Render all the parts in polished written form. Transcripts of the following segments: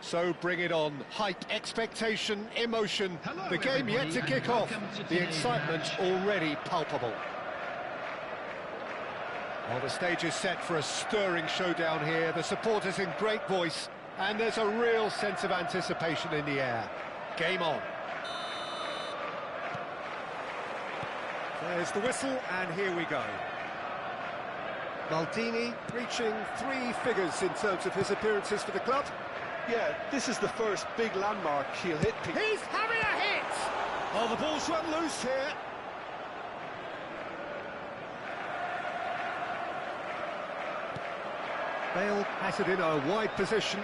So bring it on. Hype, expectation, emotion. Hello, the game yet to kick off. The excitement already palpable. Well, the stage is set for a stirring showdown here. The supporters in great voice, and there's a real sense of anticipation in the air. Game on. There's the whistle, and here we go. Maldini reaching 3 figures in terms of his appearances for the club. Yeah, this is the first big landmark he'll hit. He's having a hit! Oh, the ball's run loose here. Bale has it in a wide position.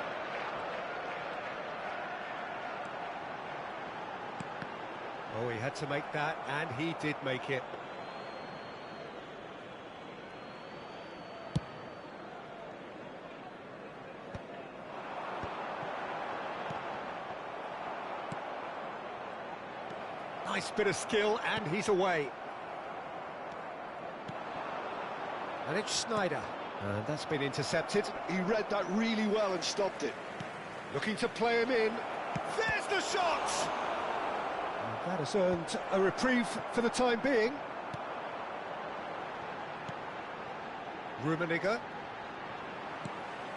Oh, he had to make that, and he did make it. Nice bit of skill, and he's away. And it's Sneijder. And that's been intercepted. He read that really well and stopped it. Looking to play him in. There's the shot! And that has earned a reprieve for the time being. Rummenigge.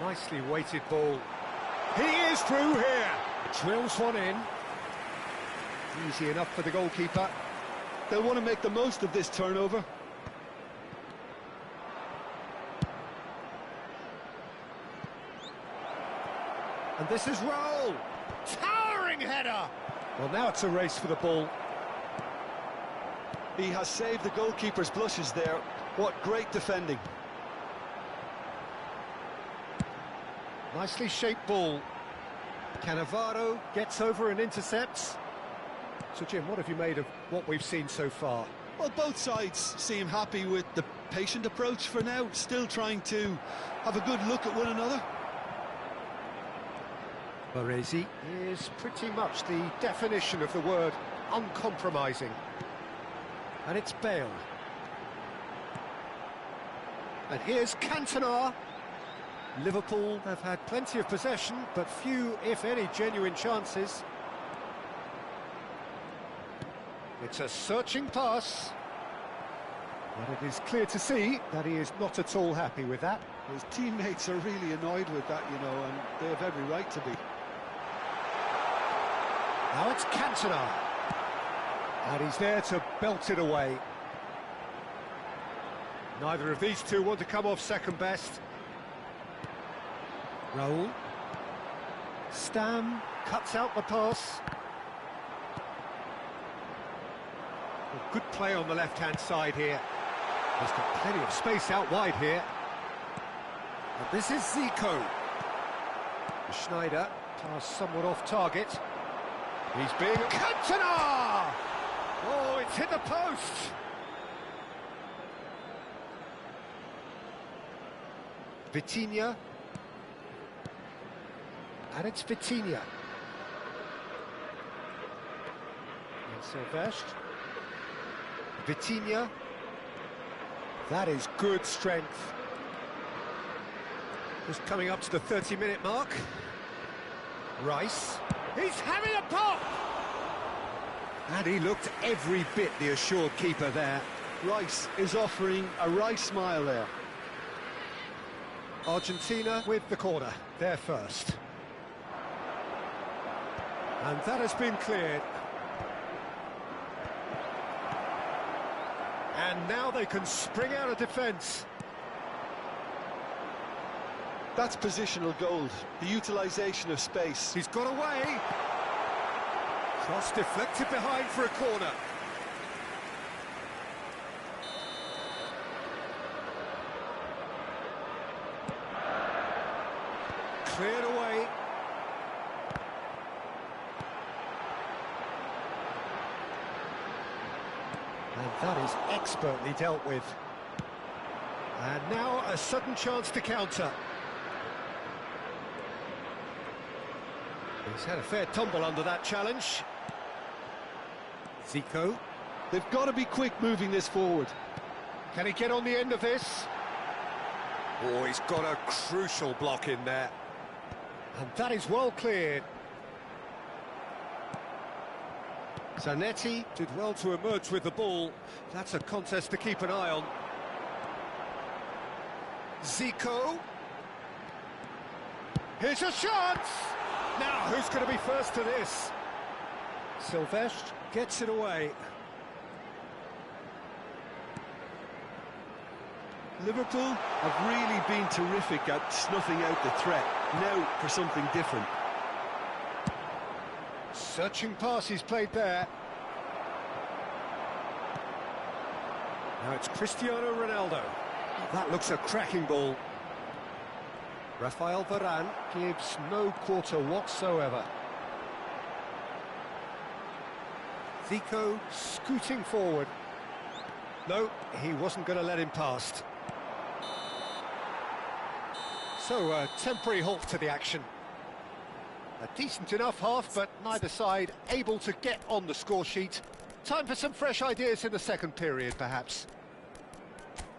Nicely weighted ball. He is through here. Drills one in. Easy enough for the goalkeeper. They'll want to make the most of this turnover. And this is Raul. Towering header! Well, now it's a race for the ball. He has saved the goalkeeper's blushes there. What great defending. Nicely shaped ball. Cannavaro gets over and intercepts. So, Jim, what have you made of what we've seen so far? Well, both sides seem happy with the patient approach for now, still trying to have a good look at one another. Baresi is pretty much the definition of the word uncompromising. And it's Bale. And here's Cantona. Liverpool have had plenty of possession, but few, if any, genuine chances. It's a searching pass. But it is clear to see that he is not at all happy with that. His teammates are really annoyed with that, you know, and they have every right to be. Now it's Cantona. And he's there to belt it away. Neither of these two want to come off second best. Raul. Stam cuts out the pass. Well, good play on the left-hand side here. He's got plenty of space out wide here. And this is Zico. Sneijder passed somewhat off target. He's being... Cantona! Oh, it's hit the post! Vitinha. And it's Vitinha. And Silvestre. Vitinha. That is good strength. Just coming up to the 30-minute mark. Rice. He's having a pop! And he looked every bit the assured keeper there. Rice is offering a Rice smile there. Argentina with the corner, there first. And that has been cleared. And now they can spring out of defence. That's positional gold, the utilisation of space. He's got away. Cross deflected behind for a corner. Cleared away. And that is expertly dealt with. And now a sudden chance to counter. He's had a fair tumble under that challenge. Zico. They've got to be quick moving this forward. Can he get on the end of this? Oh, he's got a crucial block in there. And that is well cleared. Zanetti did well to emerge with the ball. That's a contest to keep an eye on. Zico. Here's a chance! Now, who's going to be first to this? Silvestre gets it away. Liverpool have really been terrific at snuffing out the threat. Now for something different. Searching pass he's played there. Now it's Cristiano Ronaldo. That looks a cracking ball. Rafael Varane gives no quarter whatsoever. Zico scooting forward. No, he wasn't going to let him past. So, a temporary halt to the action. A decent enough half, but neither side able to get on the score sheet. Time for some fresh ideas in the second period, perhaps.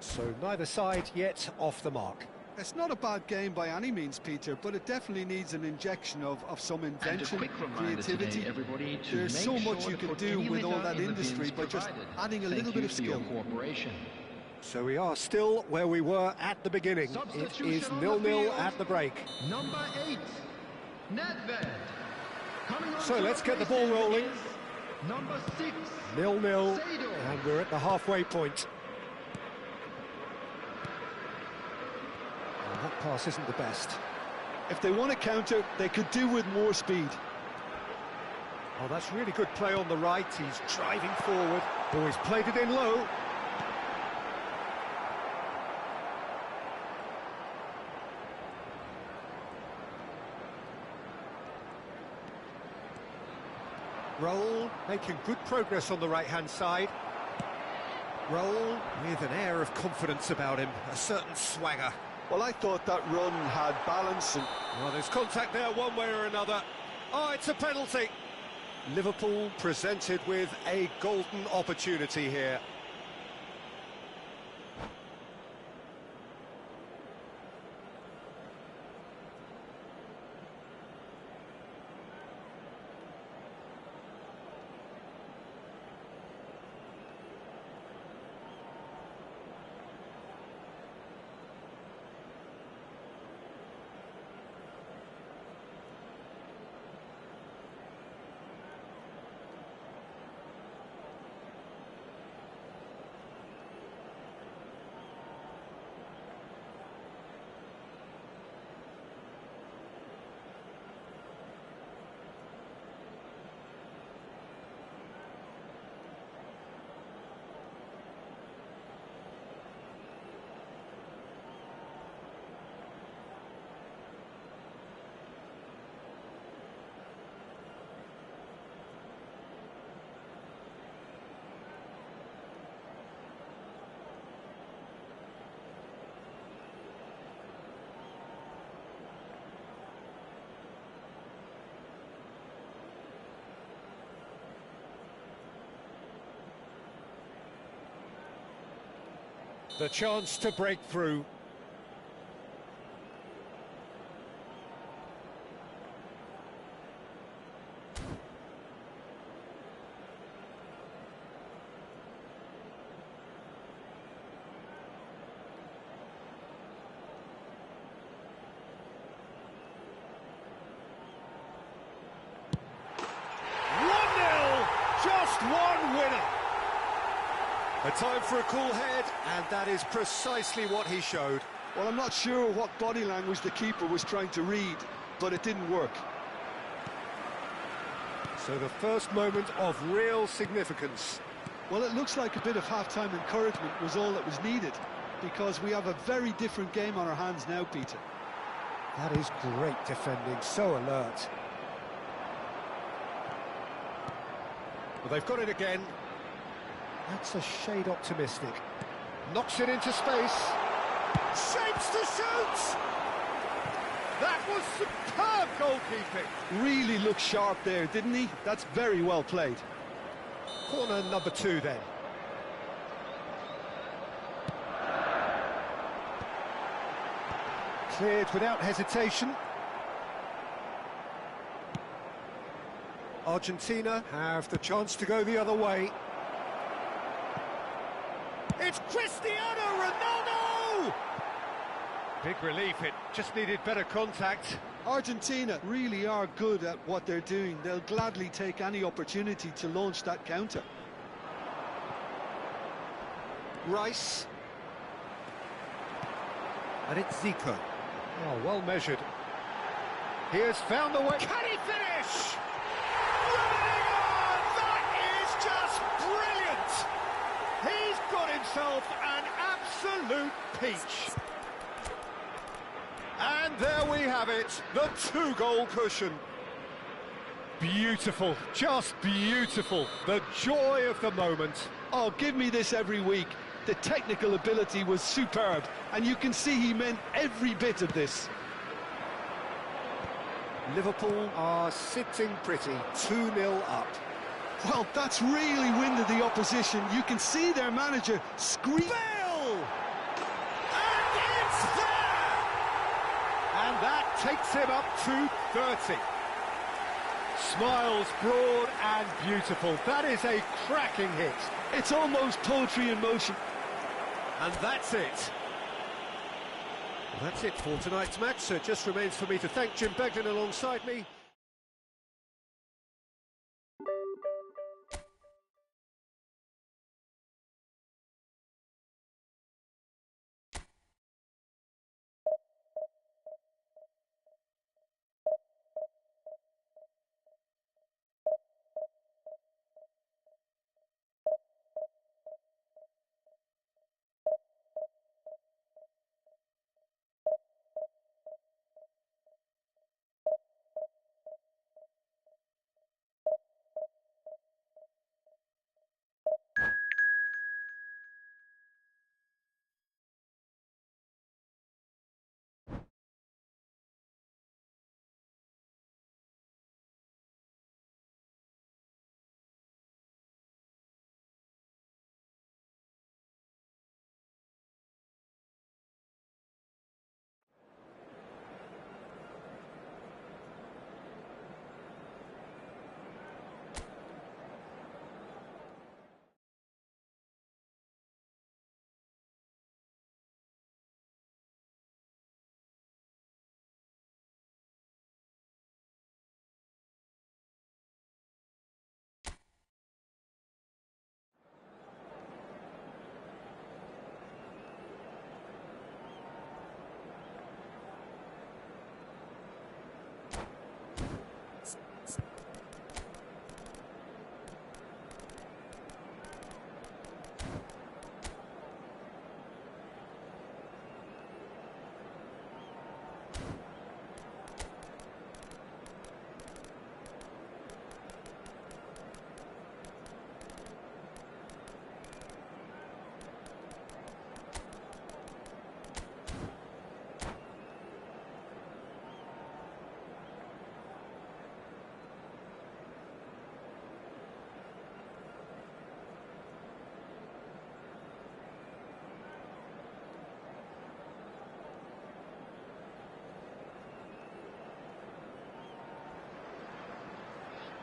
So, neither side yet off the mark. It's not a bad game by any means, Peter, but it definitely needs an injection of some invention, creativity. Today, There's so much you can do with all that industry by just adding a little bit of skill. So we are still where we were at the beginning. It is 0-0 at the break. Number 8, Nedved. So let's get the ball rolling. Number 6, 0-0, and we're at the halfway point. And that pass isn't the best. If they want to counter, they could do with more speed. Oh, that's really good play on the right. He's driving forward. Oh, he's played it in low. Raul making good progress on the right-hand side. Raul with an air of confidence about him, a certain swagger. Well, I thought that run had balance and... Well, there's contact there one way or another. Oh, it's a penalty. Liverpool presented with a golden opportunity here. The chance to break through. Just one winner. A time for a cool head, and that is precisely what he showed. Well, I'm not sure what body language the keeper was trying to read, but it didn't work. So the first moment of real significance. Well, it looks like a bit of half-time encouragement was all that was needed, because we have a very different game on our hands now, Peter. That is great defending, so alert. Well, they've got it again. That's a shade optimistic. Knocks it into space. Shapes to shoot! That was superb goalkeeping. Really looked sharp there, didn't he? That's very well played. Corner number 2 then. Cleared without hesitation. Argentina have the chance to go the other way. It's Cristiano Ronaldo! Big relief, it just needed better contact. Argentina really are good at what they're doing. They'll gladly take any opportunity to launch that counter. Rice. And it's Zico. Oh, well measured. He has found the way. Can he finish? Running on! That is just brilliant! He's got himself an absolute peach. And there we have it, the 2-goal cushion. Beautiful, just beautiful. The joy of the moment. Oh, give me this every week. The technical ability was superb, and you can see he meant every bit of this. Liverpool are sitting pretty, 2-0 up. Well, that's really winded the opposition. You can see their manager scream. Bale! And it's there! And that takes him up to 30. Smiles broad and beautiful. That is a cracking hit. It's almost poetry in motion. And that's it. Well, that's it for tonight's match. So it just remains for me to thank Jim Beglin alongside me.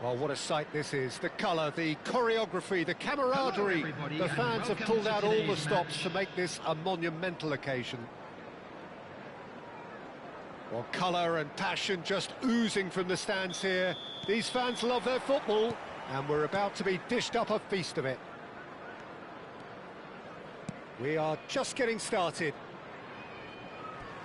Well, what a sight this is. The colour, the choreography, the camaraderie. The fans have pulled out all the stops to make this a monumental occasion. Well, colour and passion just oozing from the stands here. These fans love their football, and we're about to be dished up a feast of it. We are just getting started.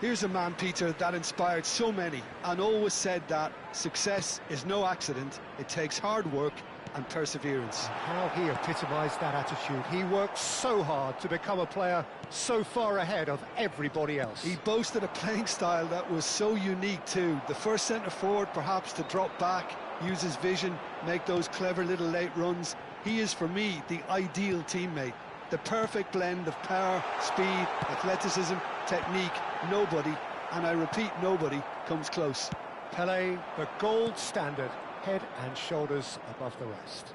Here's a man, Peter, that inspired so many and always said that success is no accident. It takes hard work and perseverance. How he epitomised that attitude. He worked so hard to become a player so far ahead of everybody else. He boasted a playing style that was so unique too. The first centre-forward perhaps to drop back, use his vision, make those clever little late runs. He is, for me, the ideal teammate. The perfect blend of power, speed, athleticism, technique. Nobody, and I repeat, nobody, comes close. Pelé, the gold standard, head and shoulders above the rest.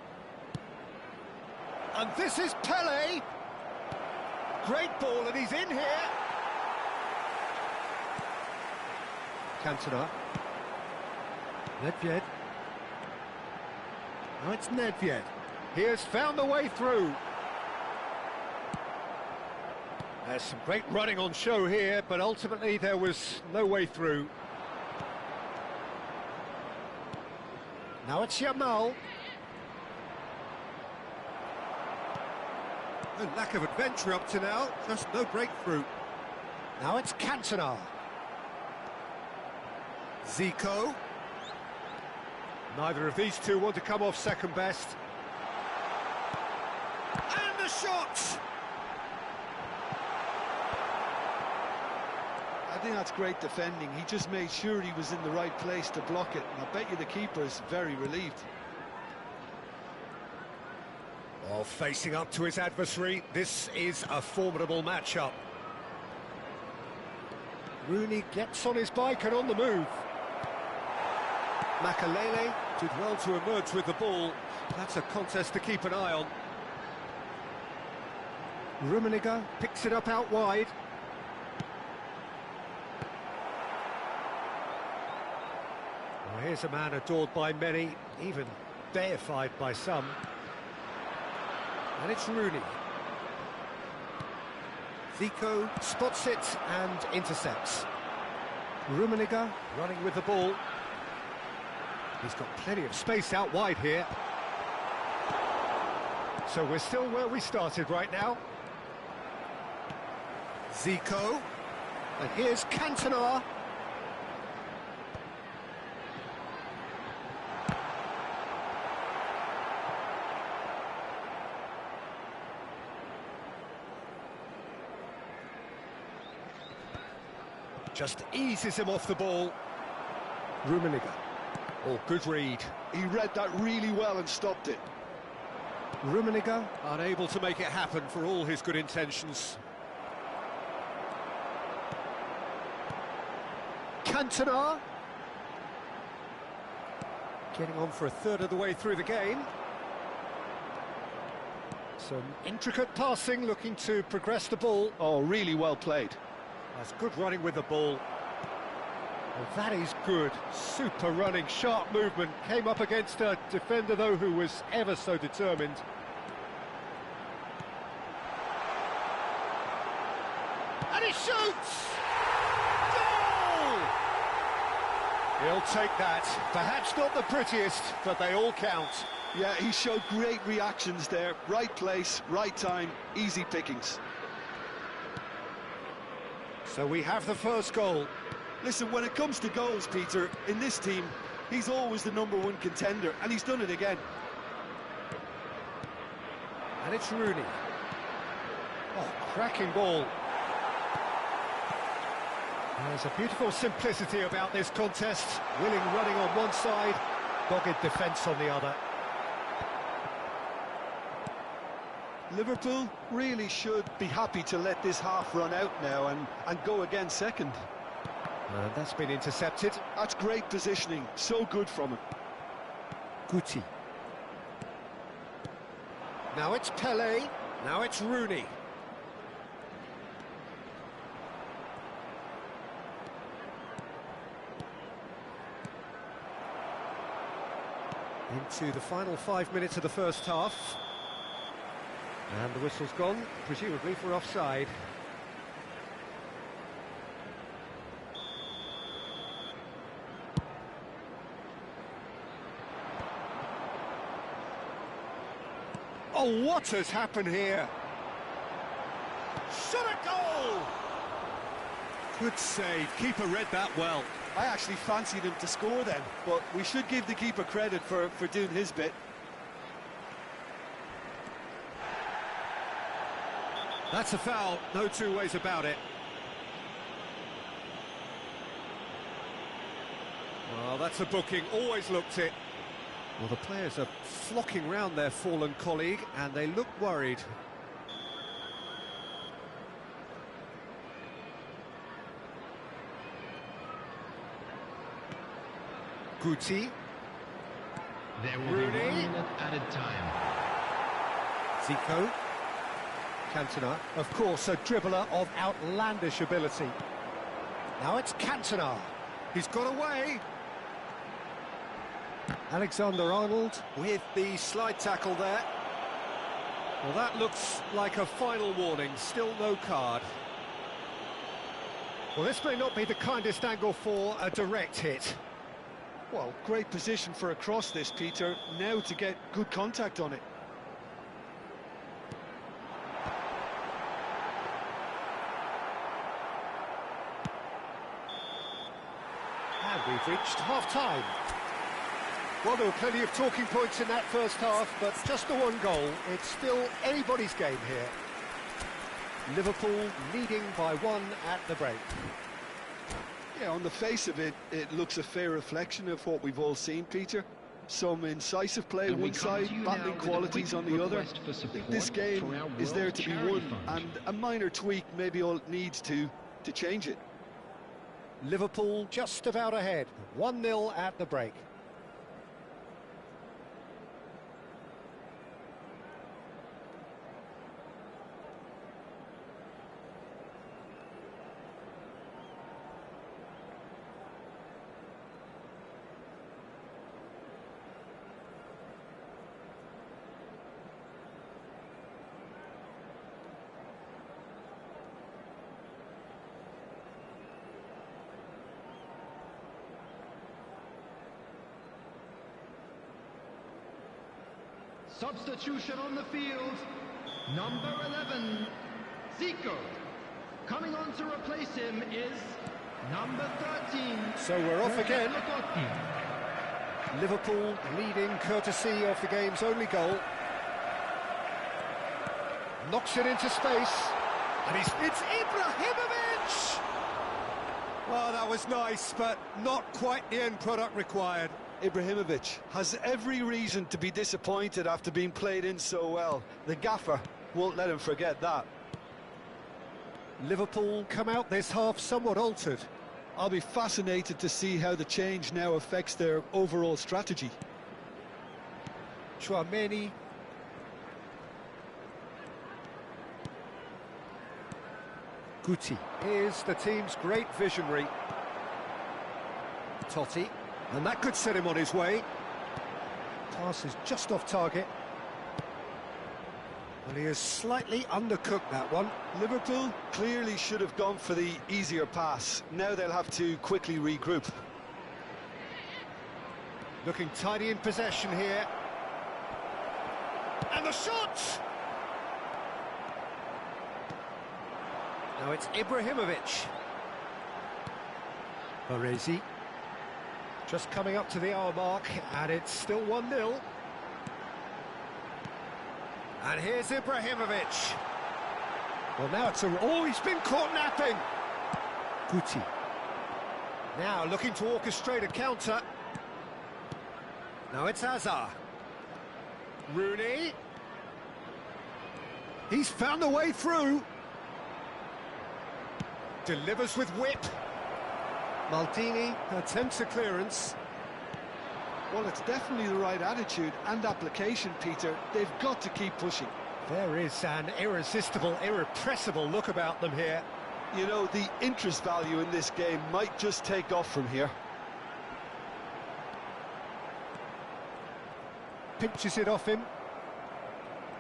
And this is Pelé. Great ball, and he's in here. Cantona. Nedved. Now it's Nedved. He has found the way through. There's some great running on show here, but ultimately there was no way through. Now it's Yamal. No lack of adventure up to now, just no breakthrough. Now it's Cantona. Zico. Neither of these two want to come off second best. And the shot! I think that's great defending. He just made sure he was in the right place to block it, and I bet you the keeper's very relieved. Well, facing up to his adversary, this is a formidable matchup. Rooney gets on his bike and on the move. Makalele did well to emerge with the ball. That's a contest to keep an eye on. Rummenigge picks it up out wide. Well, here's a man adored by many, even deified by some. And it's Rooney. Zico spots it and intercepts. Rummenigge running with the ball. He's got plenty of space out wide here. So we're still where we started right now. Zico. And here's Cantona. Just eases him off the ball. Rummenigge. Oh, good read. He read that really well and stopped it. Rummenigge unable to make it happen for all his good intentions. Cantona. Getting on for a third of the way through the game. Some intricate passing, looking to progress the ball. Oh, really well played. That's good running with the ball. Well, that is good. Super running, sharp movement. Came up against a defender, though, who was ever so determined. And he shoots! Goal! He'll take that. Perhaps not the prettiest, but they all count. Yeah, he showed great reactions there. Right place, right time, easy pickings. So we have the first goal. Listen, when it comes to goals, Peter, in this team, he's always the #1 contender, and he's done it again. And it's Rooney. Oh, cracking ball. There's a beautiful simplicity about this contest. Willing running on one side, dogged defence on the other. Liverpool really should be happy to let this half run out now and go again second. And that's been intercepted. That's great positioning, so good from him. Guti. Now it's Pelé, now it's Rooney. Into the final 5 minutes of the first half. And the whistle's gone, presumably for offside. Oh, what has happened here? Shot a goal! Good save, keeper read that well. I actually fancied him to score then, but we should give the keeper credit for doing his bit. That's a foul, no two ways about it. Well, that's a booking, always looked it. Well, the players are flocking round their fallen colleague, and they look worried. Guti. There will be 1 minute added time. Zico. Cantona, of course, a dribbler of outlandish ability. Now it's Cantona. He's got away. Alexander-Arnold with the slide tackle there. Well, that looks like a final warning, still no card. Well, this may not be the kindest angle for a direct hit. Well, great position for a cross this, Peter. Now to get good contact on it. And we've reached half-time. Well, there were plenty of talking points in that first half, but just the one goal. It's still anybody's game here. Liverpool leading by 1 at the break. Yeah, on the face of it, it looks a fair reflection of what we've all seen, Peter. Some incisive play on one side, battling qualities on the other. I think this game is there to be won, and a minor tweak maybe all it needs to change it. Liverpool just about ahead, 1-0 at the break. Substitution on the field. Number 11, Zico. Coming on to replace him is number 13. So we're off again. Liverpool leading courtesy of the game's only goal. Knocks it into space. And it's Ibrahimovic! Well, that was nice, but not quite the end product required. Ibrahimovic has every reason to be disappointed after being played in so well. The gaffer won't let him forget that. Liverpool come out this half somewhat altered. I'll be fascinated to see how the change now affects their overall strategy. Chouameni. Guti. Here's the team's great visionary. Totti. And that could set him on his way. Pass is just off target. And he has slightly undercooked that one. Liverpool clearly should have gone for the easier pass. Now they'll have to quickly regroup. Looking tidy in possession here. And the shot! Now it's Ibrahimovic. Baresi. Just coming up to the hour mark, and it's still 1-0. And here's Ibrahimovic. Well, now it's oh, he's been caught napping. Guti. Now looking to orchestrate a counter. Now it's Hazard. Rooney. He's found a way through. Delivers with whip. Maldini attempts a clearance. Well, it's definitely the right attitude and application, Peter. They've got to keep pushing. There is an irresistible, irrepressible look about them here. You know, the interest value in this game might just take off from here. Pinches it off him.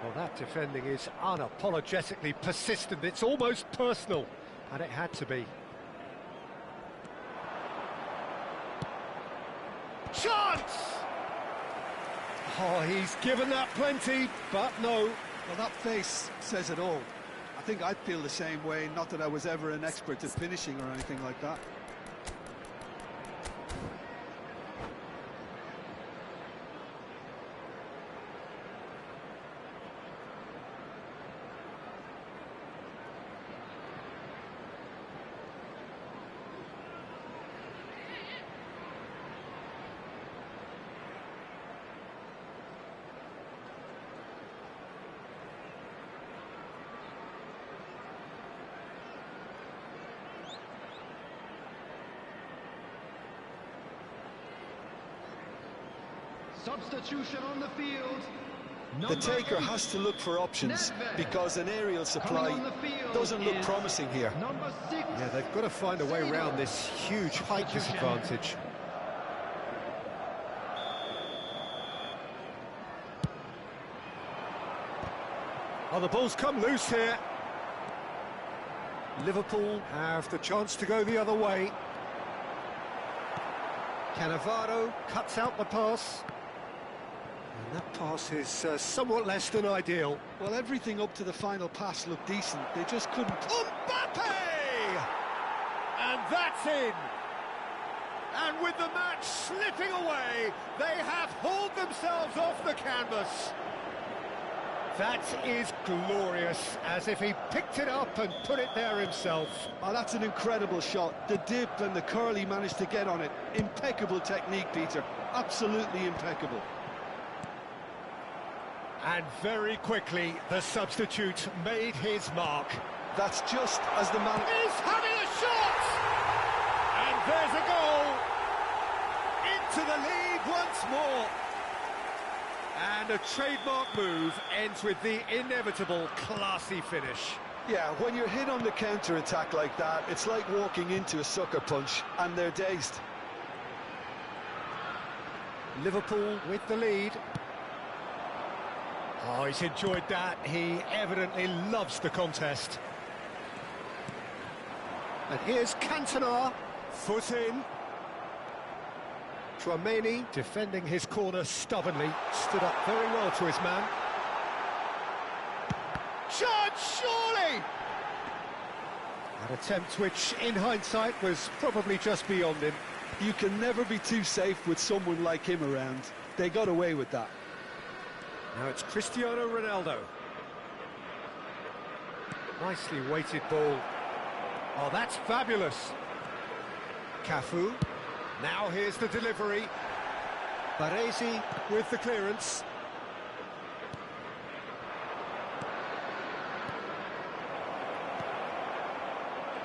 Well, that defending is unapologetically persistent. It's almost personal, and it had to be. Chance! Oh, he's given that plenty, but no. Well, that face says it all. I think I'd feel the same way, not that I was ever an expert at finishing or anything like that. Substitution on the field. The Number taker 8, has to look for options Nedved. because an aerial Coming supply on the field doesn't look is promising here. Number 6. Yeah, they've got to find a way around this huge height disadvantage. Oh, the ball's come loose here. Liverpool have the chance to go the other way. Cannavaro cuts out the pass. And that pass is somewhat less than ideal. Well, everything up to the final pass looked decent. They just couldn't. Mbappe! And that's in. And with the match slipping away, they have hauled themselves off the canvas. That is glorious, as if he picked it up and put it there himself. Oh, that's an incredible shot. The dip and the curl he managed to get on it. Impeccable technique, Peter. Absolutely impeccable. And very quickly, the substitute made his mark. That's just as the man... He's having a shot! And there's a goal! Into the lead once more. And a trademark move ends with the inevitable classy finish. Yeah, when you're hit on the counter-attack like that, it's like walking into a sucker punch, and they're dazed. Liverpool with the lead. Oh, he's enjoyed that. He evidently loves the contest. And here's Cantona, foot in. Tchouaméni defending his corner stubbornly, stood up very well to his man. Shot, surely! An attempt which, in hindsight, was probably just beyond him. You can never be too safe with someone like him around. They got away with that. Now it's Cristiano Ronaldo. Nicely weighted ball. Oh, that's fabulous. Cafu. Now here's the delivery. Baresi with the clearance.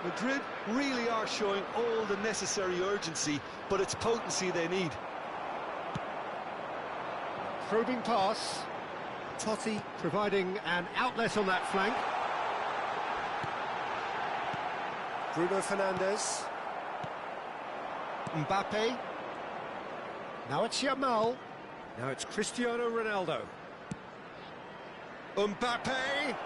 Madrid really are showing all the necessary urgency, but it's potency they need. Probing pass. Totti providing an outlet on that flank. Bruno Fernandes. Mbappe. Now it's Yamal. Now it's Cristiano Ronaldo. Mbappe.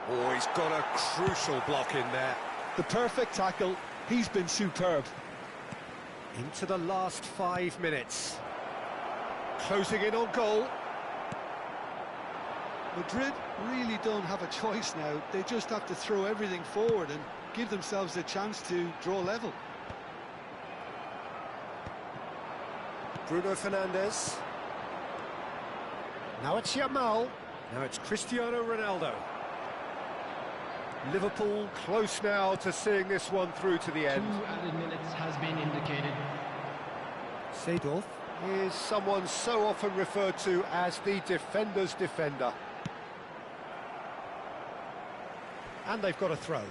Oh, he's got a crucial block in there. The perfect tackle. He's been superb. Into the last 5 minutes. Closing in on goal. Madrid really don't have a choice now. They just have to throw everything forward and give themselves a chance to draw level. Bruno Fernandes. Now it's Yamal. Now it's Cristiano Ronaldo. Liverpool close now to seeing this one through to the end. 2 added minutes has been indicated. Seedorf is someone so often referred to as the defender's defender. And they've got a throw.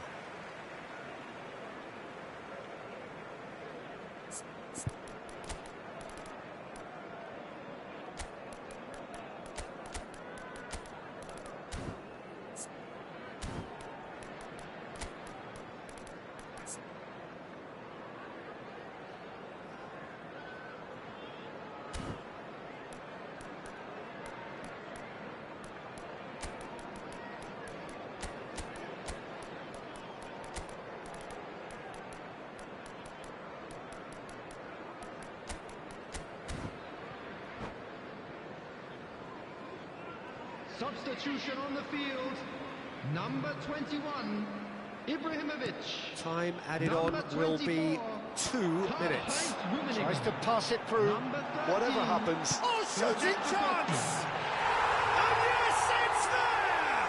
Substitution on the field. Number 21, Ibrahimovic. Time added Number on will be 24, 2 minutes. Rummenigge. Tries to pass it through. Number 13, Whatever happens. Oh, shooting chance! And yes, it's there!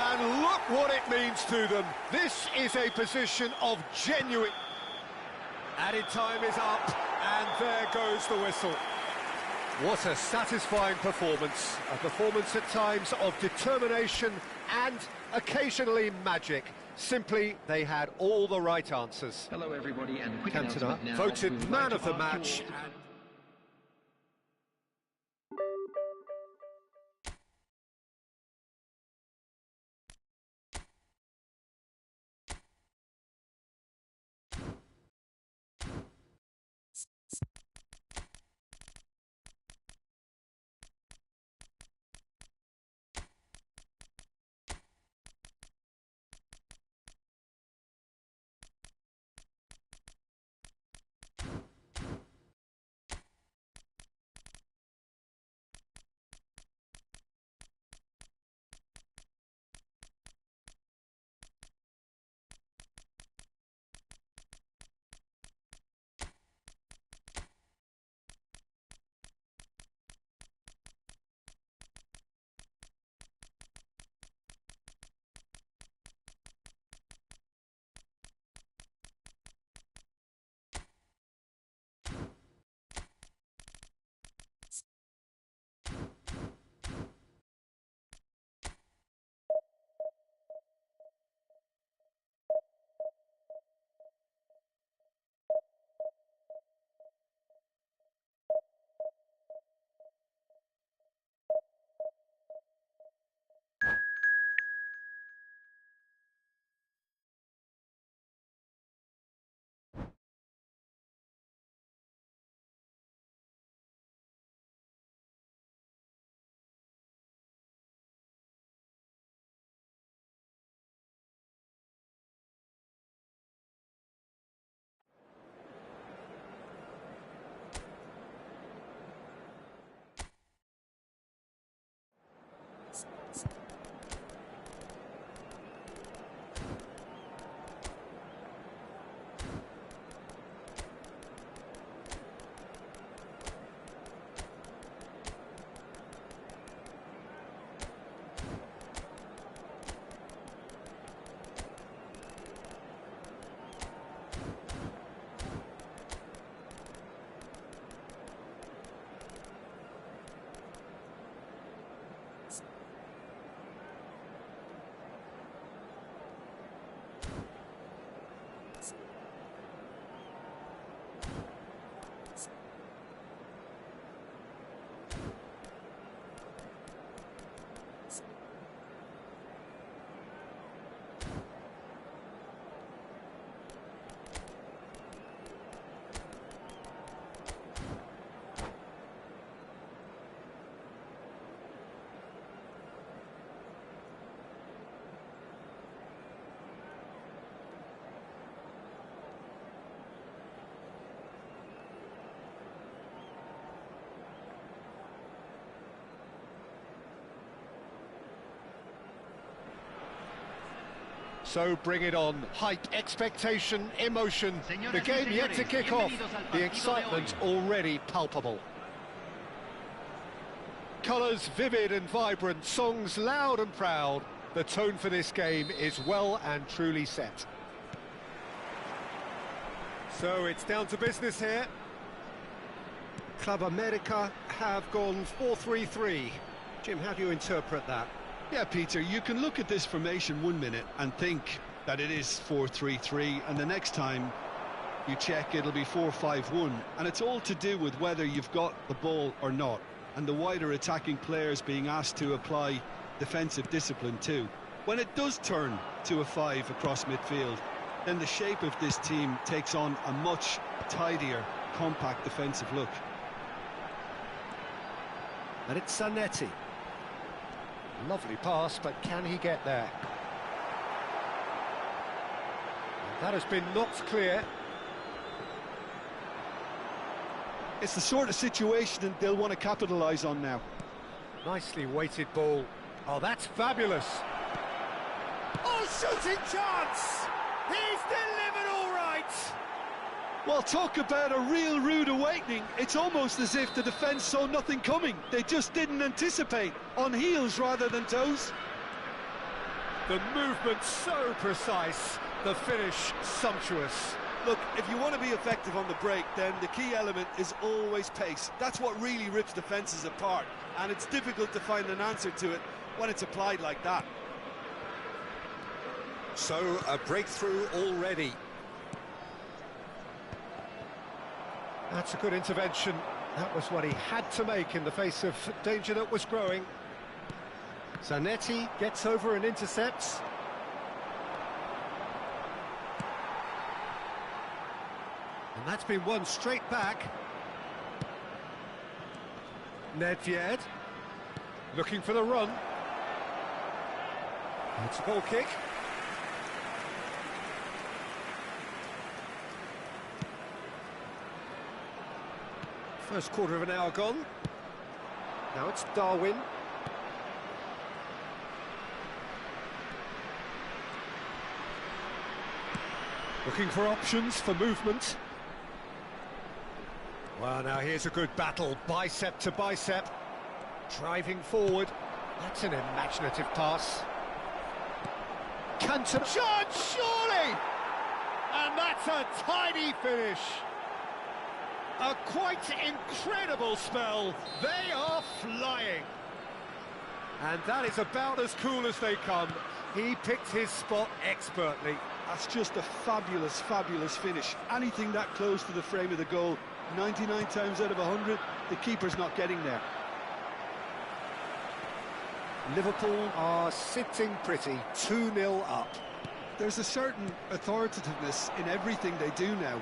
And look what it means to them. This is a position of genuine... Added time is up, and there goes the whistle. What a satisfying performance. A performance at times of determination and occasionally magic. Simply, they had all the right answers. Hello everybody, and a quick Cantona announcement now. voted We would man like of to the ask you all match. to- And So bring it on. Hype, expectation, emotion. The game yet to kick off. The excitement already palpable. Colours vivid and vibrant, songs loud and proud. The tone for this game is well and truly set. So it's down to business here. Club America have gone 4-3-3. Jim, how do you interpret that? Yeah, Peter, you can look at this formation 1 minute and think that it is 4-3-3, and the next time you check it'll be 4-5-1, and it's all to do with whether you've got the ball or not, and the wider attacking players being asked to apply defensive discipline too. When it does turn to a 5 across midfield, then the shape of this team takes on a much tidier, compact defensive look. And it's Zanetti. Lovely pass, but can he get there? And that has been knocked clear. It's the sort of situation that they'll want to capitalise on now. Nicely weighted ball. Oh, that's fabulous. Oh, shooting chance! He's delivered all right! Well, talk about a real rude awakening. It's almost as if the defence saw nothing coming. They just didn't anticipate. On heels rather than toes. The movement so precise, the finish sumptuous. Look, if you want to be effective on the break, then the key element is always pace. That's what really rips defences apart, and it's difficult to find an answer to it when it's applied like that. So, a breakthrough already. That's a good intervention. That was what he had to make in the face of danger that was growing. Zanetti gets over and intercepts. And that's been won straight back. Nedved looking for the run. It's a goal kick. First quarter of an hour gone. Now it's Darwin. Looking for options for movement. Well, now here's a good battle, bicep to bicep. Driving forward. That's an imaginative pass. Cantona. Shot, surely! And that's a tidy finish. A quite incredible spell. They are flying. And that is about as cool as they come. He picked his spot expertly. That's just a fabulous, fabulous finish. Anything that close to the frame of the goal, 99 times out of 100, the keeper's not getting there. Liverpool are sitting pretty, 2-0 up. There's a certain authoritativeness in everything they do now.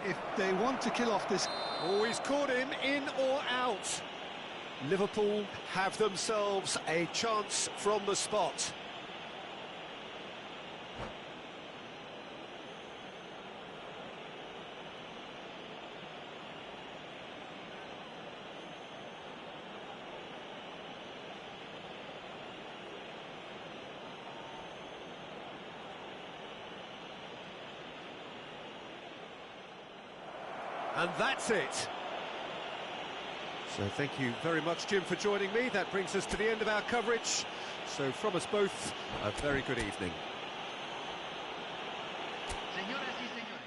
If they want to kill off this... Oh, he's caught him in or out. Liverpool have themselves a chance from the spot. And that's it. So thank you very much, Jim, for joining me. That brings us to the end of our coverage. So from us both, a very good evening. Señoras y señores.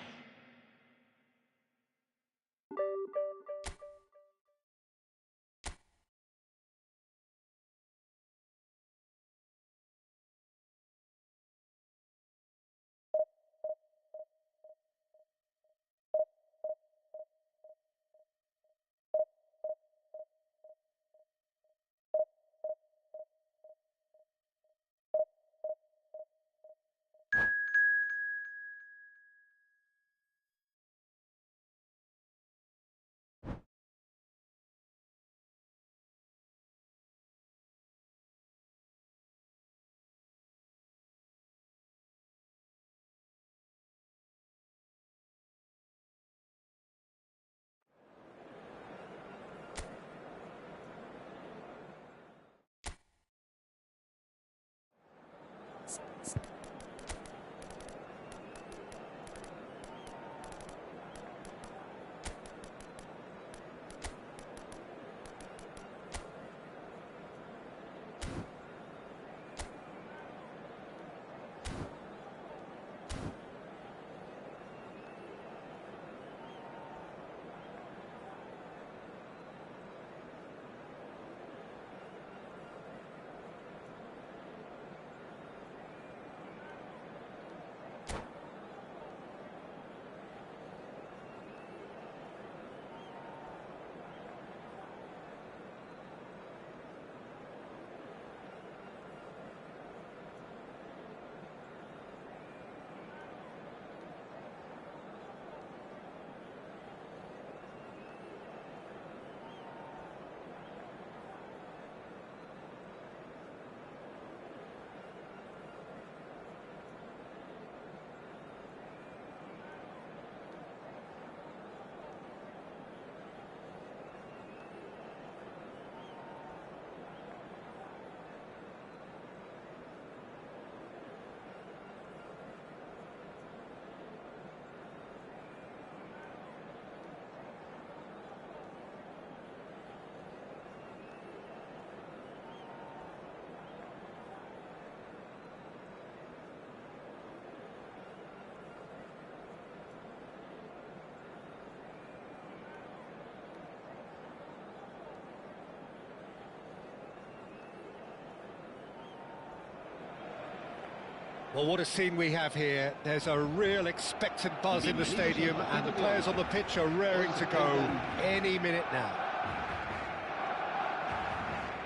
Well, what a scene we have here. There's a real expectant buzz in the stadium, and the players on the pitch are raring to go any minute now.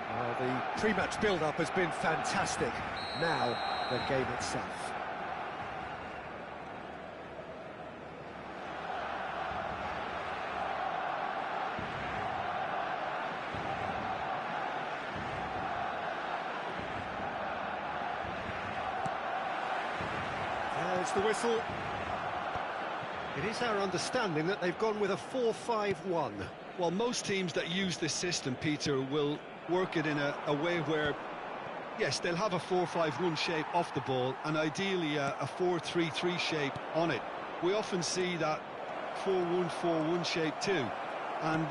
Well, the pre-match build-up has been fantastic. Now, the game itself. There's the whistle. It is our understanding that they've gone with a 4-5-1. Well, most teams that use this system, Peter, will work it in a way where, yes, they'll have a 4-5-1 shape off the ball and ideally a 4-3-3 shape on it. We often see that 4-1-4-1 shape too, and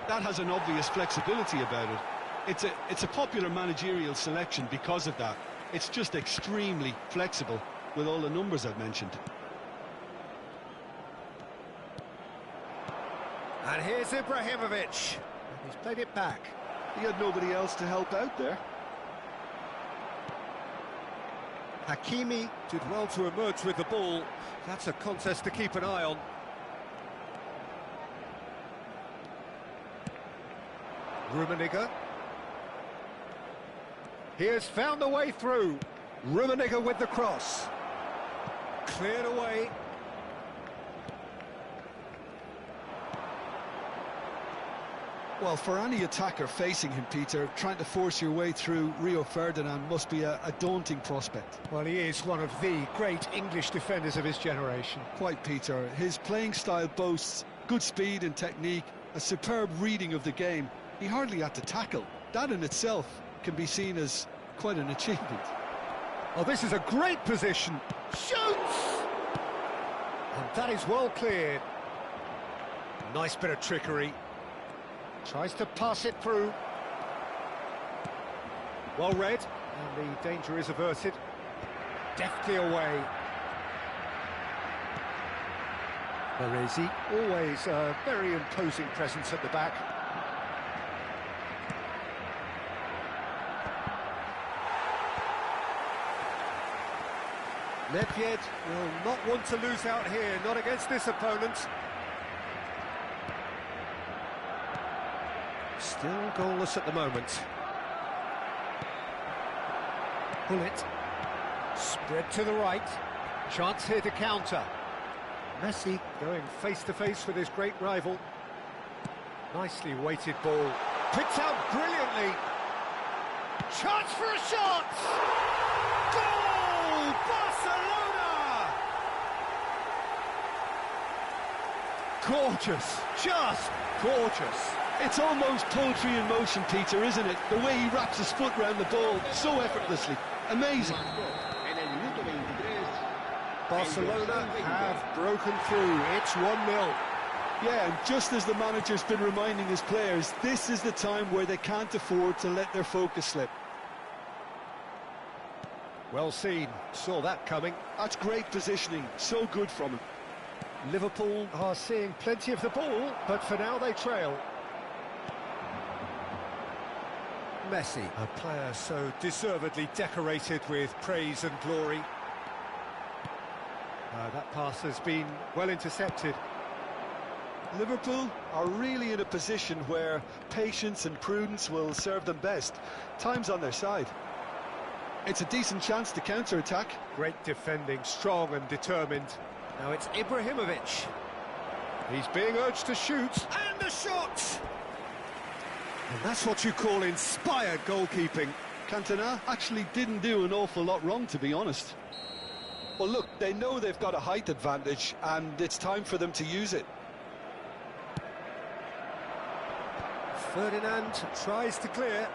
that has an obvious flexibility about it. It's a popular managerial selection because of that. It's just extremely flexible with all the numbers I've mentioned. And here's Ibrahimovic. He's played it back. He had nobody else to help out there. Hakimi did well to emerge with the ball. That's a contest to keep an eye on. Rummenigge. He has found a way through. Rummenigge with the cross. Cleared away. Well, for any attacker facing him, Peter, trying to force your way through Rio Ferdinand must be a daunting prospect. Well, he is one of the great English defenders of his generation. Quite, Peter. His playing style boasts good speed and technique, a superb reading of the game. He hardly had to tackle. That in itself can be seen as quite an achievement. Oh, this is a great position. Shoots! And that is well cleared. Nice bit of trickery. Tries to pass it through. Well read, and the danger is averted. Deftly away. Baresi, always a very imposing presence at the back. Nedved will not want to lose out here, not against this opponent. Still goalless at the moment. Pull it. Spread to the right. Chance here to counter. Messi going face-to-face with his great rival. Nicely weighted ball. Picked out brilliantly. Chance for a shot! Goal! Barcelona! Gorgeous. Just gorgeous. It's almost poetry in motion, Peter, isn't it? The way he wraps his foot round the ball so effortlessly. Amazing. Barcelona have broken through. It's 1-0. Yeah, and just as the manager's been reminding his players, this is the time where they can't afford to let their focus slip. Well seen. Saw that coming. That's great positioning. So good from him. Liverpool are seeing plenty of the ball, but for now they trail. Messi, a player so deservedly decorated with praise and glory. That pass has been well intercepted. Liverpool are really in a position where patience and prudence will serve them best. Time's on their side. It's a decent chance to counter-attack. Great defending, strong and determined. Now it's Ibrahimovic. He's being urged to shoot, and the shot! And that's what you call inspired goalkeeping. Cantona actually didn't do an awful lot wrong, to be honest. Well, look, they know they've got a height advantage, and it's time for them to use it. Ferdinand tries to clear.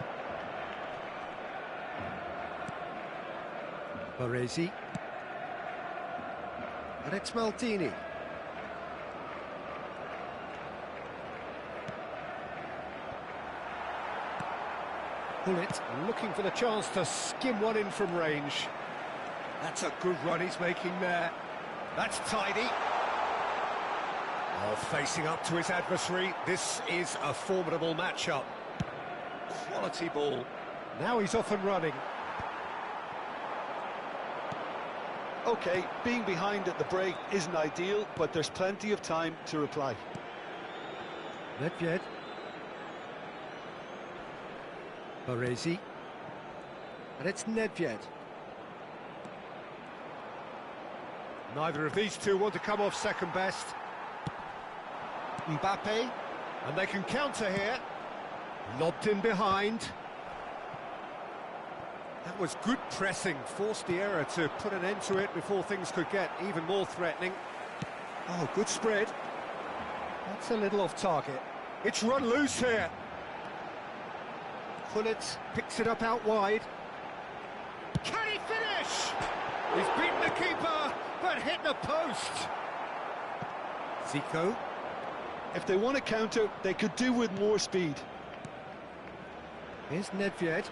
Baresi. And it's Maldini. Pull it, looking for the chance to skim one in from range. That's a good run he's making there. That's tidy. Oh, facing up to his adversary. This is a formidable matchup. Quality ball. Now he's off and running. OK, being behind at the break isn't ideal, but there's plenty of time to reply. Nedved. Baresi. And it's Nedved. Neither of these two want to come off second best. Mbappe, and they can counter here. Lobbed in behind. That was good pressing, forced the error to put an end to it before things could get even more threatening. Oh, good spread. That's a little off target. It's run loose here. Pullet picks it up out wide. Can he finish? He's beaten the keeper, but hit the post. Zico. If they want to counter, they could do with more speed. Here's Nedved.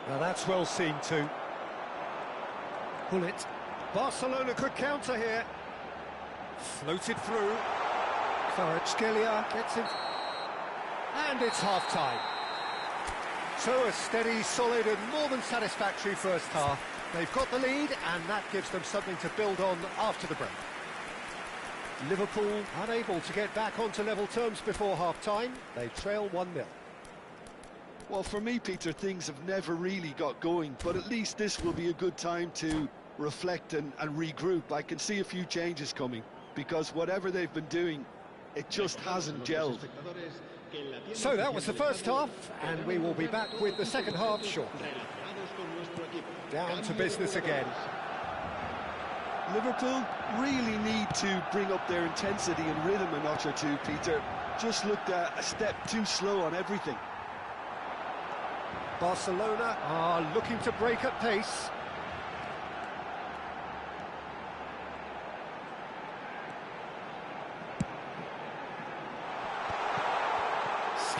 Now that's well seen too. Pullet. Barcelona could counter here. Floated through. Kvaratskhelia gets it. And it's half-time. So a steady, solid and more than satisfactory first half. They've got the lead and that gives them something to build on after the break. Liverpool unable to get back onto level terms before half-time. They trail 1-0. Well, for me, Peter, things have never really got going, but at least this will be a good time to reflect and regroup. I can see a few changes coming, because whatever they've been doing, it just hasn't gelled. So that was the first half, and we will be back with the second half shortly. Down to business again. Liverpool really need to bring up their intensity and rhythm a notch or two, Peter. Just looked a step too slow on everything. Barcelona are looking to break at pace.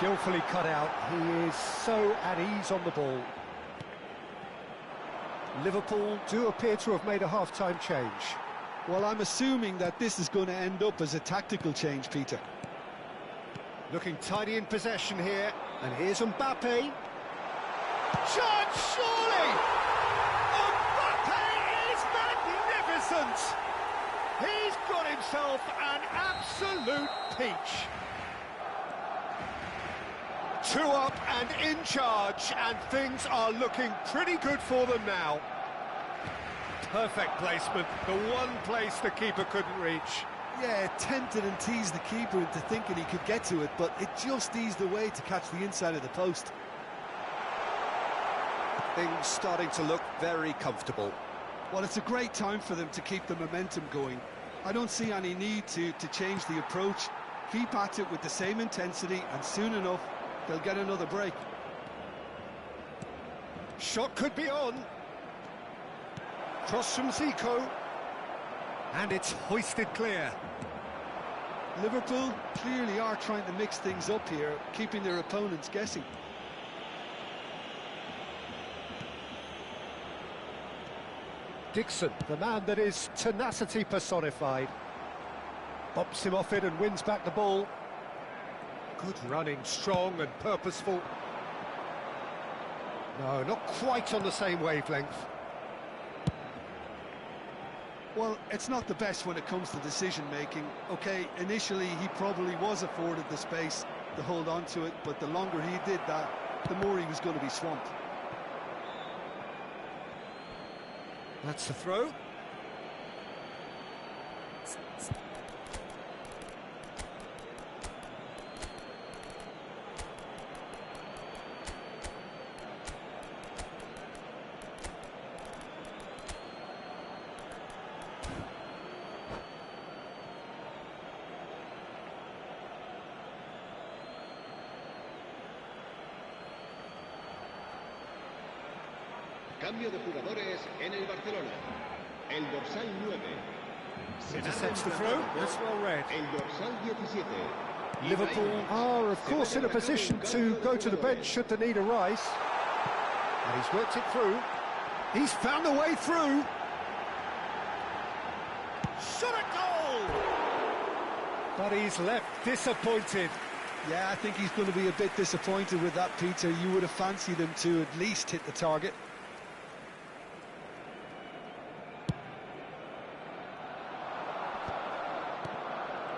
Skillfully cut out. He is so at ease on the ball. Liverpool do appear to have made a half-time change. Well, I'm assuming that this is going to end up as a tactical change, Peter. Looking tidy in possession here. And here's Mbappe. Chance, surely! Mbappe is magnificent! He's got himself an absolute peach. 2 up and in charge, and things are looking pretty good for them now. Perfect placement, the one place the keeper couldn't reach. Yeah, tempted and teased the keeper into thinking he could get to it, but it just eased away to catch the inside of the post. Things starting to look very comfortable. Well, it's a great time for them to keep the momentum going. I don't see any need to change the approach. Keep at it with the same intensity, and soon enough, they'll get another break. Shot could be on. Cross from Zico. And it's hoisted clear. Liverpool clearly are trying to mix things up here, keeping their opponents guessing. Dixon, the man that is tenacity personified. Bumps him off it and wins back the ball. Good running, strong and purposeful. No, not quite on the same wavelength. Well, it's not the best when it comes to decision-making. OK, initially he probably was afforded the space to hold on to it, but the longer he did that, the more he was going to be swamped. That's the throw. Cambio de jugadores en el Barcelona. El dorsal 9. Intercepts the throw. That's well read. El dorsal 17. Liverpool are, of course, in a position to go to the bench should the need arise. And he's worked it through. He's found a way through. Shot a goal! But he's left disappointed. Yeah, I think he's going to be a bit disappointed with that, Peter. You would have fancied him to at least hit the target.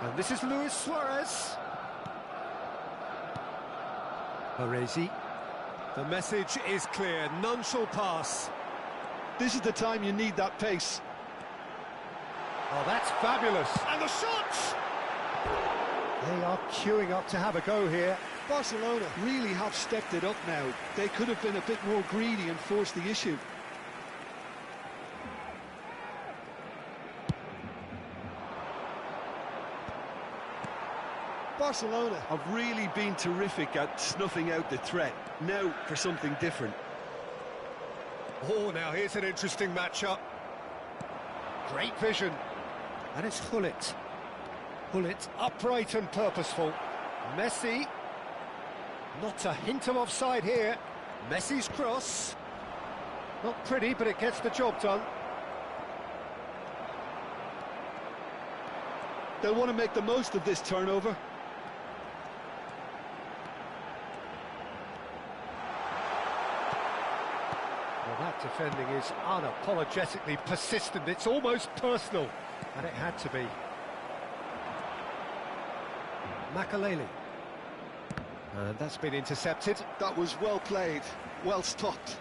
And this is Luis Suarez. Baresi. The message is clear, none shall pass. This is the time you need that pace. Oh, that's fabulous. And the shot! They are queuing up to have a go here. Barcelona really have stepped it up now. They could have been a bit more greedy and forced the issue. Barcelona have really been terrific at snuffing out the threat. Now for something different. Oh, now here's an interesting matchup. Great vision. And it's Hullet. Hullet, upright and purposeful. Messi. Not a hint of offside here. Messi's cross. Not pretty, but it gets the job done. They'll want to make the most of this turnover. Well, that defending is unapologetically persistent. It's almost personal, and it had to be. Makaleli. And that's been intercepted. That was well played, well stopped.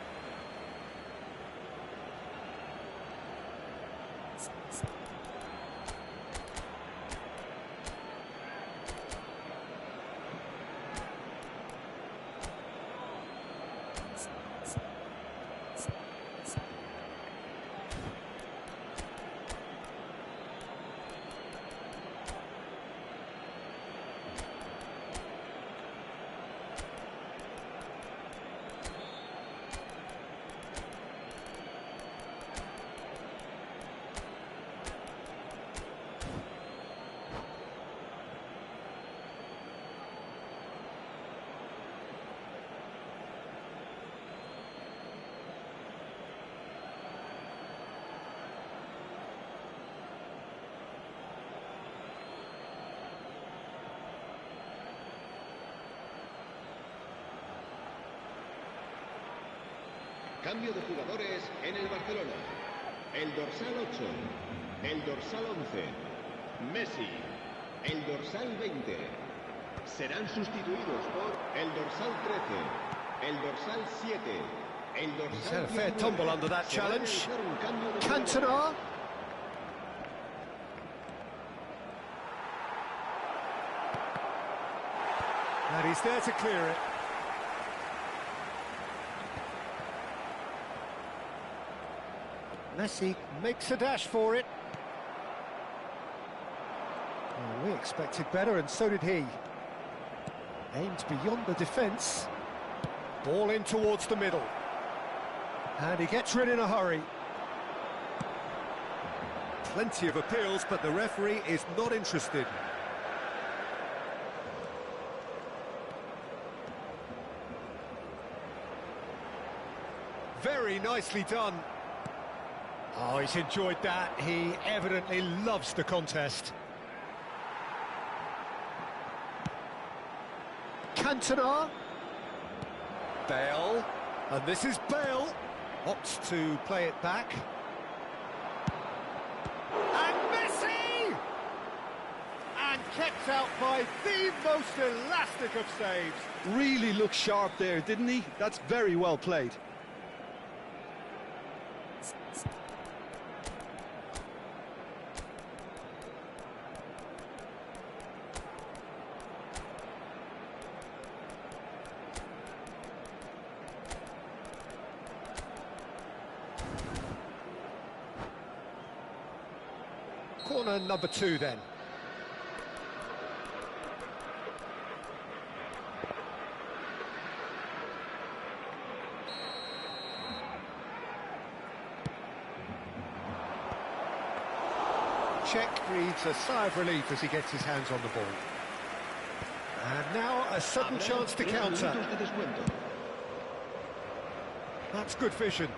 Cambio de jugadores en el Barcelona. El dorsal 8, el dorsal 11, Messi, el dorsal 20. Serán sustituidos por el dorsal 13, el dorsal 7, el He's dorsal had a fair 19. tumble under that Se va a challenge. realizar un cambio de Cantona. And he's there to clear it. Messi makes a dash for it. Well, we expected better, and so did he. Aimed beyond the defence. Ball in towards the middle. And he gets rid in a hurry. Plenty of appeals, but the referee is not interested. Very nicely done. Oh, he's enjoyed that. He evidently loves the contest. Cantona. Bale. And this is Bale. Opts to play it back. And Messi! And kept out by the most elastic of saves. Really looked sharp there, didn't he? That's very well played. Corner number 2 then. Czech breathes a sigh of relief as he gets his hands on the ball. And now a sudden chance to counter. That's good vision.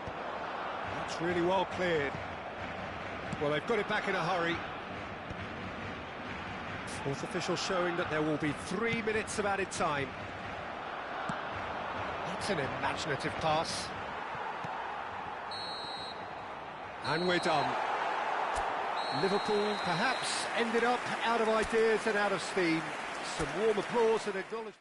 That's really well cleared. Well, they've got it back in a hurry. Fourth official showing that there will be 3 minutes of added time. That's an imaginative pass. And we're done. Liverpool perhaps ended up out of ideas and out of steam. Some warm applause and acknowledgement.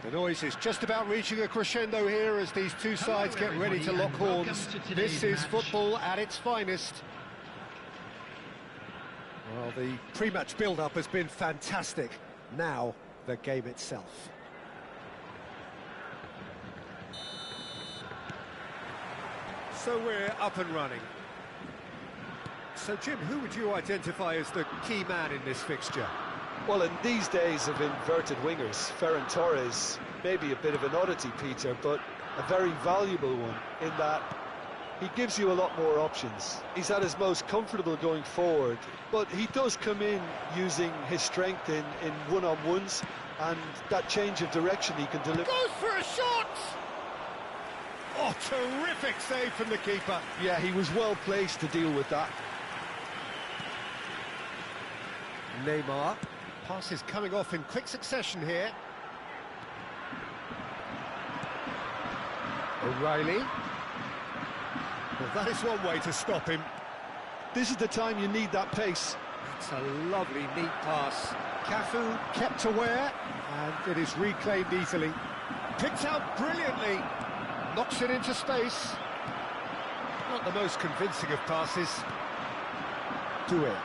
The noise is just about reaching a crescendo here as these two sides get ready to lock horns. This is football at its finest. Well, the pre-match build-up has been fantastic. Now, the game itself. So we're up and running. So, Jim, who would you identify as the key man in this fixture? Well, in these days of inverted wingers, Ferran Torres may be a bit of an oddity, Peter, but a very valuable one in that he gives you a lot more options. He's at his most comfortable going forward, but he does come in using his strength in one-on-ones, and that change of direction he can deliver. Goes for a shot! Oh, terrific save from the keeper. Yeah, he was well placed to deal with that. Neymar. Passes coming off in quick succession here. O'Reilly. Well, that is one way to stop him. This is the time you need that pace. It's a lovely, neat pass. Cafu kept aware, and it is reclaimed easily. Picked out brilliantly. Knocks it into space. Not the most convincing of passes. Doué.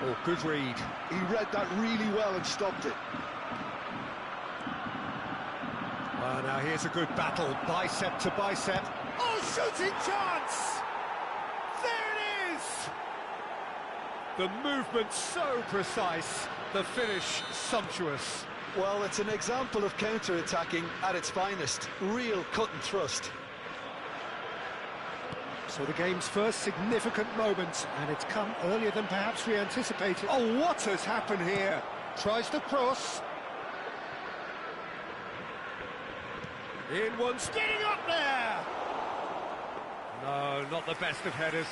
Oh, good read. He read that really well and stopped it. Well, now here's a good battle, bicep to bicep. Oh, shooting chance! There it is! The movement so precise, the finish sumptuous. Well, it's an example of counter-attacking at its finest. Real cut and thrust. So the game's first significant moment, and it's come earlier than perhaps we anticipated. Oh, what has happened here? Tries to cross. In one, getting up there! No, not the best of headers.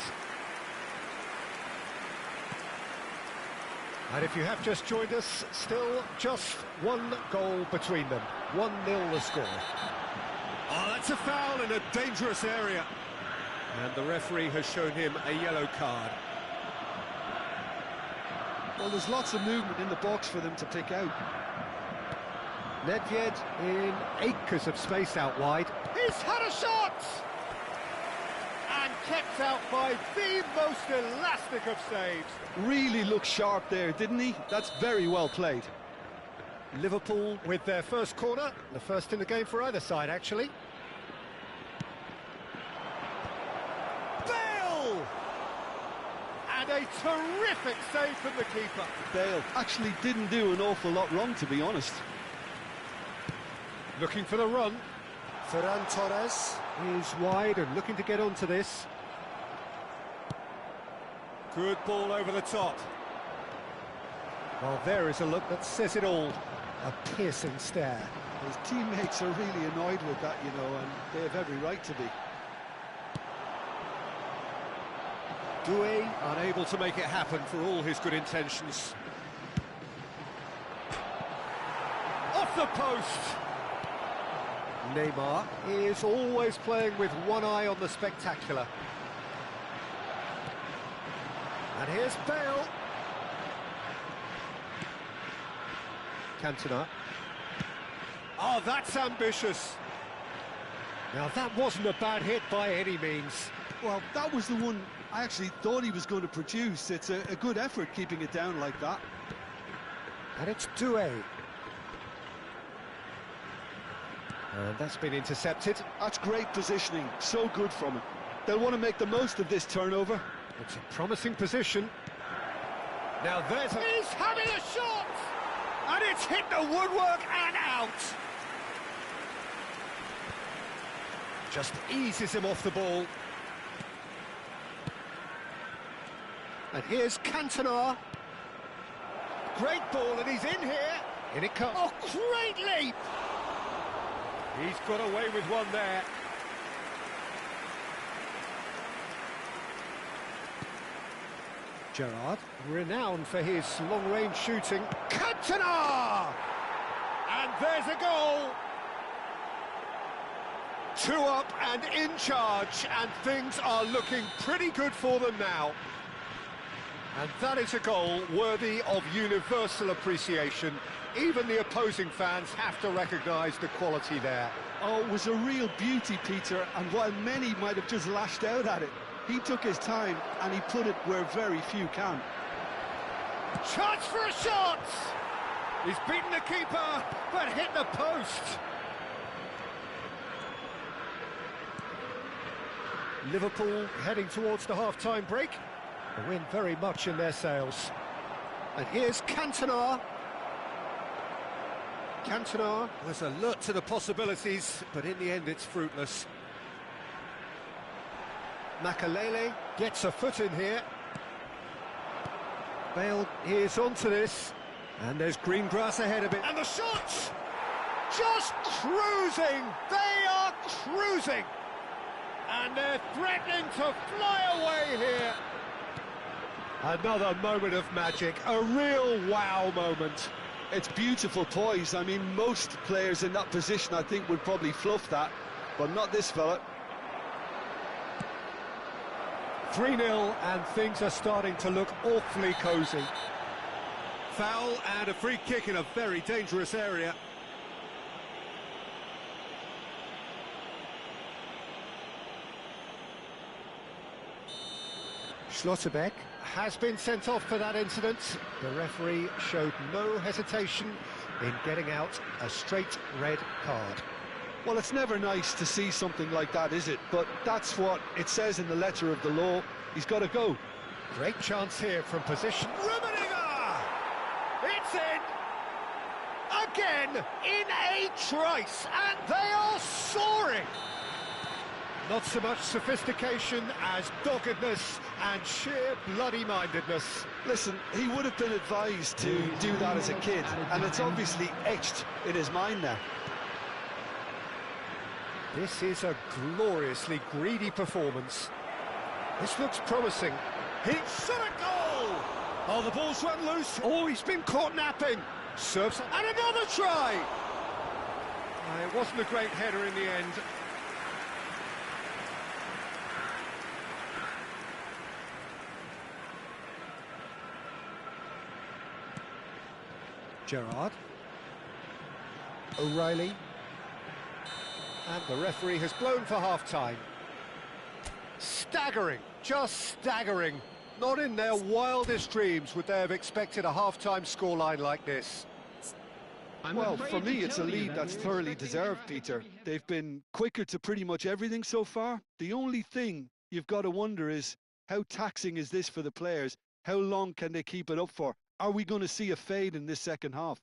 And if you have just joined us, still just one goal between them. 1-0 the score. Oh, that's a foul in a dangerous area. And the referee has shown him a yellow card. Well, there's lots of movement in the box for them to pick out. Nedved in acres of space out wide. He's had a shot! And kept out by the most elastic of saves. Really looked sharp there, didn't he? That's very well played. Liverpool with their first corner. The first in the game for either side, actually. And a terrific save from the keeper. Bale actually didn't do an awful lot wrong, to be honest. Looking for the run. Ferran Torres is wide and looking to get onto this. Good ball over the top. Well, there is a look that says it all. A piercing stare. His teammates are really annoyed with that, you know, and they have every right to be. Doué unable to make it happen for all his good intentions. Off the post! Neymar is always playing with one eye on the spectacular. And here's Bale. Cantona. Oh, that's ambitious. Now, that wasn't a bad hit by any means. Well, that was the one I actually thought he was going to produce. It's a good effort keeping it down like that. And it's Doué. And that's been intercepted. That's great positioning. So good from him. They'll want to make the most of this turnover. It's a promising position. Now there's a... He's having a shot! And it's hit the woodwork and out! Just eases him off the ball. And here's Cantona. Great ball, and he's in here. In it comes. Oh, great leap! He's got away with one there. Gerrard, renowned for his long-range shooting. Cantona! And there's a goal! 2 up and in charge, and things are looking pretty good for them now. And that is a goal worthy of universal appreciation. Even the opposing fans have to recognise the quality there. Oh, it was a real beauty, Peter, and while many might have just lashed out at it, he took his time and he put it where very few can. Chance for a shot! He's beaten the keeper, but hit the post. Liverpool heading towards the half-time break. The win very much in their sails. And here's Cantona. Cantona was alert to the possibilities, but in the end it's fruitless. Makalele gets a foot in here. Bale is onto this, and there's green grass ahead of it. And the shots! Just cruising! They are cruising! And they're threatening to fly away here. Another moment of magic, a real wow moment. It's beautiful poise. I mean, most players in that position, I think, would probably fluff that, but not this fella. 3-0, and things are starting to look awfully cosy. Foul and a free kick in a very dangerous area. Schlotterbeck has been sent off for that incident. The referee showed no hesitation in getting out a straight red card. Well, it's never nice to see something like that, is it? But that's what it says in the letter of the law. He's got to go. Great chance here from position. Rummenigge! It's in! Again, in a trice, and they are soaring! Not so much sophistication as doggedness and sheer bloody-mindedness. Listen, he would have been advised to do that as a kid, and it's obviously etched in his mind now. This is a gloriously greedy performance. This looks promising. It's a goal! Oh, the ball's run loose. Oh, he's been caught napping. Serves, and another try! It wasn't a great header in the end. Gerrard. O'Reilly. And the referee has blown for half-time. Staggering, just staggering. Not in their wildest dreams would they have expected a half-time scoreline like this. Well, for me, it's a lead that's thoroughly deserved, Peter. They've been quicker to pretty much everything so far. The only thing you've got to wonder is, how taxing is this for the players? How long can they keep it up for? Are we going to see a fade in this second half?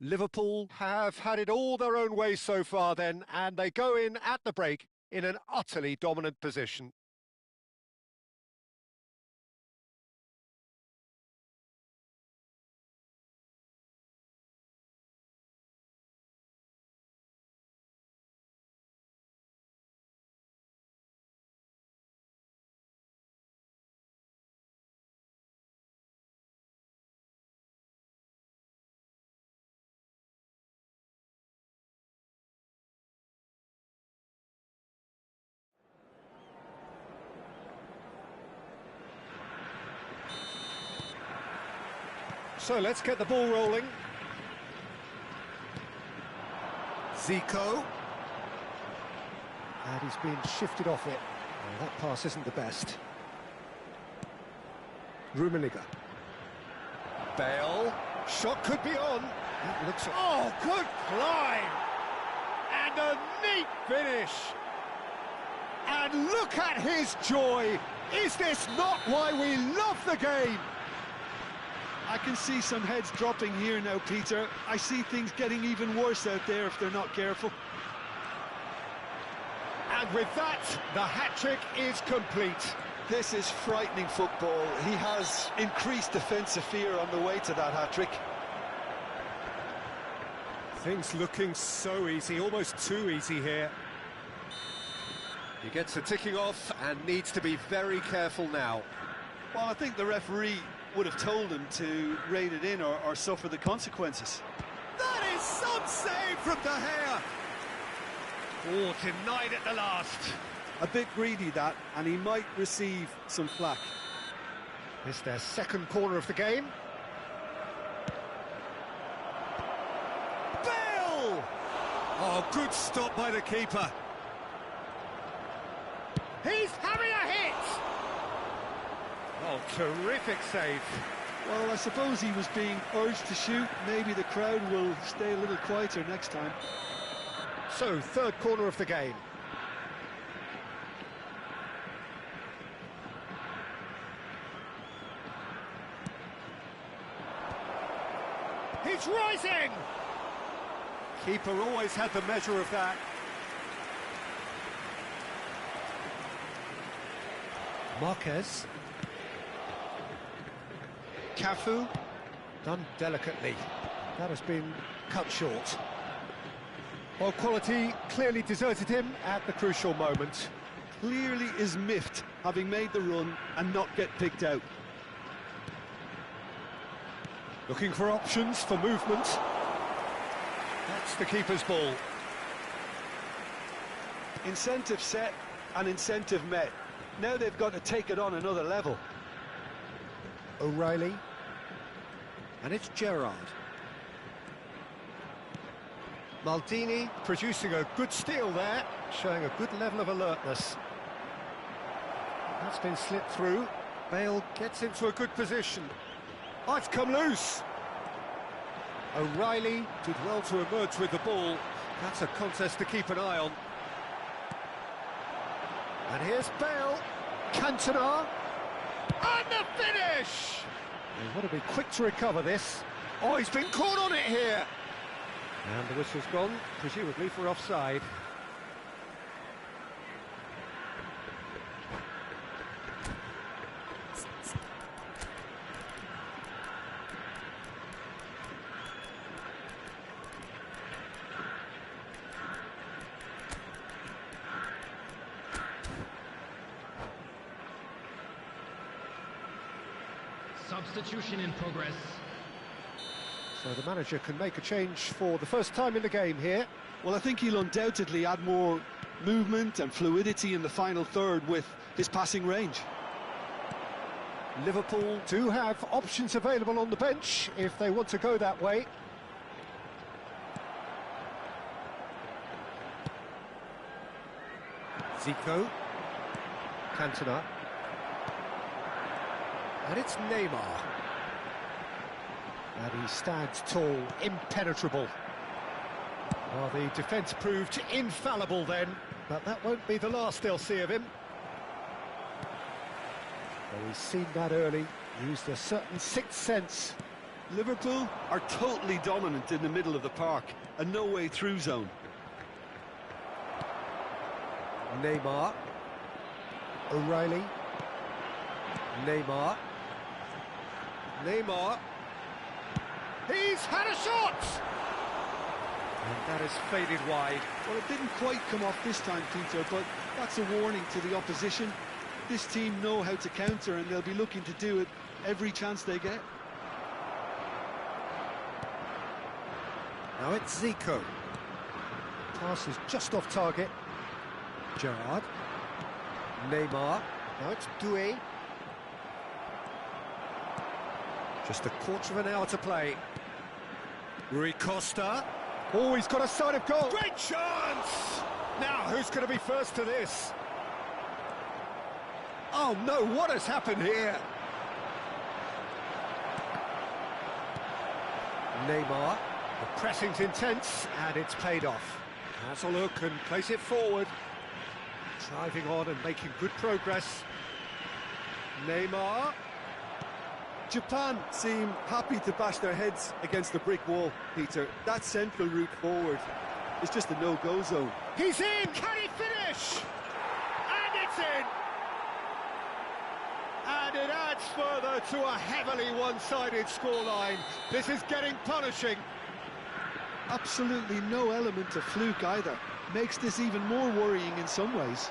Liverpool have had it all their own way so far then, and they go in at the break in an utterly dominant position. So let's get the ball rolling. Zico. And he's been shifted off it. Oh, that pass isn't the best. Rummenigge. Bale. Shot could be on. It looks... Oh, good climb! And a neat finish! And look at his joy! Is this not why we love the game? I can see some heads dropping here now, Peter. I see things getting even worse out there if they're not careful. And with that, the hat-trick is complete. This is frightening football. He has increased defensive fear on the way to that hat-trick. Things looking so easy, almost too easy here. He gets a ticking off and needs to be very careful now. Well, I think the referee would have told him to rein it in or suffer the consequences. That is some save from De Gea. Oh, denied at the last. A bit greedy, that, and he might receive some flack. It's their second corner of the game. Bale! Oh, good stop by the keeper. He's having a hit! Oh, terrific save. Well, I suppose he was being urged to shoot. Maybe the crowd will stay a little quieter next time. So, third corner of the game. He's rising! Keeper always had the measure of that. Marquez. Cafu. Done delicately. That has been cut short. Well, quality clearly deserted him at the crucial moment. Clearly is miffed, having made the run and not get picked out. Looking for options for movement. That's the keeper's ball. Incentive set and incentive met. Now they've got to take it on another level. O'Reilly. And it's Gerrard. Maldini producing a good steal there, showing a good level of alertness. That's been slipped through. Bale gets into a good position. Oh, it's come loose. O'Reilly did well to emerge with the ball. That's a contest to keep an eye on. And here's Bale. Cantona. And the finish! They want to be quick to recover this. Oh, he's been caught on it here. And the whistle's gone, presumably for offside. Substitution in progress. So the manager can make a change for the first time in the game here. Well, I think he'll undoubtedly add more movement and fluidity in the final third with his passing range. Liverpool do have options available on the bench if they want to go that way. Zico. Cantona. And it's Neymar. And he stands tall, impenetrable. Well, the defence proved infallible then, but that won't be the last they'll see of him. Well, we've seen that early, used a certain sixth sense. Liverpool are totally dominant in the middle of the park, a no-way through zone. Neymar. O'Reilly. Neymar. Neymar. He's had a shot! And that is faded wide. Well, it didn't quite come off this time, Peter, but that's a warning to the opposition. This team know how to counter, and they'll be looking to do it every chance they get. Now it's Zico. Pass is just off target. Gerrard. Neymar. Now it's Doué. Just a quarter of an hour to play. Rui Costa. Oh, he's got a sight of goal. Great chance! Now, who's going to be first to this? Oh, no, what has happened here? Neymar. The pressing's intense, and it's paid off. Has a look and place it forward. Driving on and making good progress. Neymar. Japan seem happy to bash their heads against the brick wall, Peter. That central route forward is just a no-go zone. He's in! Can he finish? And it's in! And it adds further to a heavily one-sided scoreline. This is getting punishing. Absolutely no element of fluke either. Makes this even more worrying in some ways.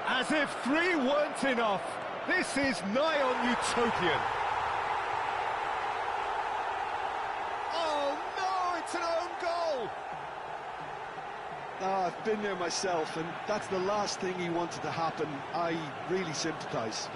As if three weren't enough. This is nigh on utopian. Oh no, it's an own goal! I've been there myself, and that's the last thing he wanted to happen. I really sympathise.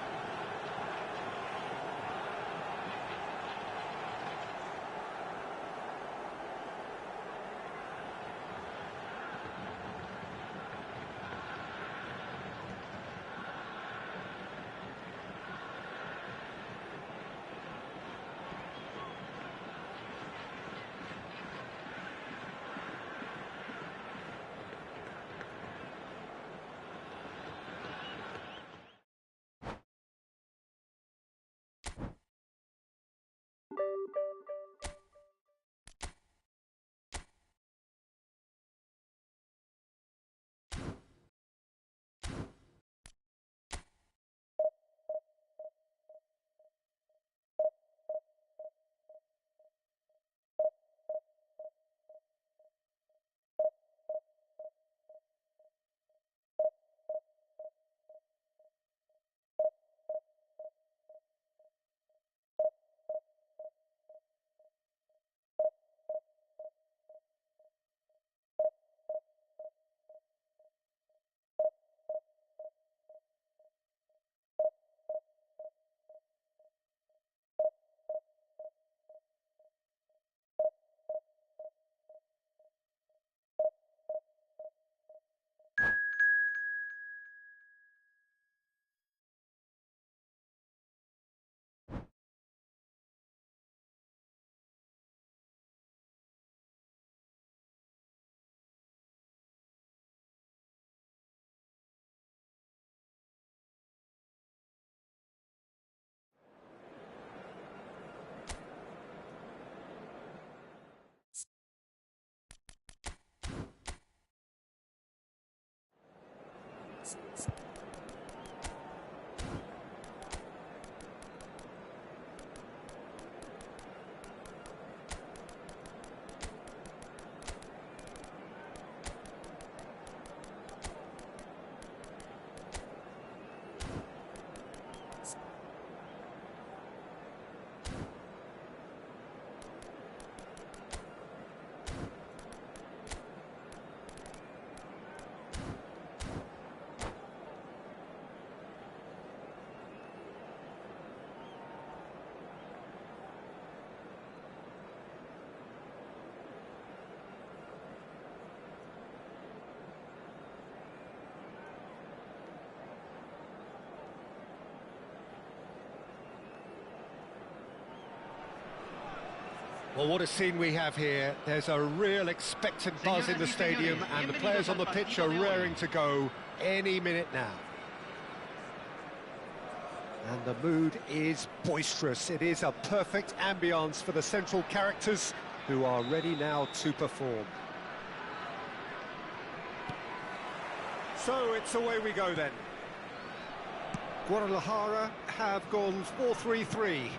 Well, what a scene we have here. There's a real expectant buzz in the stadium, and the players on the pitch are raring to go any minute now. And the mood is boisterous. It is a perfect ambience for the central characters who are ready now to perform. So it's away we go then. Guadalajara have gone 4-3-3.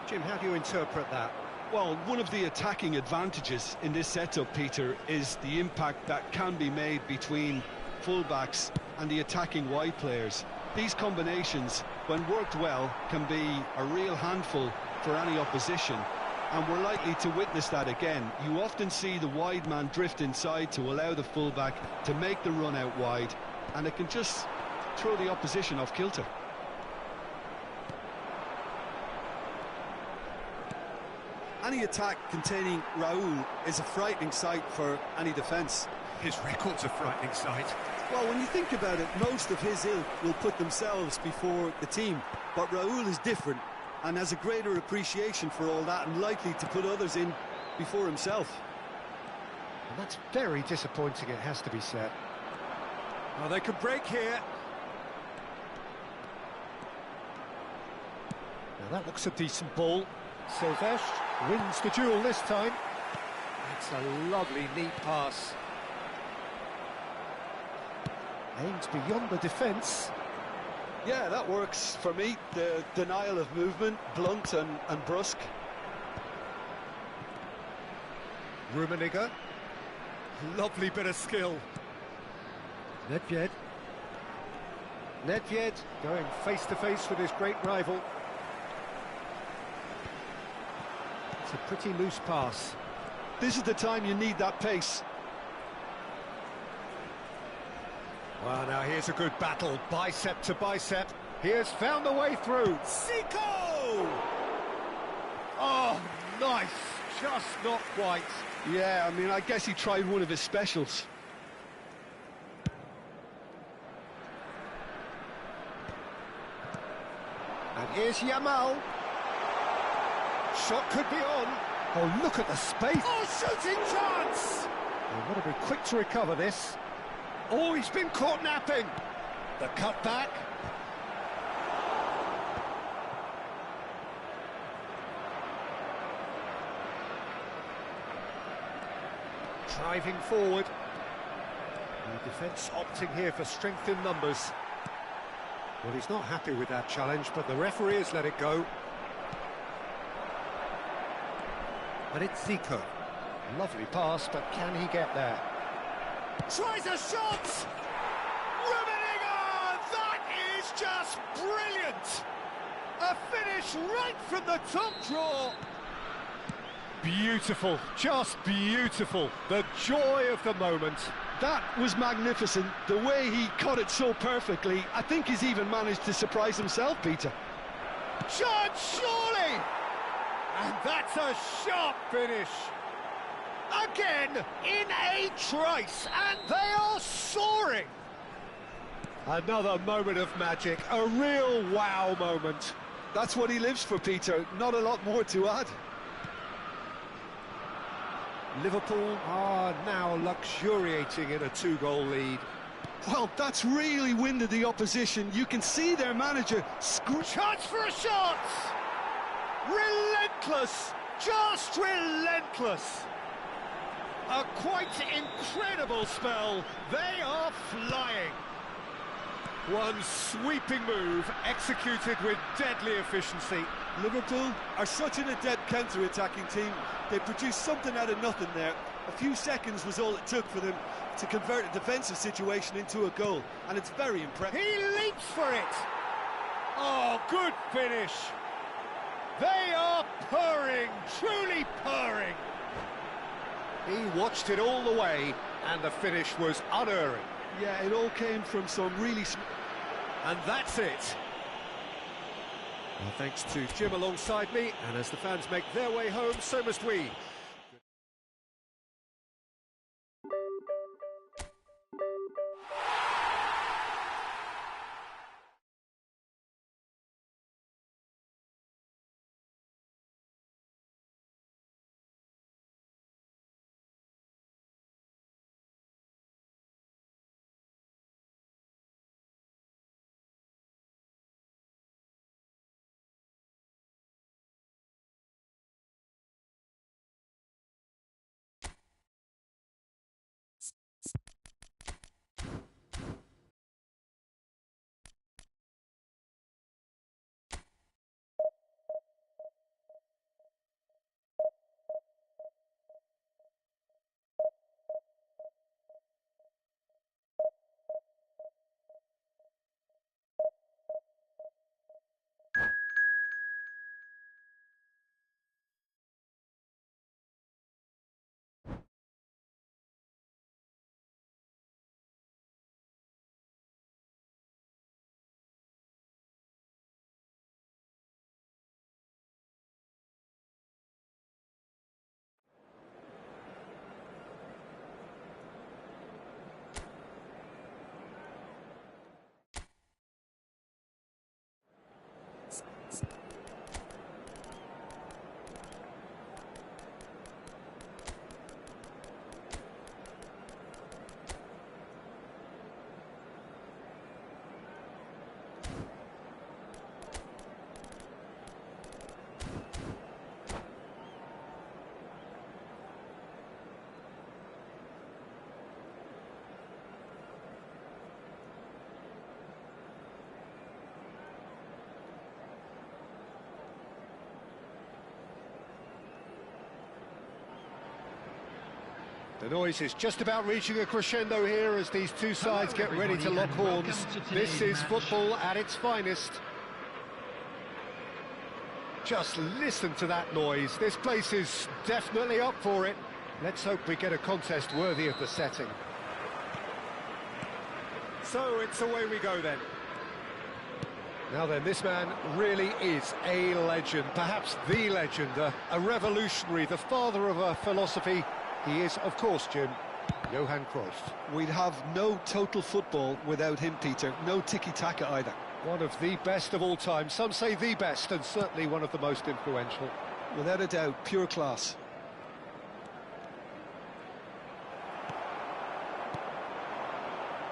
Jim, how do you interpret that? Well, one of the attacking advantages in this setup, Peter, is the impact that can be made between fullbacks and the attacking wide players. These combinations, when worked well, can be a real handful for any opposition, and we're likely to witness that again. You often see the wide man drift inside to allow the fullback to make the run out wide, and it can just throw the opposition off kilter. Any attack containing Raúl is a frightening sight for any defence. His record's a frightening sight. Well, when you think about it, most of his ilk will put themselves before the team. But Raúl is different and has a greater appreciation for all that and likely to put others in before himself. And that's very disappointing, it has to be said. Well, they could break here. Now that looks a decent ball. Silvestre wins the duel this time. That's a lovely, neat pass. Aims beyond the defence. Yeah, that works for me. The denial of movement, blunt and brusque. Rummenigge. Lovely bit of skill. Nedved. Nedved going face-to-face with his great rival. It's a pretty loose pass. This is the time you need that pace. Well, now here's a good battle, bicep to bicep. He has found the way through. Zico! Oh, nice. Just not quite. Yeah, I mean, I guess he tried one of his specials. And here's Yamal. Shot could be on. Oh, look at the space. Oh, shooting chance! They've got to be quick to recover this. Oh, he's been caught napping. The cutback. Driving forward. The defence opting here for strength in numbers. Well, he's not happy with that challenge, but the referee has let it go. And it's Zico. Lovely pass, but can he get there? Tries a shot! Rummenigge! That is just brilliant! A finish right from the top draw. Beautiful, just beautiful. The joy of the moment. That was magnificent. The way he caught it so perfectly. I think he's even managed to surprise himself, Peter. Shot, surely! And that's a sharp finish. Again, in a trice, and they are soaring. Another moment of magic, a real wow moment. That's what he lives for, Peter. Not a lot more to add. Liverpool are now luxuriating in a two-goal lead. Well, that's really winded the opposition. You can see their manager Chance for a shot! Relentless, just relentless. A quite incredible spell. They are flying. One sweeping move, executed with deadly efficiency. Liverpool are such an adept counter-attacking team. They produced something out of nothing there. A few seconds was all it took for them to convert a defensive situation into a goal, and it's very impressive. He leaps for it! Oh, good finish! They are purring, truly purring! He watched it all the way, and the finish was unerring. Yeah, it all came from some really... And that's it. Well, thanks to Jim alongside me, and as the fans make their way home, so must we. The noise is just about reaching a crescendo here as these two sides get ready to lock horns. This is football at its finest. Just listen to that noise. This place is definitely up for it. Let's hope we get a contest worthy of the setting. So it's away we go then. Now then, this man really is a legend, perhaps the legend, a revolutionary, the father of a philosophy. He is, of course, Jim, Johan Cruyff. We'd have no total football without him, Peter. No tiki-taka either. One of the best of all time. Some say the best, and certainly one of the most influential. Without a doubt, pure class.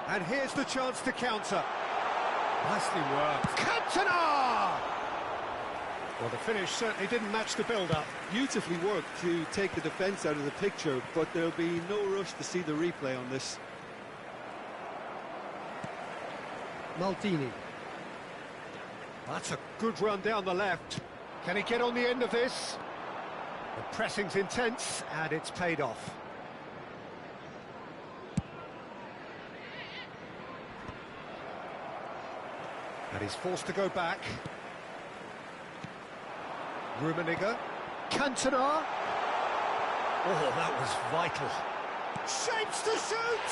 And here's the chance to counter. Nicely worked. Cantona! Well, the finish certainly didn't match the build-up. Beautifully worked to take the defence out of the picture, but there'll be no rush to see the replay on this. Maldini. That's a good run down the left. Can he get on the end of this? The pressing's intense, and it's paid off. And he's forced to go back. Rummenigge. Cantona. Oh, that was vital. Shapes to shoot!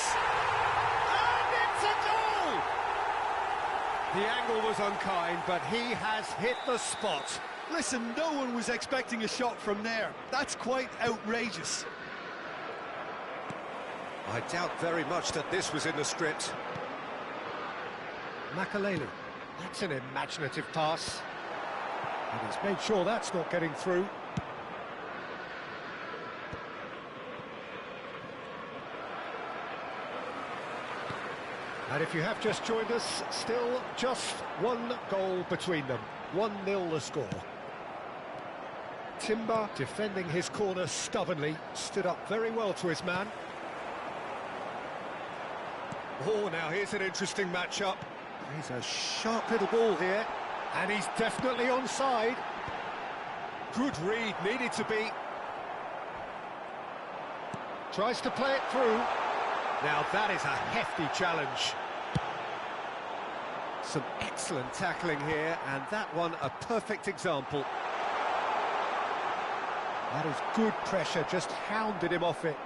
And it's a goal! The angle was unkind, but he has hit the spot. Listen, no one was expecting a shot from there. That's quite outrageous. I doubt very much that this was in the script. Makaleli. That's an imaginative pass. And he's made sure that's not getting through. And if you have just joined us, still just one goal between them. 1-0 the score. Timber defending his corner stubbornly, stood up very well to his man. Oh, now here's an interesting matchup. He's a sharp little ball here, and he's definitely onside. Good read, needed to be. Tries to play it through. Now that is a hefty challenge. Some excellent tackling here, and that one a perfect example. That is good pressure, just hounded him off it.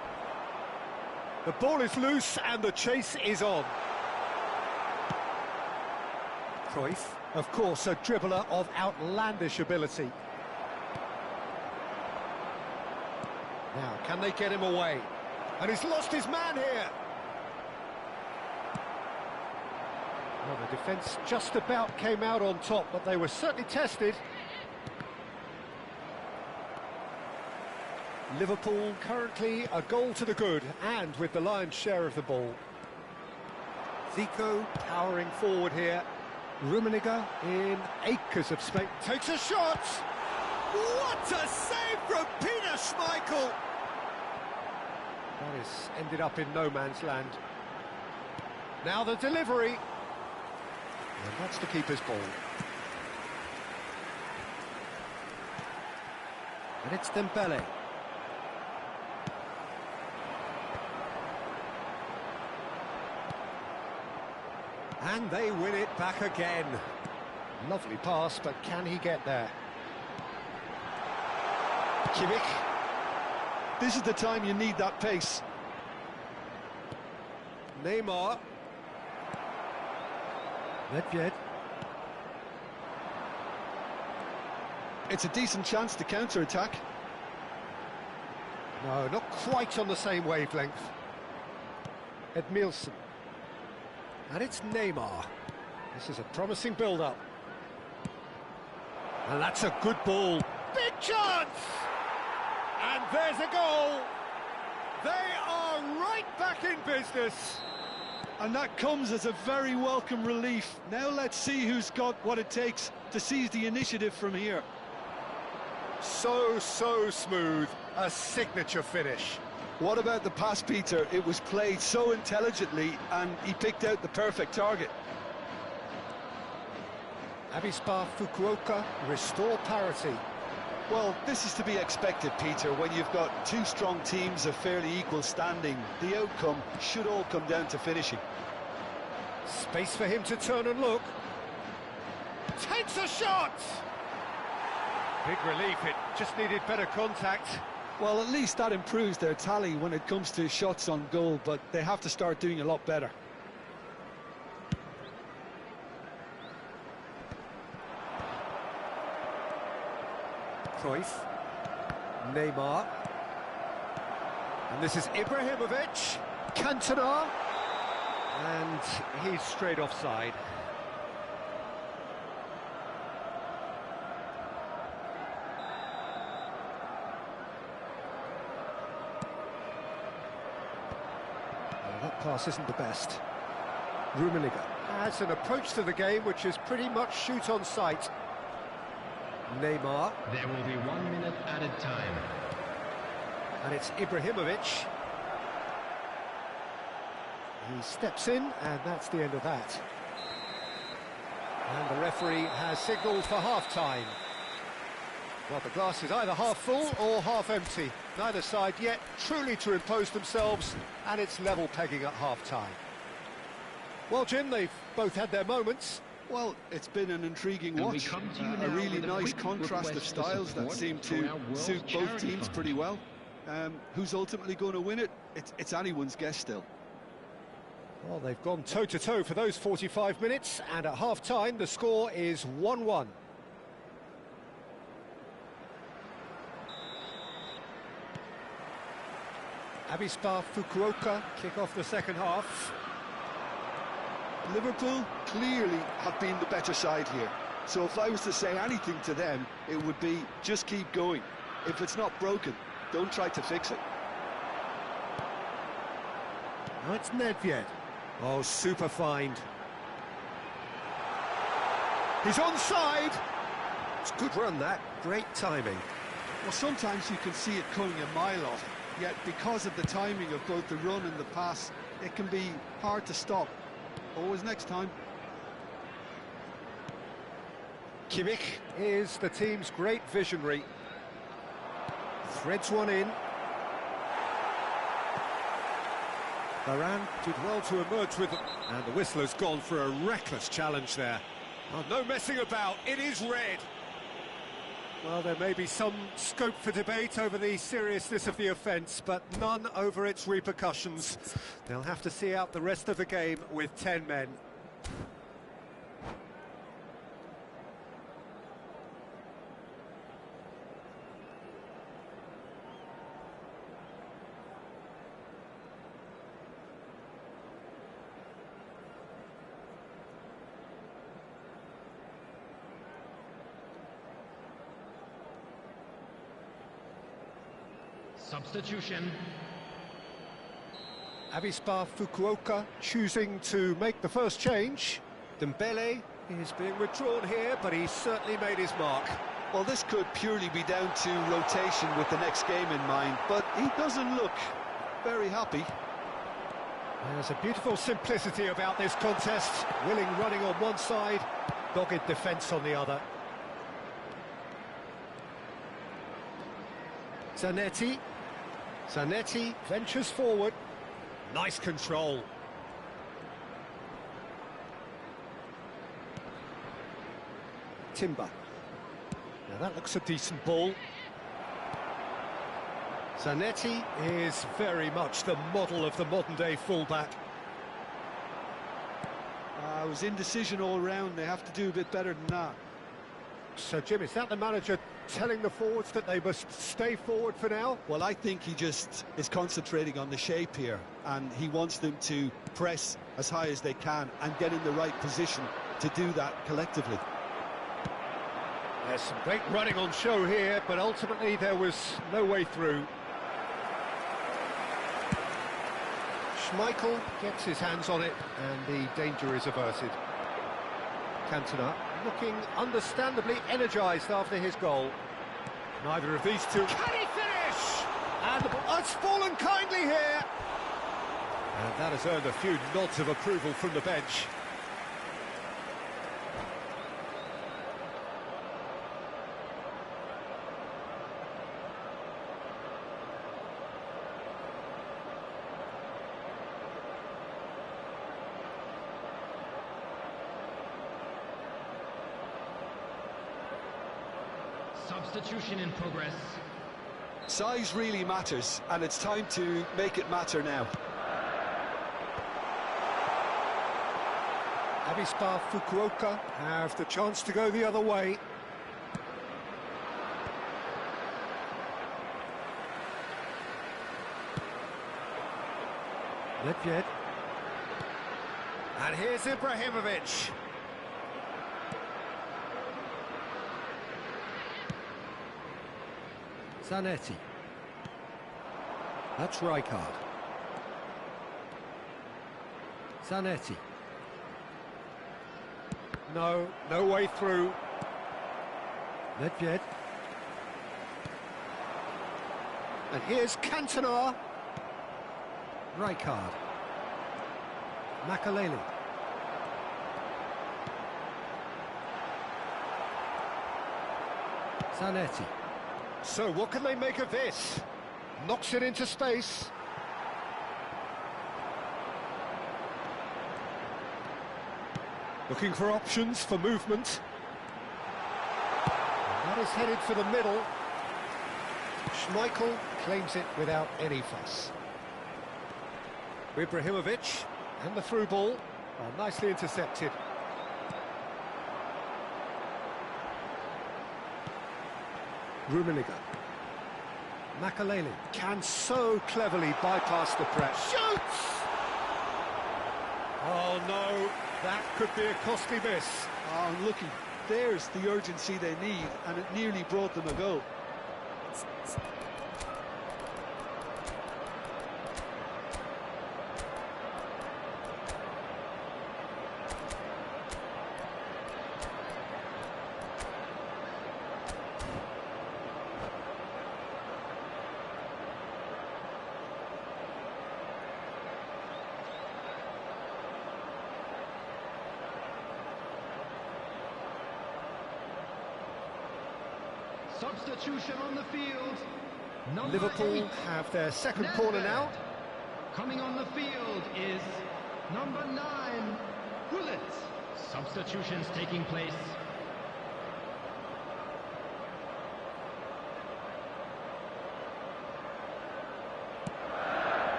The ball is loose and the chase is on. Cruyff, of course, a dribbler of outlandish ability. Now, can they get him away? And he's lost his man here. Well, the defence just about came out on top, but they were certainly tested. Liverpool currently a goal to the good, and with the lion's share of the ball. Zico powering forward here. Rummenigge in acres of space. Takes a shot! What a save from Peter Schmeichel! That has ended up in no man's land. Now the delivery. And that's the keeper's ball. And it's Dembele. And they win it back again. Lovely pass, but can he get there? Kimmich. This is the time you need that pace. Neymar. Nedved. It's a decent chance to counter-attack. No, not quite on the same wavelength. Edmilson. And it's Neymar. This is a promising build-up. And that's a good ball. Big chance! And there's a goal! They are right back in business. And that comes as a very welcome relief. Now let's see who's got what it takes to seize the initiative from here. So smooth. A signature finish. What about the pass, Peter? It was played so intelligently and he picked out the perfect target. Avispa Fukuoka restore parity. Well, this is to be expected, Peter. When you've got two strong teams of fairly equal standing, the outcome should all come down to finishing. Space for him to turn and look. Takes a shot! Big relief, it just needed better contact. Well, at least that improves their tally when it comes to shots on goal, but they have to start doing a lot better. Cruyff, Neymar, and this is Ibrahimovic, Cantona, and he's straight offside. Well, that pass isn't the best. Rummenigge has an approach to the game which is pretty much shoot on sight. Neymar. There will be 1 minute added time. And it's Ibrahimovic. He steps in, and that's the end of that. And the referee has signalled for half-time. Well, the glass is either half full or half empty. Neither side yet truly to impose themselves, and it's level pegging at half-time. Well, Jim, they've both had their moments. Well, it's been an intriguing And we watch. come to you A now really with a nice quick contrast of request for styles that support seem for to our World suit both Charity teams Fund. pretty well. Who's ultimately going to win it? It's anyone's guess still. Well, they've gone toe-to-toe for those 45 minutes, and at half-time the score is 1-1. Avispa Fukuoka kick off the second half. Liverpool clearly have been the better side here. So if I was to say anything to them, it would be just keep going. If it's not broken, don't try to fix it. Now it's Nedved. Oh, super find. He's onside. It's a good run, that. Great timing. Well, sometimes you can see it coming a mile off, yet because of the timing of both the run and the pass, it can be hard to stop. Always next time. Kimmich is the team's great visionary. Threads one in. Varane did well to emerge with them. And the whistle has gone for a reckless challenge there. Oh, no messing about, it is red. Well, there may be some scope for debate over the seriousness of the offence, but none over its repercussions. They'll have to see out the rest of the game with 10 men. Substitution. Avispa Fukuoka choosing to make the first change. Dembele is being withdrawn here, but he's certainly made his mark. Well, this could purely be down to rotation with the next game in mind, but he doesn't look very happy. There's a beautiful simplicity about this contest. Willing running on one side, dogged defence on the other. Zanetti ventures forward. Nice control. Timber. Now that looks a decent ball. Zanetti is very much the model of the modern-day fullback. It was indecision all round. They have to do a bit better than that. So, Jim, is that the manager telling the forwards that they must stay forward for now? Well, I think he just is concentrating on the shape here, and he wants them to press as high as they can and get in the right position to do that collectively. There's some great running on show here, but ultimately there was no way through. Schmeichel gets his hands on it, and the danger is averted. Cantona looking understandably energised after his goal. Neither of these two... Can he finish? And the ball has fallen kindly here. And that has earned a few nods of approval from the bench. Substitution in progress. Size really matters, and it's time to make it matter now. Avispa Fukuoka have the chance to go the other way. Nedved. And here's Ibrahimovic. Zanetti. That's Rijkaard. Zanetti. No way through. Nedved. And here's Cantona. Rijkaard. Makaleli. Zanetti. So what can they make of this? Knocks it into space. Looking for options for movement. And that is headed for the middle. Schmeichel claims it without any fuss. Ibrahimovic and the through ball are nicely intercepted. Rummenigge. Makaleli can so cleverly bypass the press. Shoots! Oh no, that could be a costly miss. Oh, and looking, there's the urgency they need, and it nearly brought them a goal. Substitution on the field. Number Liverpool 8. have their second corner now. Coming on the field is number 9, Gullit. Substitutions taking place.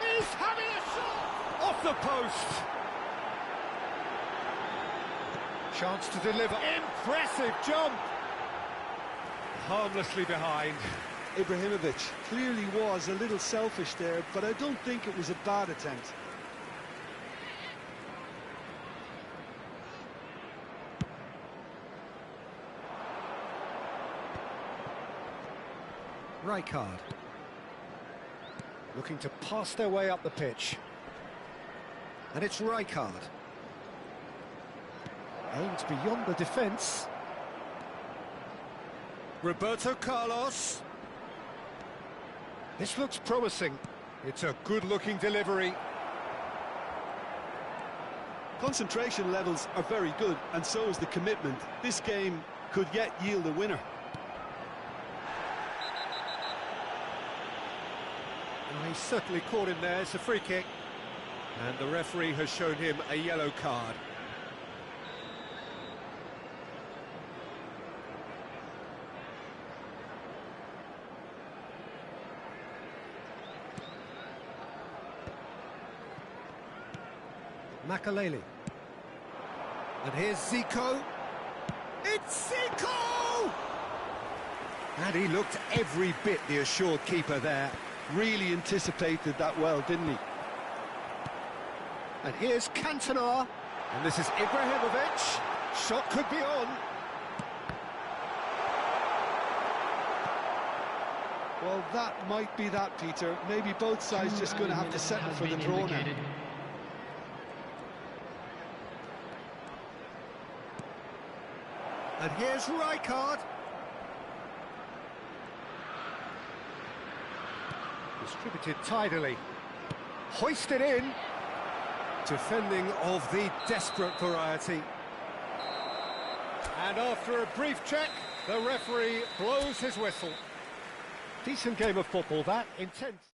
He's having a shot! Off the post! Chance to deliver. Impressive jump! Harmlessly behind. Ibrahimovic clearly was a little selfish there, but I don't think it was a bad attempt. Rijkaard. Looking to pass their way up the pitch. And it's Rijkaard. Aims beyond the defence. Roberto Carlos. This looks promising. It's a good-looking delivery. Concentration levels are very good, and so is the commitment. This game could yet yield a winner. Well, he's certainly caught him there. It's a free kick. And the referee has shown him a yellow card. Makaleli. And here's Zico. It's Zico! And he looked every bit the assured keeper there. Really anticipated that well, didn't he? And here's Cantona. And this is Ibrahimovic. Shot could be on. Well, that might be that, Peter. Maybe both sides just going to have to settle for the draw now. And here's Rijkaard. Distributed tidily. Hoisted in. Defending of the desperate variety. And after a brief check, the referee blows his whistle. Decent game of football, that. Intense.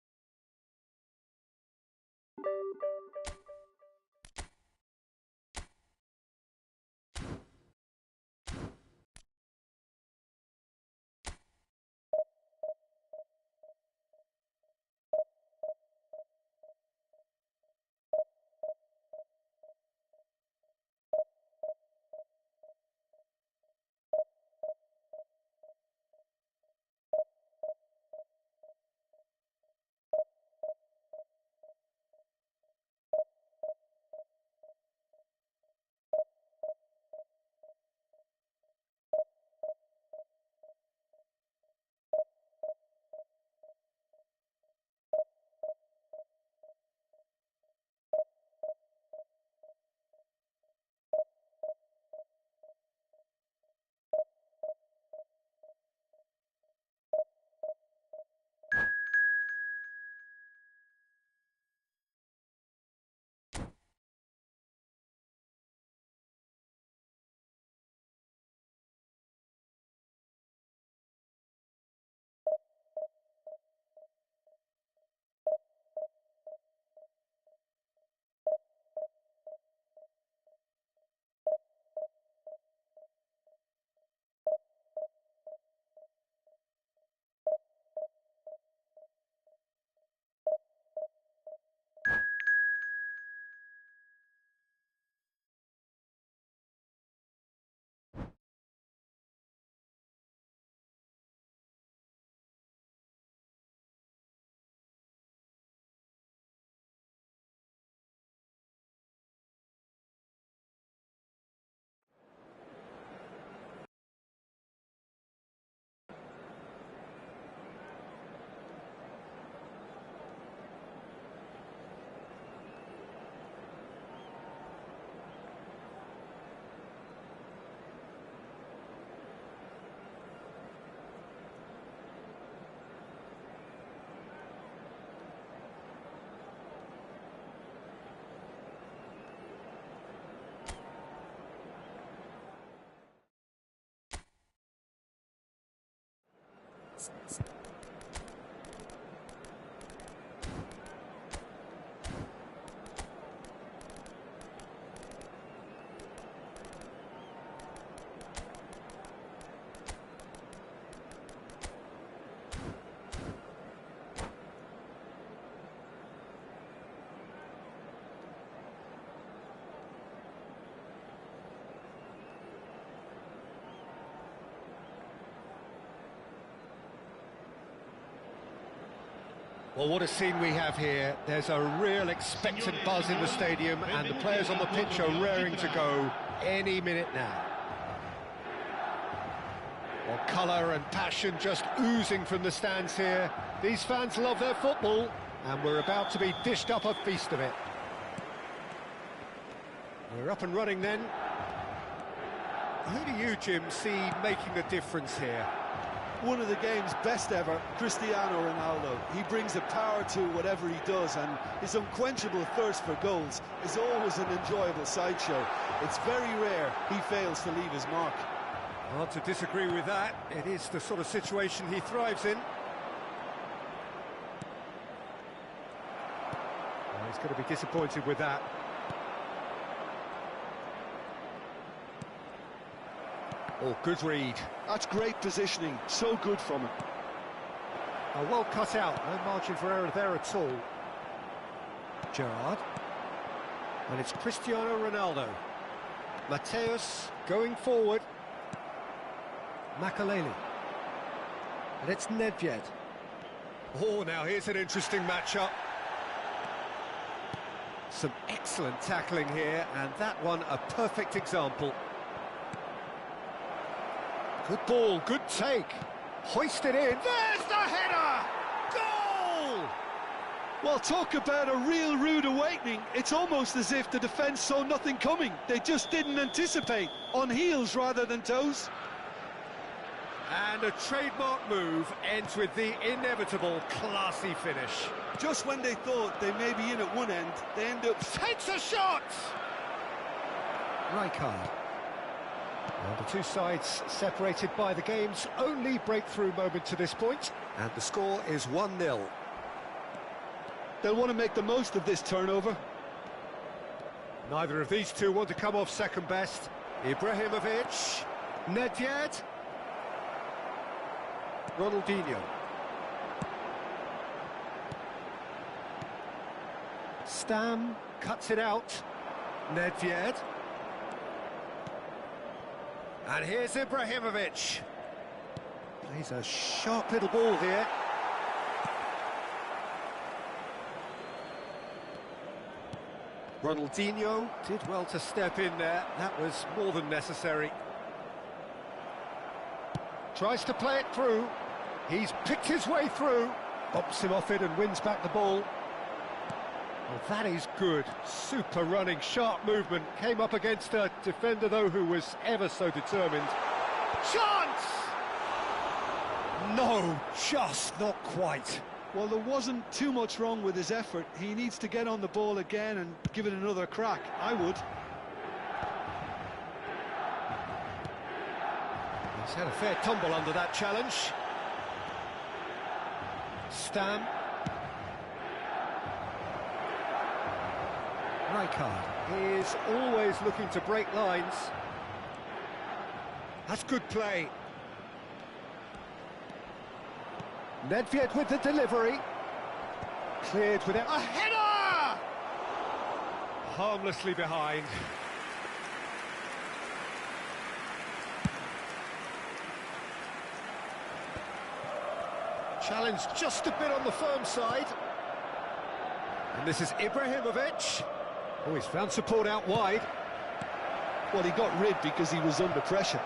Well, what a scene we have here. There's a real expectant buzz in the stadium, and the players on the pitch are raring to go any minute now. Well, colour and passion just oozing from the stands here. These fans love their football, and we're about to be dished up a feast of it. We're up and running then. Who do you, Jim, see making the difference here? One of the game's best ever, Cristiano Ronaldo. He brings a power to whatever he does, and his unquenchable thirst for goals is always an enjoyable sideshow. It's very rare he fails to leave his mark. Hard to disagree with that. It is the sort of situation he thrives in. Well, he's going to be disappointed with that. Oh, good read. That's great positioning, so good from him. Oh, well cut out, no margin for error there at all. Gerrard. And it's Cristiano Ronaldo. Mateus going forward. Makaleli. And it's Nedved. Oh, now here's an interesting matchup. Some excellent tackling here, and that one a perfect example. Good ball, good take. Hoisted in. There's the header! Goal! Well, talk about a real rude awakening. It's almost as if the defence saw nothing coming. They just didn't anticipate. On heels rather than toes. And a trademark move ends with the inevitable classy finish. Just when they thought they may be in at one end, they end up... Takes a shot! Rijkaard. Well, the two sides separated by the game's only breakthrough moment to this point, and the score is 1-0. They'll want to make the most of this turnover. Neither of these two want to come off second best. Ibrahimovic, Nedved, Ronaldinho. Stam cuts it out. Nedved. And here's Ibrahimovic. Plays a sharp little ball here. Ronaldinho did well to step in there. That was more than necessary. Tries to play it through. He's picked his way through. Bumps him off it and wins back the ball. Well, that is good. Super running, sharp movement. Came up against a defender, though, who was ever so determined. Chance! No, just not quite. Well, there wasn't too much wrong with his effort. He needs to get on the ball again and give it another crack. I would. He's had a fair tumble under that challenge. Stam. Rijkaard is always looking to break lines. That's good play. Nedved with the delivery. Cleared without... A header! Harmlessly behind. Challenge just a bit on the firm side. And this is Ibrahimovic. Oh, he's found support out wide. Well, he got rid because he was under pressure.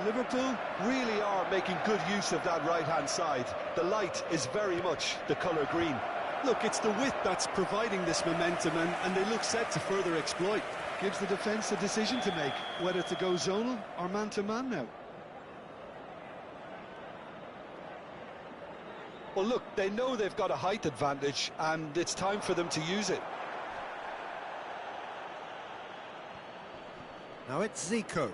Liverpool really are making good use of that right-hand side. The light is very much the colour green. Look, it's the width that's providing this momentum, and they look set to further exploit. Gives the defence a decision to make, whether to go zonal or man-to-man now. Well, look, they know they've got a height advantage, and it's time for them to use it. Now it's Zico.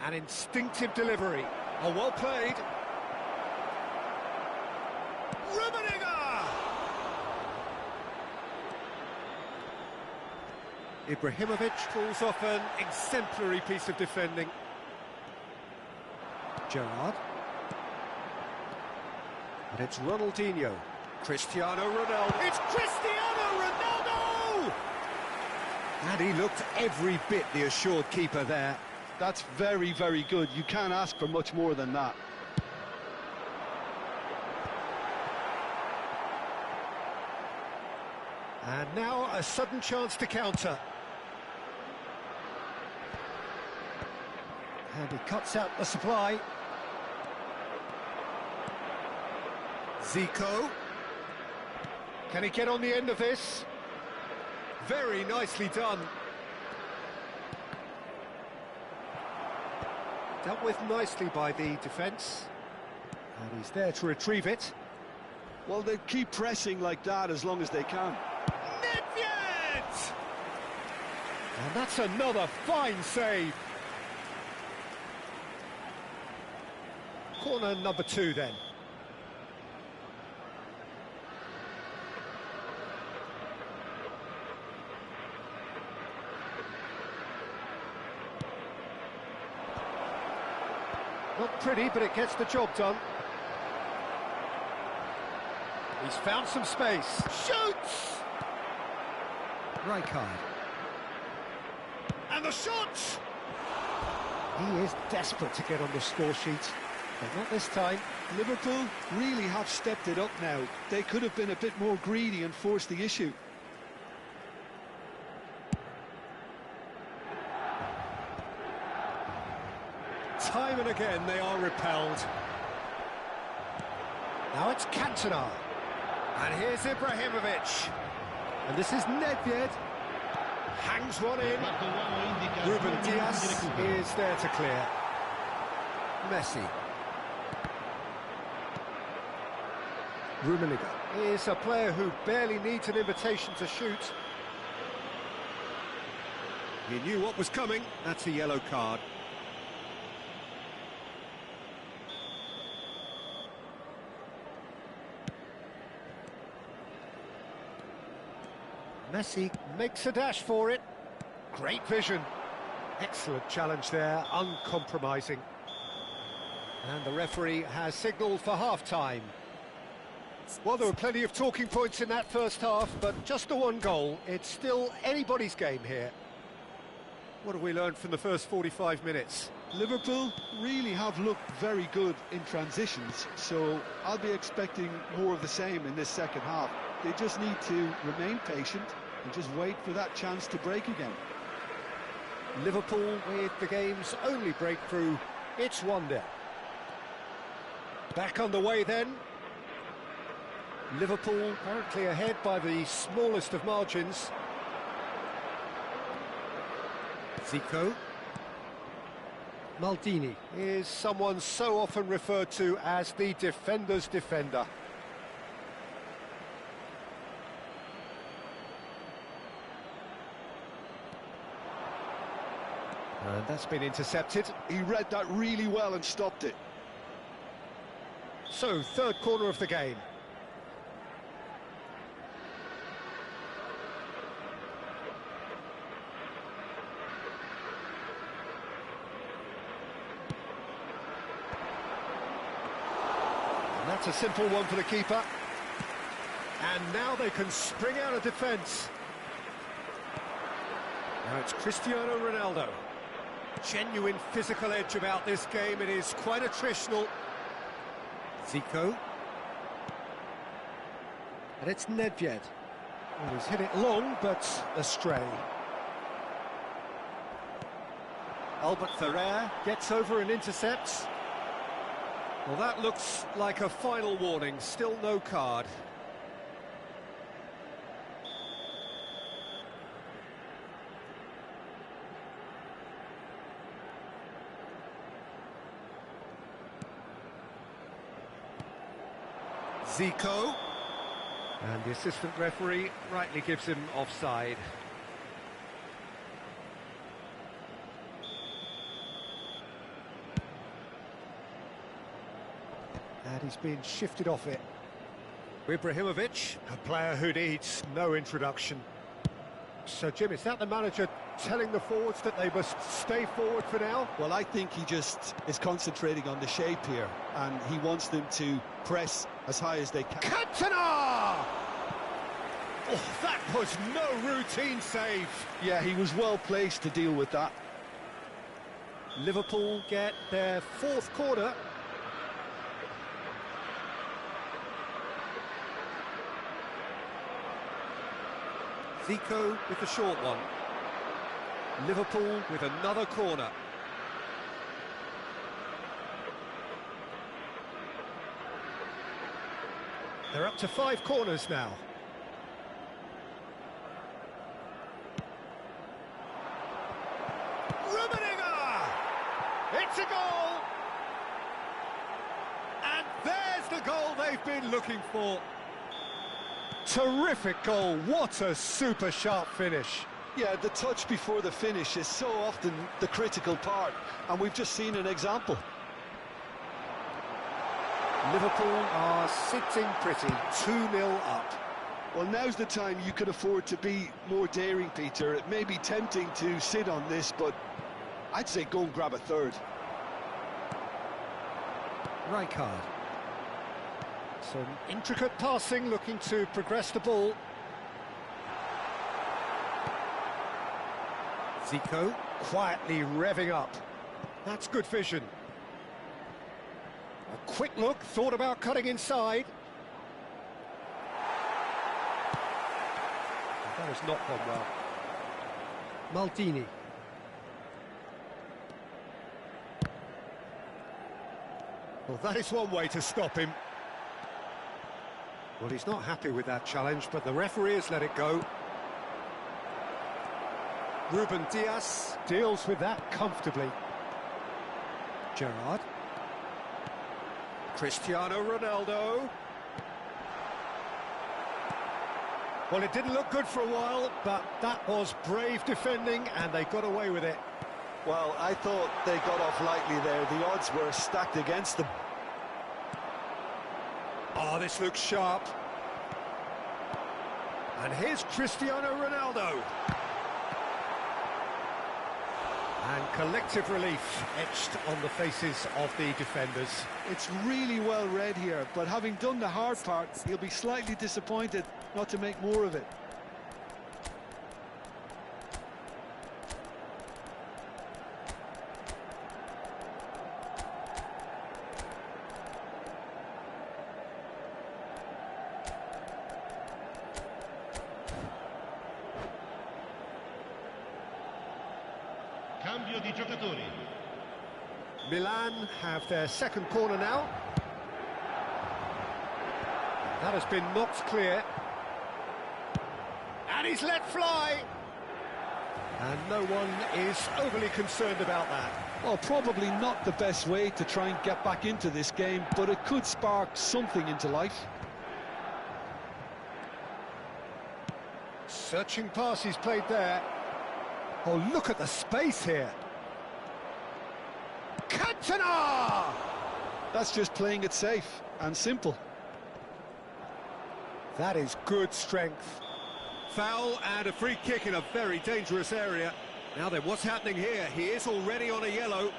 An instinctive delivery. Oh, well played. Rummenigge! Ibrahimovic pulls off an exemplary piece of defending. Gerrard. And it's Ronaldinho. Cristiano Ronaldo. It's Cristiano Ronaldo! And he looked every bit the assured keeper there. That's very, very good. You can't ask for much more than that. And now a sudden chance to counter. And he cuts out the supply. Zico. Can he get on the end of this? Very nicely done. Dealt with nicely by the defence. And he's there to retrieve it. Well, they keep pressing like that as long as they can. Nedved! And that's another fine save. Corner number 2 then. Not pretty, but it gets the job done. He's found some space. Shoots! Rijkaard. And the shot! He is desperate to get on the score sheet, but not this time. Liverpool really have stepped it up now. They could have been a bit more greedy and forced the issue. Time and again they are repelled. Now it's Cantona. And here's Ibrahimovic. And this is Nedved. Hangs one in. Ruben Dias is there to clear. Messi. Rummenigge is a player who barely needs an invitation to shoot. He knew what was coming. That's a yellow card. Messi makes a dash for it. Great vision. Excellent challenge there, uncompromising. And the referee has signalled for half-time. Well, there were plenty of talking points in that first half, but just the one goal. It's still anybody's game here. What have we learned from the first 45 minutes? Liverpool really have looked very good in transitions, so I'll be expecting more of the same in this second half. They just need to remain patient and just wait for that chance to break again. Liverpool with the game's only breakthrough. It's 1-0. Back on the way then. Liverpool currently ahead by the smallest of margins. Zico. Maldini is someone so often referred to as the defender's defender. And that's been intercepted. He read that really well and stopped it. So, third corner of the game. And that's a simple one for the keeper. And now they can spring out of defence. Now it's Cristiano Ronaldo. Genuine physical edge about this game. It is quite attritional. Zico. And it's Nedved. Well, he's hit it long, but astray. Albert Ferrer gets over and intercepts. Well, that looks like a final warning. Still no card. Zico, and the assistant referee rightly gives him offside. And he's been shifted off it. Ibrahimovic, a player who needs no introduction. So, Jim, is that the manager telling the forwards that they must stay forward for now? Well, I think he just is concentrating on the shape here, and he wants them to press as high as they can. Cantona! Oh, that was no routine save. Yeah, he was well placed to deal with that. Liverpool get their fourth corner. Zico with the short one. Liverpool with another corner. They're up to 5 corners now. It's a goal! And there's the goal they've been looking for. Terrific goal, what a super sharp finish. Yeah, the touch before the finish is so often the critical part, and we've just seen an example. Liverpool are sitting pretty, 2-0 up. Well, now's the time you can afford to be more daring, Peter. It may be tempting to sit on this, but I'd say go and grab a third. Rijkaard. Some intricate passing, looking to progress the ball. Zico quietly revving up. That's good vision. A quick look, thought about cutting inside. That has not gone well. Maldini. Well, that is one way to stop him. Well, he's not happy with that challenge, but the referee has let it go. Ruben Dias deals with that comfortably. Gerrard. Cristiano Ronaldo. Well, it didn't look good for a while, but that was brave defending, and they got away with it. Well, I thought they got off lightly there. The odds were stacked against them. Oh, this looks sharp. And here's Cristiano Ronaldo. And collective relief etched on the faces of the defenders. It's really well read here, but having done the hard part, he'll be slightly disappointed not to make more of it. Cambio di giocatori. Milan have their second corner now. That has been knocked clear. And he's let fly. And no one is overly concerned about that. Well, probably not the best way to try and get back into this game, but it could spark something into life. Searching pass he's played there. Oh, look at the space here. Cantona! That's just playing it safe and simple. That is good strength. Foul and a free kick in a very dangerous area. Now then, what's happening here? He is already on a yellow.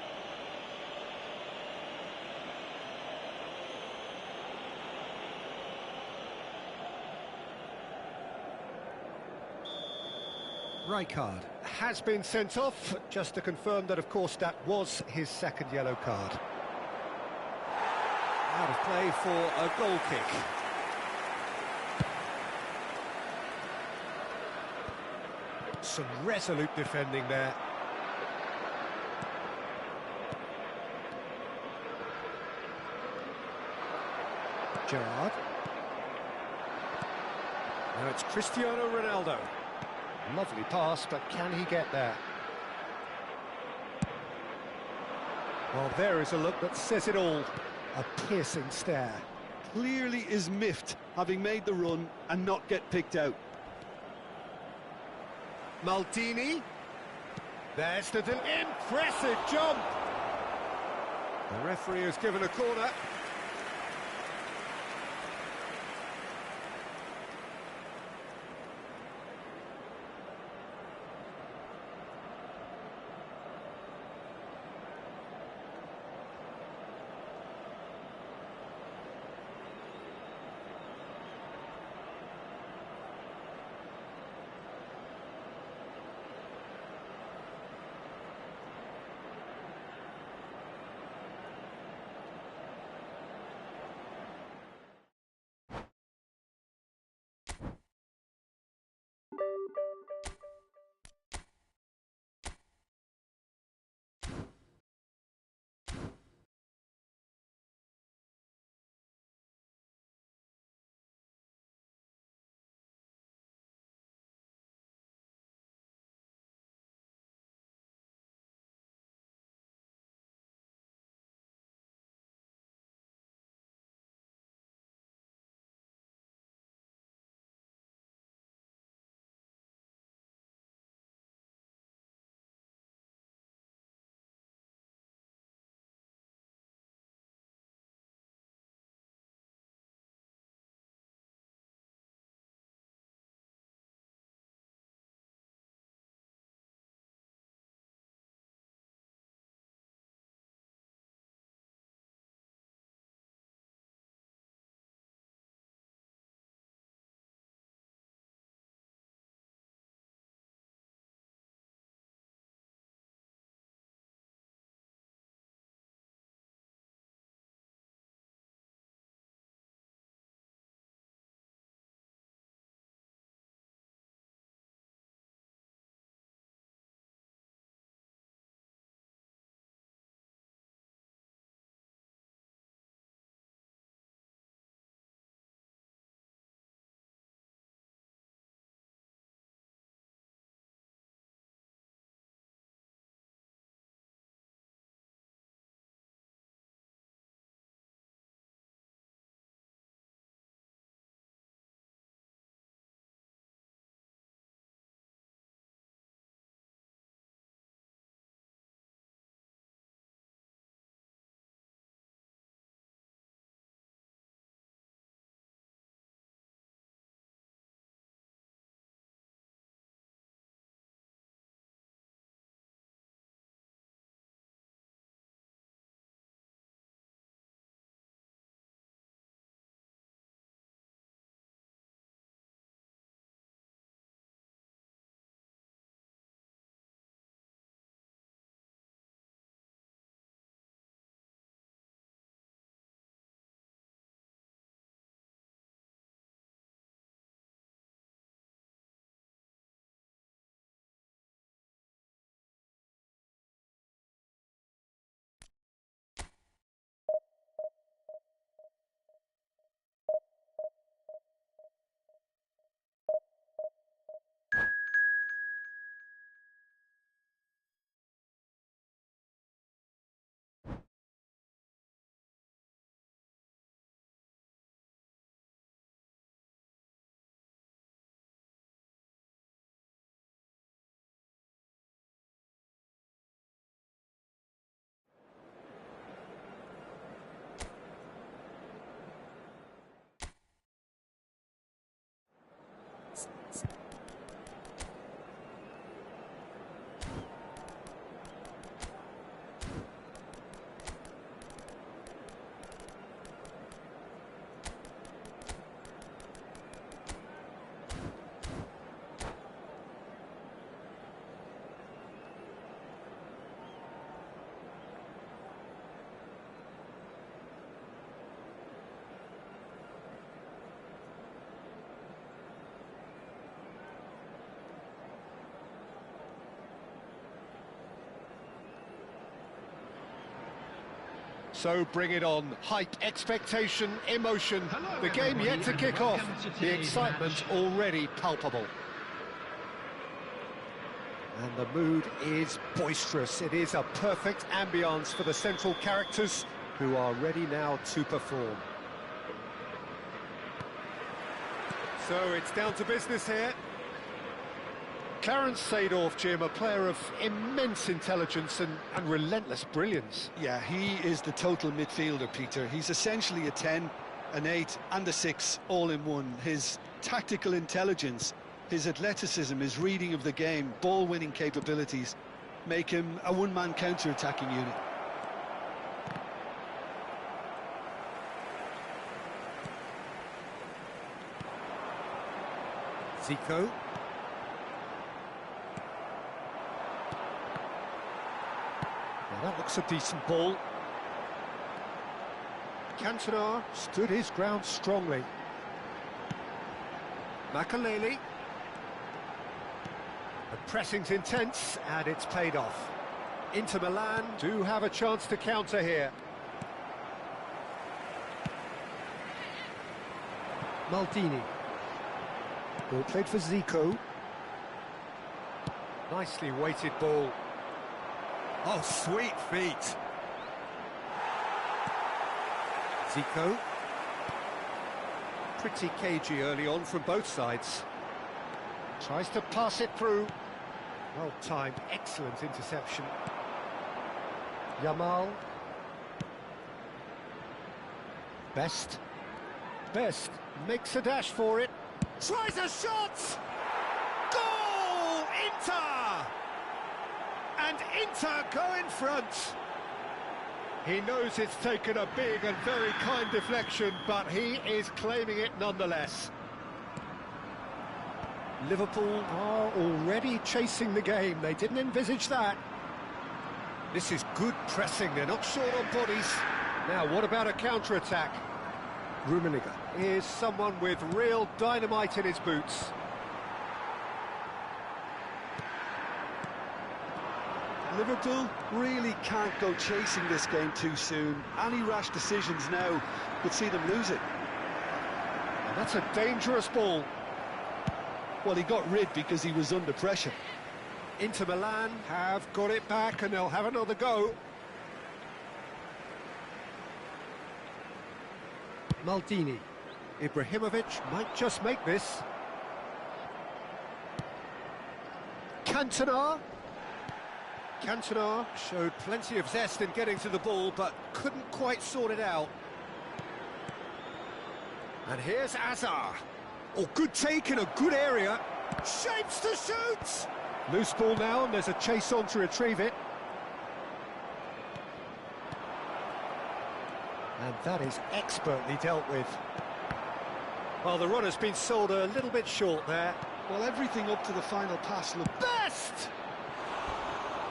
Rijkaard has been sent off, just to confirm that, of course, that was his second yellow card. Out of play for a goal kick. Some resolute defending there. Gerrard. Now it's Cristiano Ronaldo. Lovely pass, but can he get there? Well, there is a look that says it all. A piercing stare. Clearly is miffed, having made the run and not get picked out. Maldini. There's the impressive jump. The referee has given a corner. So bring it on. Hype, expectation, emotion. Hello, The game yet to everybody, kick and off. welcome to The today's excitement match. already palpable. And the mood is boisterous. It is a perfect ambience for the central characters who are ready now to perform. So it's down to business here. Clarence Seedorf, Jim, a player of immense intelligence and relentless brilliance. Yeah, he is the total midfielder, Peter. He's essentially a 10, an 8 and a 6 all in one. His tactical intelligence, his athleticism, his reading of the game, ball-winning capabilities make him a one-man counter-attacking unit. Zico. Now that looks a decent ball. Cantona stood his ground strongly. Makaleli. The pressing's intense, and it's paid off. Inter Milan do have a chance to counter here. Maldini. Ball played for Zico. Nicely weighted ball. Oh, sweet feet. Zico. Pretty cagey early on from both sides. Tries to pass it through. Well timed, excellent interception. Yamal. Best makes a dash for it. Tries a shot! Goal! Inter! And Inter go in front. He knows it's taken a big and very kind deflection, but he is claiming it nonetheless. Liverpool are already chasing the game. They didn't envisage that. This is good pressing. They're not short on bodies. Now, what about a counter-attack? Rummenigge is someone with real dynamite in his boots. Liverpool really can't go chasing this game too soon. Any rash decisions now could see them lose it. And that's a dangerous ball. Well, he got rid because he was under pressure. Inter Milan have got it back and they'll have another go. Maldini. Ibrahimovic might just make this. Cantona. Cantona showed plenty of zest in getting to the ball, but couldn't quite sort it out. And here's Azar. Oh, good take in a good area. Shapes to shoot! Loose ball now, and there's a chase on to retrieve it. And that is expertly dealt with. Well, the runner's been sold a little bit short there. Well, everything up to the final pass looked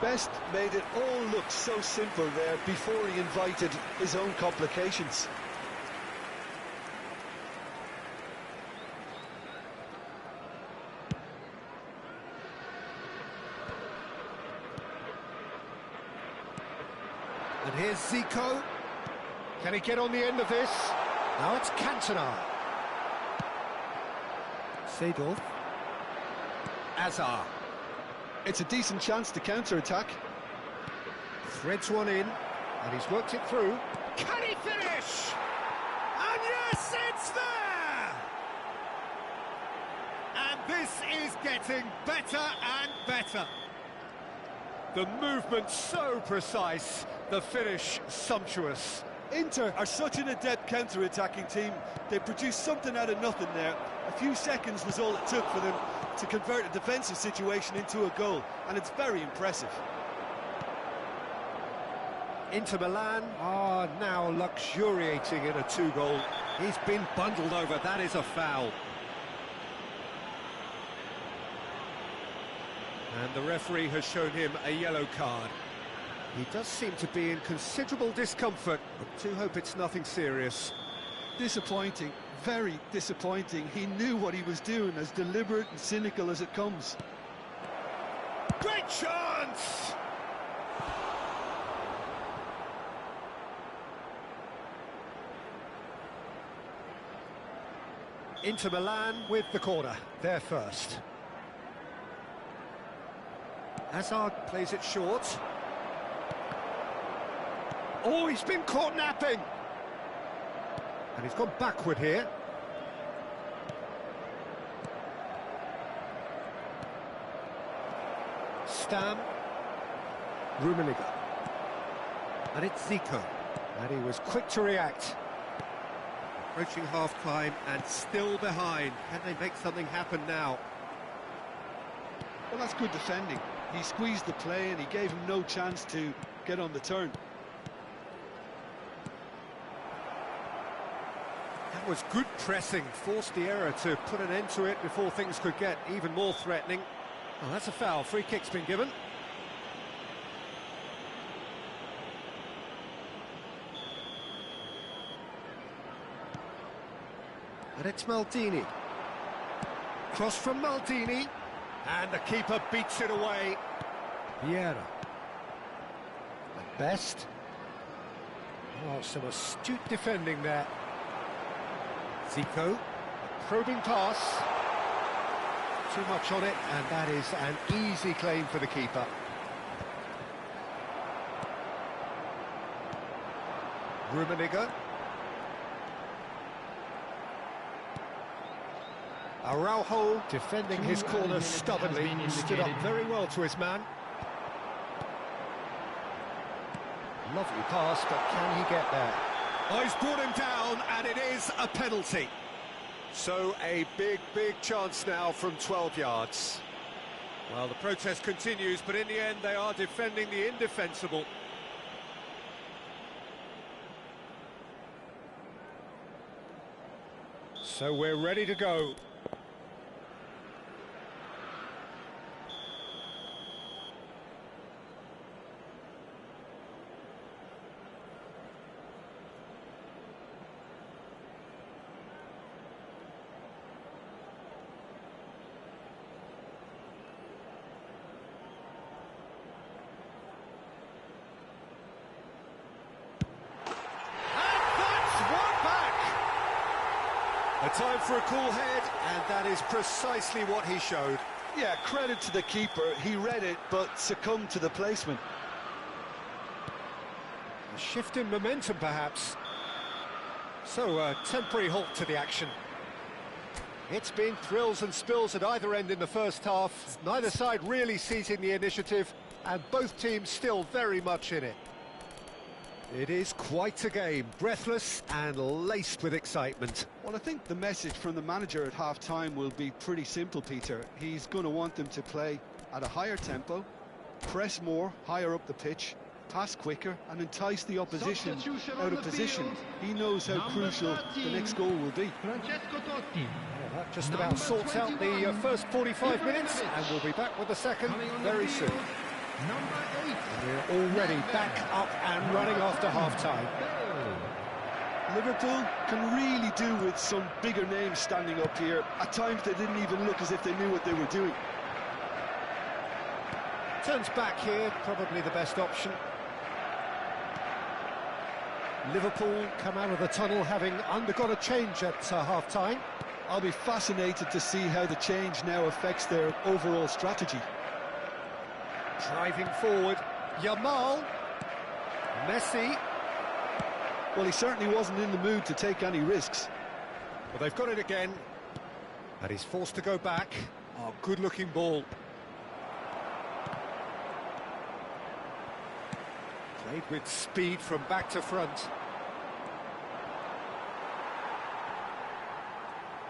Best! made it all look so simple there before he invited his own complications. And here's Zico. Can he get on the end of this? Now it's Cantona. Seedorf. Azar. It's a decent chance to counter-attack. Threads one in, and he's worked it through. Can he finish? And yes, it's there! And this is getting better and better. The movement so precise, the finish sumptuous. Inter are such an adept counter-attacking team. They produced something out of nothing there. A few seconds was all it took for them to convert a defensive situation into a goal, and it's very impressive. Inter Milan are now luxuriating in a 2-goal. He's been bundled over, that is a foul. And the referee has shown him a yellow card. He does seem to be in considerable discomfort, but do hope it's nothing serious. Disappointing, very disappointing. He knew what he was doing, as deliberate and cynical as it comes. Great chance! Inter Milan with the corner, there first. Hazard plays it short. Oh, he's been caught napping! And he's gone backward here. Stam. Rummenigge. And it's Zico. And he was quick to react. Approaching half-time and still behind. Can they make something happen now? Well, that's good defending. He squeezed the play and he gave him no chance to get on the turn. That was good pressing, forced the error to put an end to it before things could get even more threatening. Well, that's a foul. Free kick's been given. And it's Maldini. Cross from Maldini. And the keeper beats it away. Vieira. At best. Oh, some astute defending there. Zico. Probing pass. Too much on it, and that is an easy claim for the keeper. Rummenigge. Araujo defending his corner stubbornly, stood up very well to his man. Lovely pass, but can he get there? Oh, he's brought him down, and it is a penalty. So a big chance now from 12 yards. Well, the protest continues, but in the end they are defending the indefensible. So we're ready to go. A time for a cool head, and that is precisely what he showed. Yeah, credit to the keeper. He read it, but succumbed to the placement. A shift in momentum, perhaps. So, a temporary halt to the action. It's been thrills and spills at either end in the first half. Neither side really seizing the initiative, and both teams still very much in it. It is quite a game, breathless and laced with excitement. Well, I think the message from the manager at half-time will be pretty simple, Peter. He's going to want them to play at a higher tempo, press more, higher up the pitch, pass quicker and entice the opposition out of position. He knows how crucial the next goal will be. That just about sorts out the first 45 minutes, and we'll be back with the second very soon. And we're already back up and running after half-time. Liverpool can really do with some bigger names standing up here. At times they didn't even look as if they knew what they were doing. Turns back here, probably the best option. Liverpool come out of the tunnel having undergone a change at half-time. I'll be fascinated to see how the change now affects their overall strategy. Driving forward, Yamal, Messi. Well, he certainly wasn't in the mood to take any risks. Well, they've got it again, and he's forced to go back. Oh, good-looking ball. Played with speed from back to front.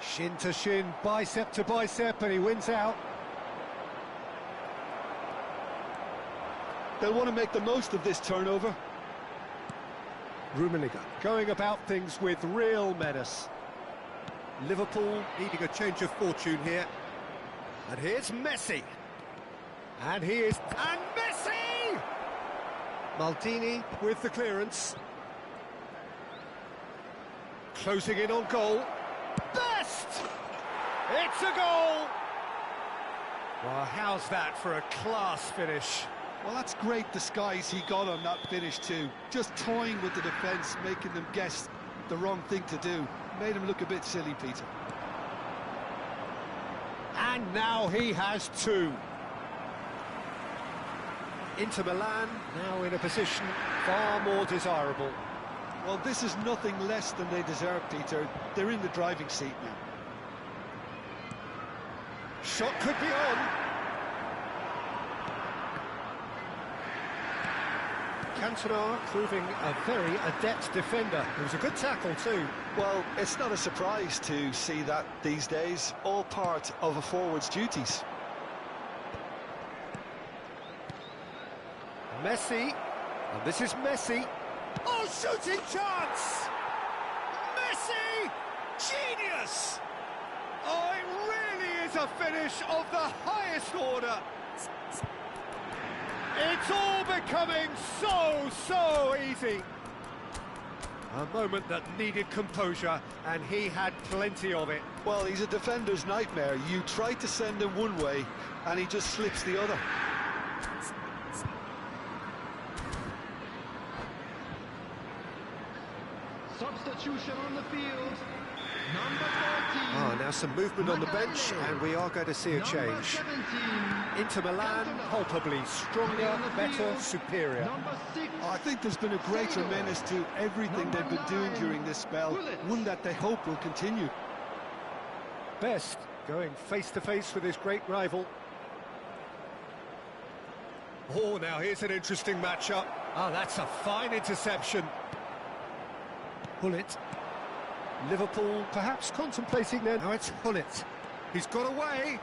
Shin to shin, bicep to bicep, and he wins out. They'll want to make the most of this turnover. Rummenigge going about things with real menace. Liverpool needing a change of fortune here. And here's Messi. And he is... And Messi! Maldini with the clearance. Closing in on goal. Best! It's a goal! Well, how's that for a class finish? Well, that's great disguise he got on that finish too. Just toying with the defence, making them guess the wrong thing to do. Made him look a bit silly, Peter. And now he has two. Inter Milan now in a position far more desirable. Well, this is nothing less than they deserve, Peter. They're in the driving seat now. Shot could be on. Cantona proving a very adept defender. It was a good tackle too. Well, it's not a surprise to see that these days, all part of a forward's duties. Messi, and this is Messi. Oh, shooting chance! Messi! Genius! Oh, it really is a finish of the highest order. It's all becoming so easy. A moment that needed composure, and he had plenty of it. Well, he's a defender's nightmare. You try to send him one way, and he just slips the other. Substitution on the field. Number 14. Ah, now some movement on the bench, and we are going to see a change. 17. Inter Milan, palpably stronger, better, superior. Number 6. I think there's been a greater menace to everything they've been doing during this spell, one that they hope will continue. Best going face-to-face with his great rival. Oh, now here's an interesting matchup. Ah, that's a fine interception. Hullet. Liverpool perhaps contemplating then. Now it's Hullet. He's got away.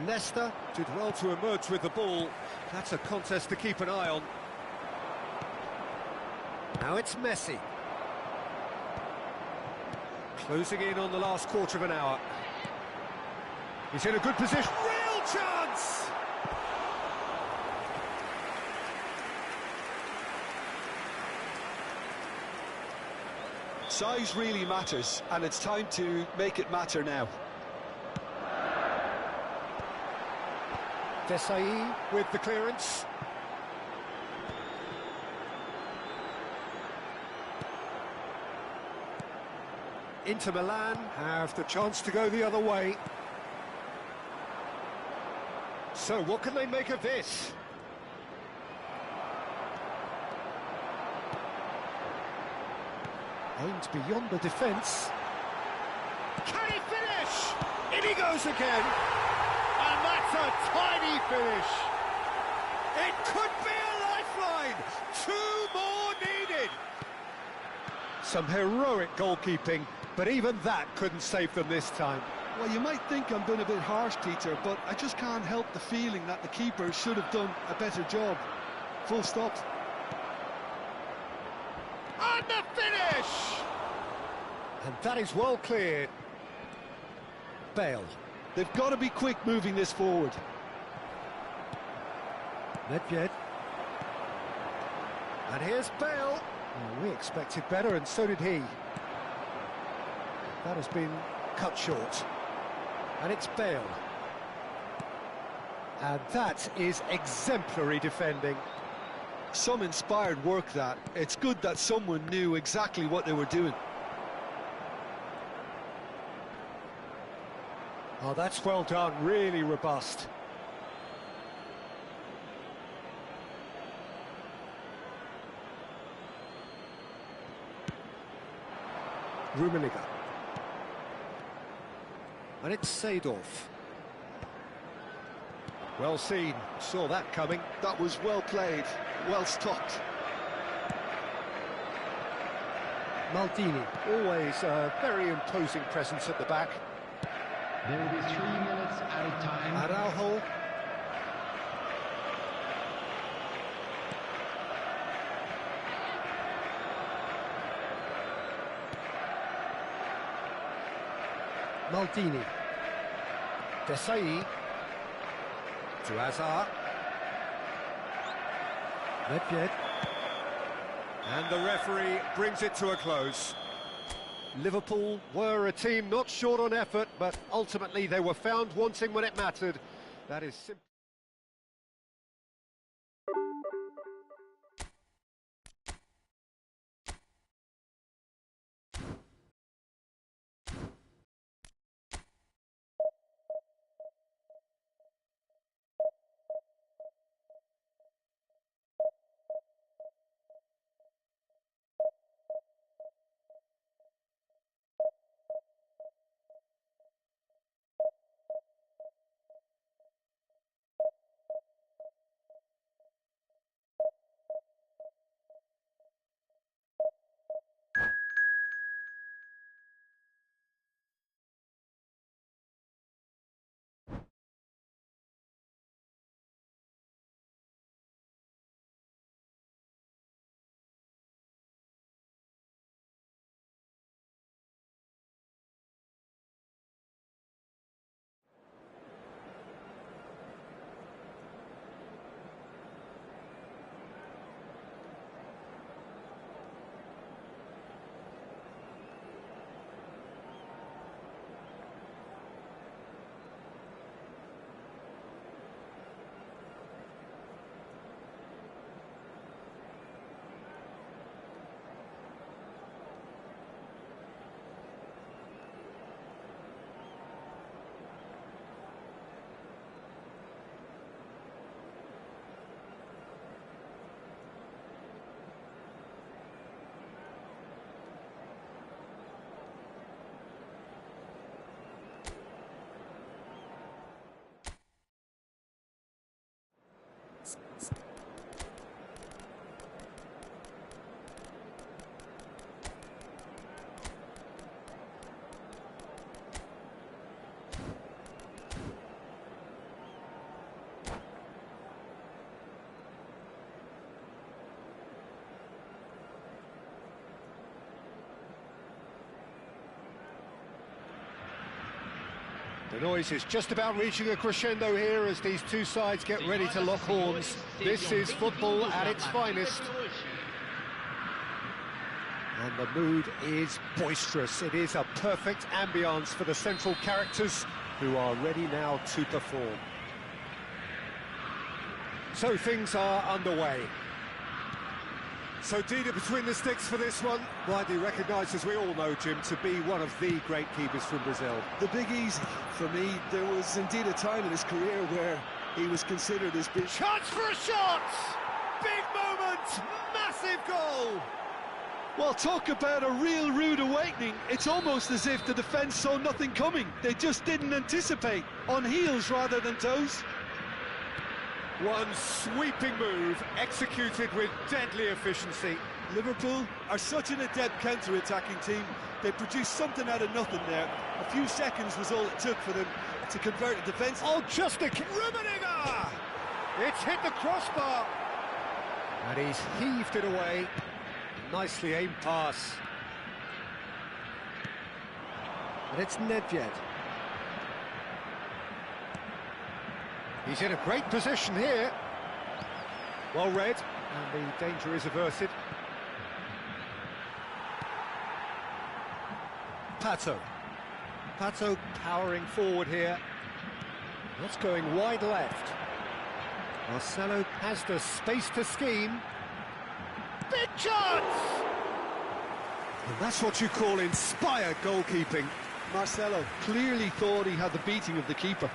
Nesta did well to emerge with the ball. That's a contest to keep an eye on. Now it's Messi. Closing in on the last quarter of an hour. He's in a good position. Real chance! Size really matters, and it's time to make it matter now. Desai with the clearance. Inter Milan have the chance to go the other way. So what can they make of this? Aimed beyond the defence. Can he finish? In he goes again. And that's a tiny finish. It could be a lifeline. Two more needed. Some heroic goalkeeping, but even that couldn't save them this time. Well, you might think I'm being a bit harsh, Peter, but I just can't help the feeling that the keeper should have done a better job. Full stop. And the finish! And that is well cleared. Bale. They've got to be quick moving this forward. Nedved. And here's Bale. Well, we expected better, and so did he. That has been cut short. And it's Bale. And that is exemplary defending. Some inspired work, that. It's good that someone knew exactly what they were doing. Oh, that's well done, really robust. Rummenigge. And it's Seedorf. Well seen, saw that coming. That was well played, well stopped. Maldini, always a very imposing presence at the back. There will be 3 minutes added time. Araujo. Maldini. Desai. To Hazard. Nedved. And the referee brings it to a close. Liverpool were a team not short on effort, but ultimately they were found wanting when it mattered. That is simple. The noise is just about reaching a crescendo here as these two sides get ready to lock horns. This is football at its finest. And the mood is boisterous. It is a perfect ambience for the central characters who are ready now to perform. So things are underway. So Dida between the sticks for this one, widely recognised, as we all know, Jim, to be one of the great keepers from Brazil. The Big Easy, for me, there was indeed a time in his career where he was considered as big. Chance for a shot! Big moment! Massive goal! Well, talk about a real rude awakening. It's almost as if the defence saw nothing coming. They just didn't anticipate, on heels rather than toes. One sweeping move, executed with deadly efficiency. Liverpool are such an adept counter-attacking team. They produced something out of nothing there. A few seconds was all it took for them to convert a defence. Oh, just a... Rummenigge! It's hit the crossbar. And he's heaved it away. Nicely aimed pass. And it's Nedved. He's in a great position here. Well read, and the danger is averted. Pato powering forward here. That's going wide left. Marcelo has the space to scheme. Big chance! And that's what you call inspired goalkeeping. Marcelo clearly thought he had the beating of the keeper.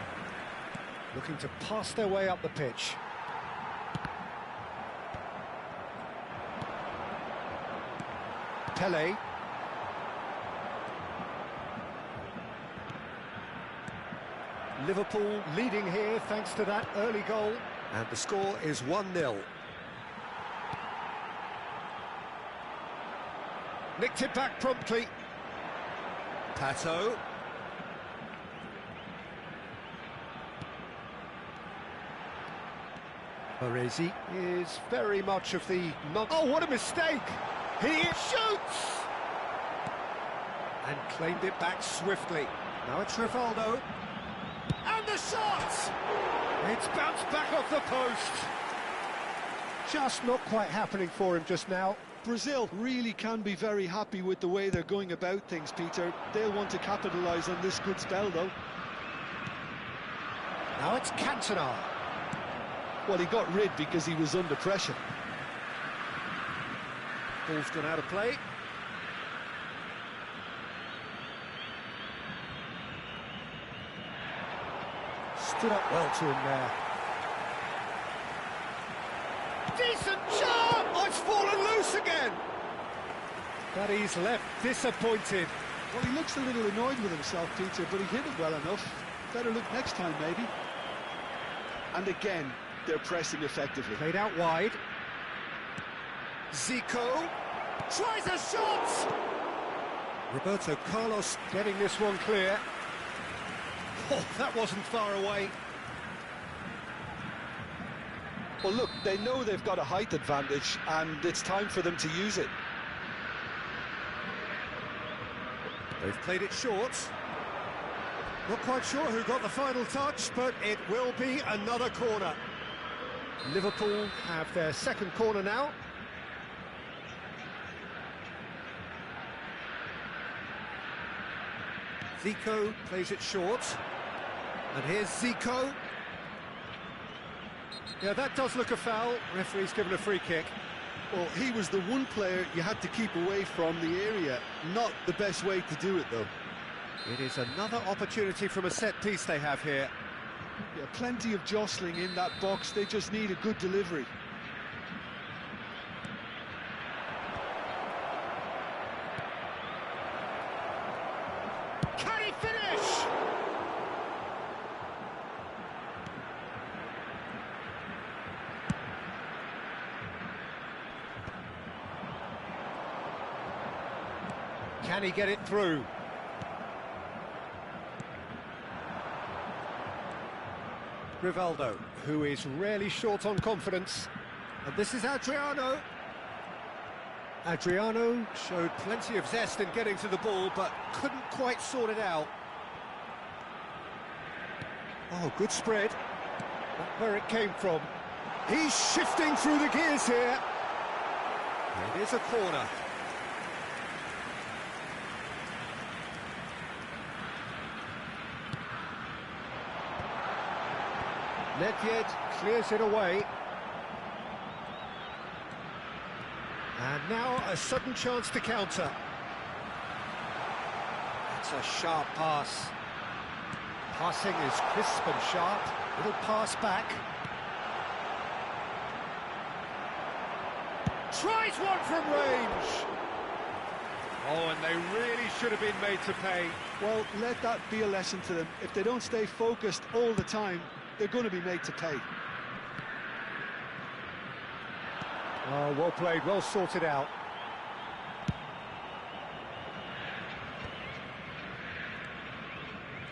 Looking to pass their way up the pitch. Pele. Liverpool leading here thanks to that early goal. And the score is 1-0. Nicked it back promptly. Pato. Baresi is very much of the knock. Oh, what a mistake! He shoots! And claimed it back swiftly. Now it's Rivaldo. And the shot! It's bounced back off the post. Just not quite happening for him just now. Brazil really can be very happy with the way they're going about things, Peter. They'll want to capitalise on this good spell, though. Now it's Cantona. Well, he got rid because he was under pressure. Ball's gone out of play. Stood up well to him there. Decent shot! Oh, it's fallen loose again! But he's left disappointed. Well, he looks a little annoyed with himself, Peter, but he hit it well enough. Better look next time, maybe. And again, they're pressing effectively. Played out wide. Zico tries a shot! Roberto Carlos getting this one clear. Oh, that wasn't far away. Well, look, they know they've got a height advantage, and it's time for them to use it. They've played it short. Not quite sure who got the final touch, but it will be another corner. Liverpool have their second corner now. Zico plays it short. And here's Zico. Yeah, that does look a foul. Referee's given a free kick. Well, he was the one player you had to keep away from the area. Not the best way to do it, though. It is another opportunity from a set piece they have here. Yeah, plenty of jostling in that box. They just need a good delivery. Can he finish? Can he get it through? Rivaldo, who is rarely short on confidence. And this is Adriano. Adriano showed plenty of zest in getting to the ball, but couldn't quite sort it out. Oh, good spread. That's where it came from. He's shifting through the gears here. It is a corner. Nedved clears it away. And now a sudden chance to counter. That's a sharp pass. Passing is crisp and sharp. Little pass back. Tries one from range. Oh, and they really should have been made to pay. Well, let that be a lesson to them. If they don't stay focused all the time, they're going to be made to pay. Oh, well played, well sorted out.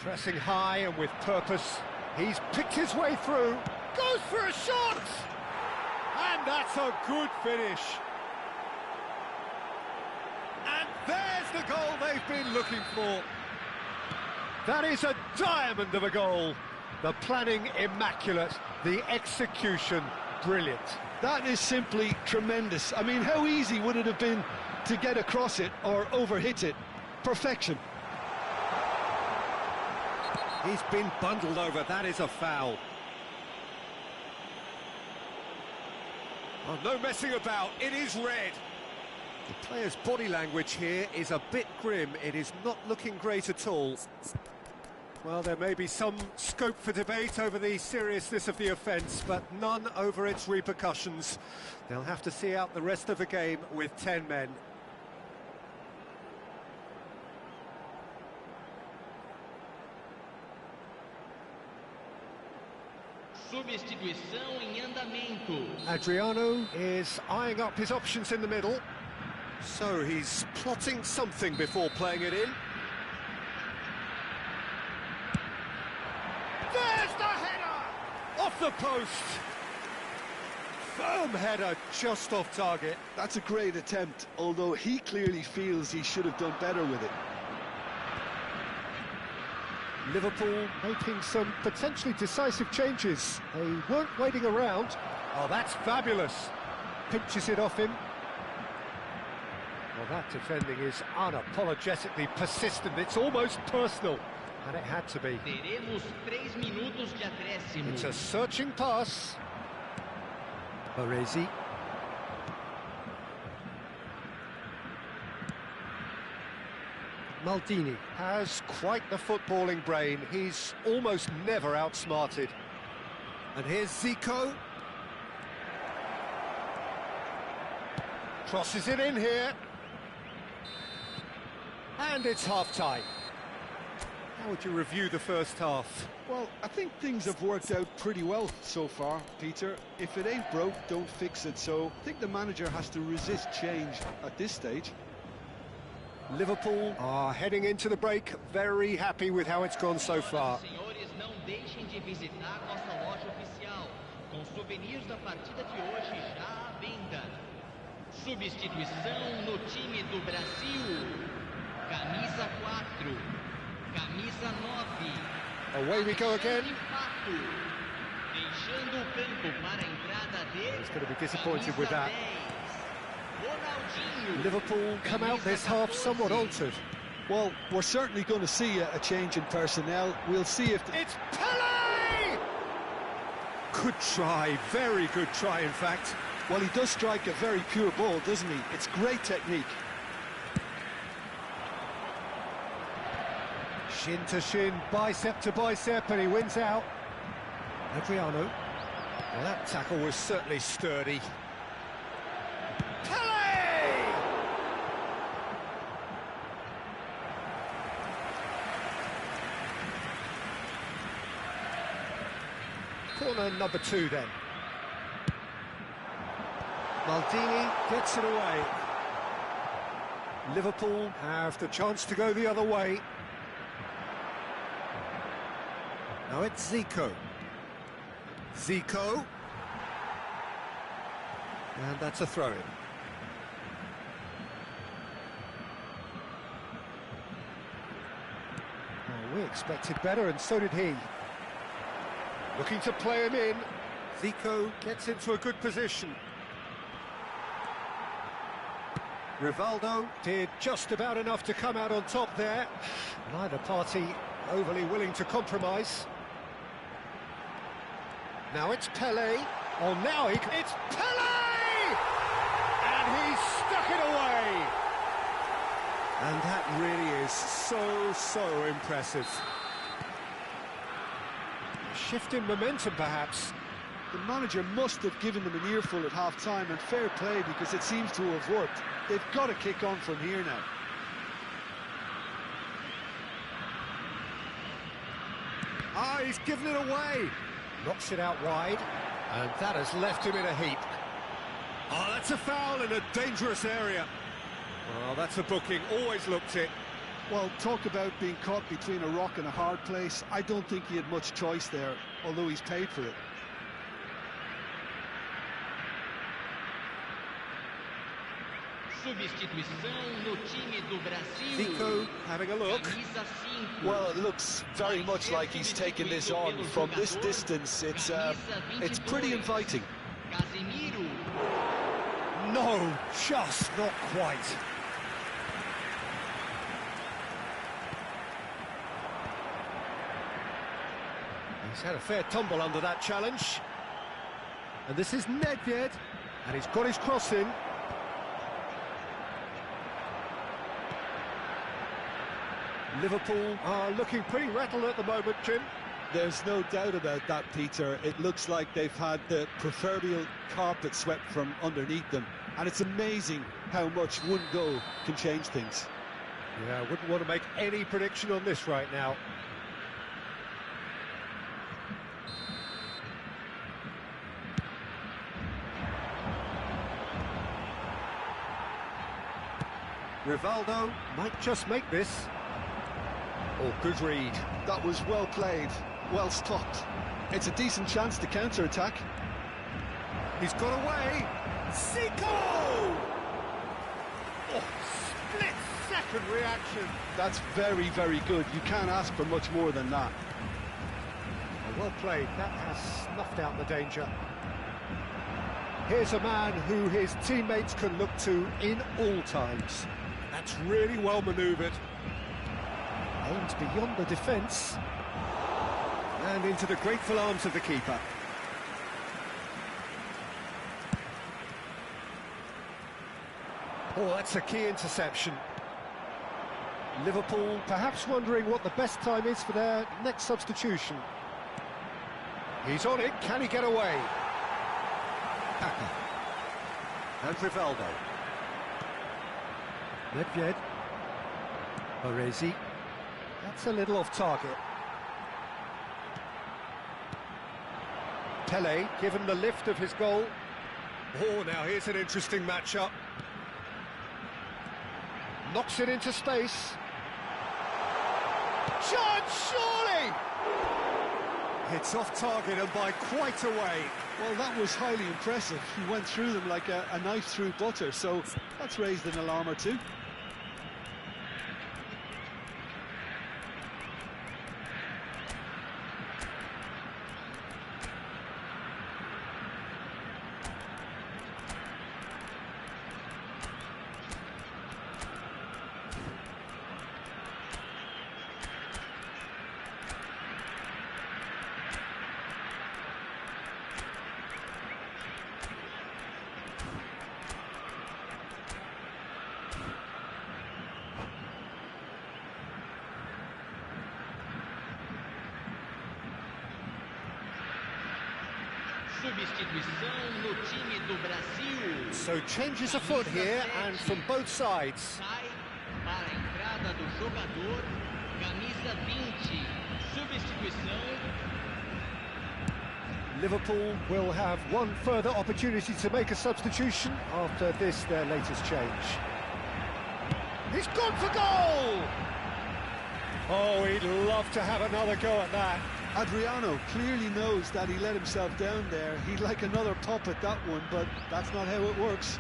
Pressing high and with purpose. He's picked his way through. Goes for a shot! And that's a good finish. And there's the goal they've been looking for. That is a diamond of a goal. The planning immaculate, the execution brilliant. That is simply tremendous. I mean, how easy would it have been to get across it or overhit it? Perfection. He's been bundled over, that is a foul. Oh, no messing about, it is red. The player's body language here is a bit grim, it is not looking great at all. Well, there may be some scope for debate over the seriousness of the offence, but none over its repercussions. They'll have to see out the rest of the game with 10 men. Substituição em andamento. Adriano is eyeing up his options in the middle. So he's plotting something before playing it in. There's the header! Off the post! Firm header, just off target. That's a great attempt, although he clearly feels he should have done better with it. Liverpool making some potentially decisive changes. They weren't waiting around. Oh, that's fabulous. Pinches it off him. Well, that defending is unapologetically persistent. It's almost personal. And it had to be. Teremos 3 minutos de acréscimo. It's a searching pass. Baresi. Maldini has quite the footballing brain. He's almost never outsmarted. And here's Zico. Crosses it in here. And it's half-time. How would you review the first half? Well, I think things have worked out pretty well so far, Peter. If it ain't broke, don't fix it. So I think the manager has to resist change at this stage. Liverpool are heading into the break, very happy with how it's gone so far. Senhores, não deixem de visitar nossa loja oficial, com souvenirs da partida de hoje já à venda. Substituição no time do Brasil. Camisa 4, camisa 9. Away we go again. Deixando o campo para a entrada de He's going to be disappointed with that. Ronaldinho. Liverpool come out this half somewhat altered. Well, we're certainly going to see a change in personnel. We'll see if... It's Pele! Good try, very good try in fact. Well, he does strike a very pure ball, doesn't he? It's great technique. Shin to shin, bicep to bicep, and he wins out. Adriano. Well, that tackle was certainly sturdy. Pele! Corner number 2 then. Maldini gets it away. Liverpool have the chance to go the other way. Now it's Zico. Zico. And that's a throw-in. Well, we expected better, and so did he. Looking to play him in. Zico gets into a good position. Rivaldo did just about enough to come out on top there. Neither party overly willing to compromise. Now it's Pele. Oh, now it's Pele! And he's stuck it away! And that really is so impressive. A shift in momentum, perhaps. The manager must have given them an earful at half-time, and fair play, because it seems to have worked. They've got to kick on from here now. Ah, he's given it away. Knocks it out wide, and that has left him in a heap. Oh, that's a foul in a dangerous area. Well, that's a booking, always looked it. Well, talk about being caught between a rock and a hard place. I don't think he had much choice there, although he's paid for it. Substituição no time do Brasil. Zico having a look. Well, it looks very much like he's taken this on. From this distance, it's pretty inviting. No, just not quite. He's had a fair tumble under that challenge. And this is Nedved, and he's got his cross in. Liverpool are looking pretty rattled at the moment, Jim. There's no doubt about that, Peter. It looks like they've had the proverbial carpet swept from underneath them. And it's amazing how much one goal can change things. Yeah, I wouldn't want to make any prediction on this right now. Rivaldo might just make this. Oh, good read. That was well played, well stopped. It's a decent chance to counter-attack. He's got away. Zico! Oh, split-second reaction. That's very, very good. You can't ask for much more than that. Oh, well played. That has snuffed out the danger. Here's a man who his teammates can look to in all times. That's really well manoeuvred. Aimed beyond the defence. And into the grateful arms of the keeper. Oh, that's a key interception. Liverpool perhaps wondering what the best time is for their next substitution. He's on it, can he get away? And Rivaldo. Nedved. Baresi. That's a little off target. Pele given the lift of his goal. Oh, now here's an interesting matchup. Knocks it into space. Chance, surely! It's off target and by quite a way. Well, that was highly impressive. He went through them like a knife through butter, so that's raised an alarm or two. Substituição no time do Brasil. So changes afoot here and from both sides. Sai para a entrada do jogador, camisa 20. Substituição. Liverpool will have one further opportunity to make a substitution after this, their latest change. He's gone for goal! Oh, he'd love to have another go at that. Adriano clearly knows that he let himself down there. He'd like another pop at that one, but that's not how it works.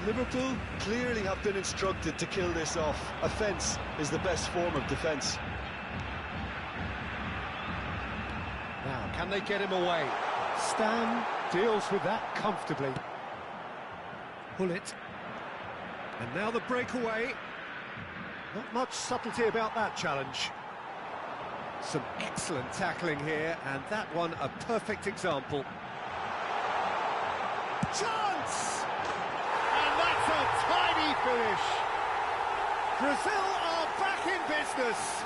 Liverpool clearly have been instructed to kill this off. Offence is the best form of defence. Now, can they get him away? Stan deals with that comfortably. Pull it. And now the breakaway. Not much subtlety about that challenge. Some excellent tackling here, and that one a perfect example. Chance! And that's a tiny finish. Brazil are back in business.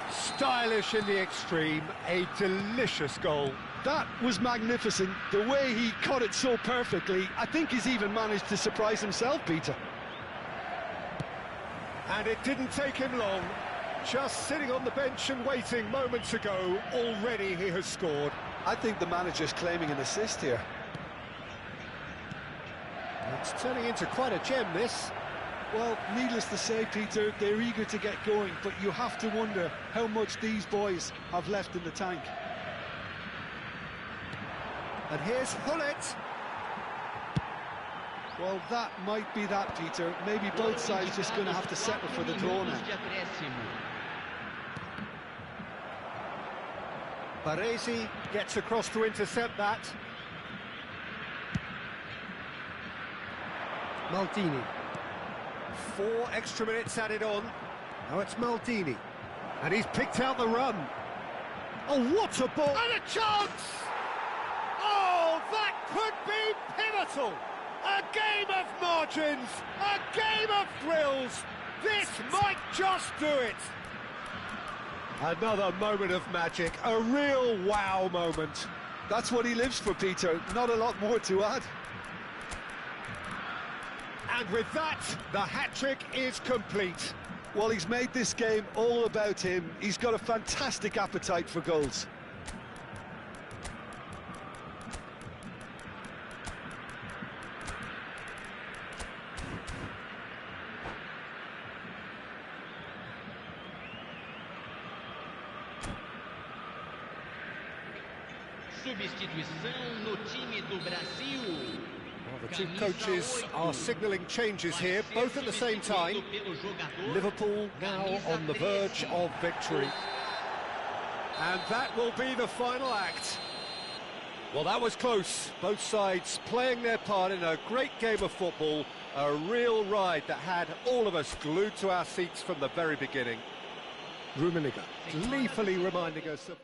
Stylish in the extreme, a delicious goal. That was magnificent. The way he cut it so perfectly, I think he's even managed to surprise himself, Peter. And it didn't take him long. Just sitting on the bench and waiting moments ago, already he has scored. I think the manager's claiming an assist here. It's turning into quite a gem, this. Well, needless to say, Peter, they're eager to get going, but you have to wonder how much these boys have left in the tank. And here's Hullet. Well, that might be that, Peter. Maybe both sides just going to have to settle for the draw now. Baresi gets across to intercept that. Maldini. 4 extra minutes added on. Now it's Maldini. And he's picked out the run. Oh, what a ball! And a chance! Oh, that could be pivotal! A game of margins! A game of thrills! This might just do it! Another moment of magic, a real wow moment. That's what he lives for, Peter. Not a lot more to add. And with that, the hat-trick is complete. Well, he's made this game all about him. He's got a fantastic appetite for goals. Substituição no time do Brasil. Well, the two coaches are signalling changes here, both at the same time. Liverpool now on the verge of victory. And that will be the final act. Well, that was close. Both sides playing their part in a great game of football. A real ride that had all of us glued to our seats from the very beginning. Rummenigge gleefully reminding us of...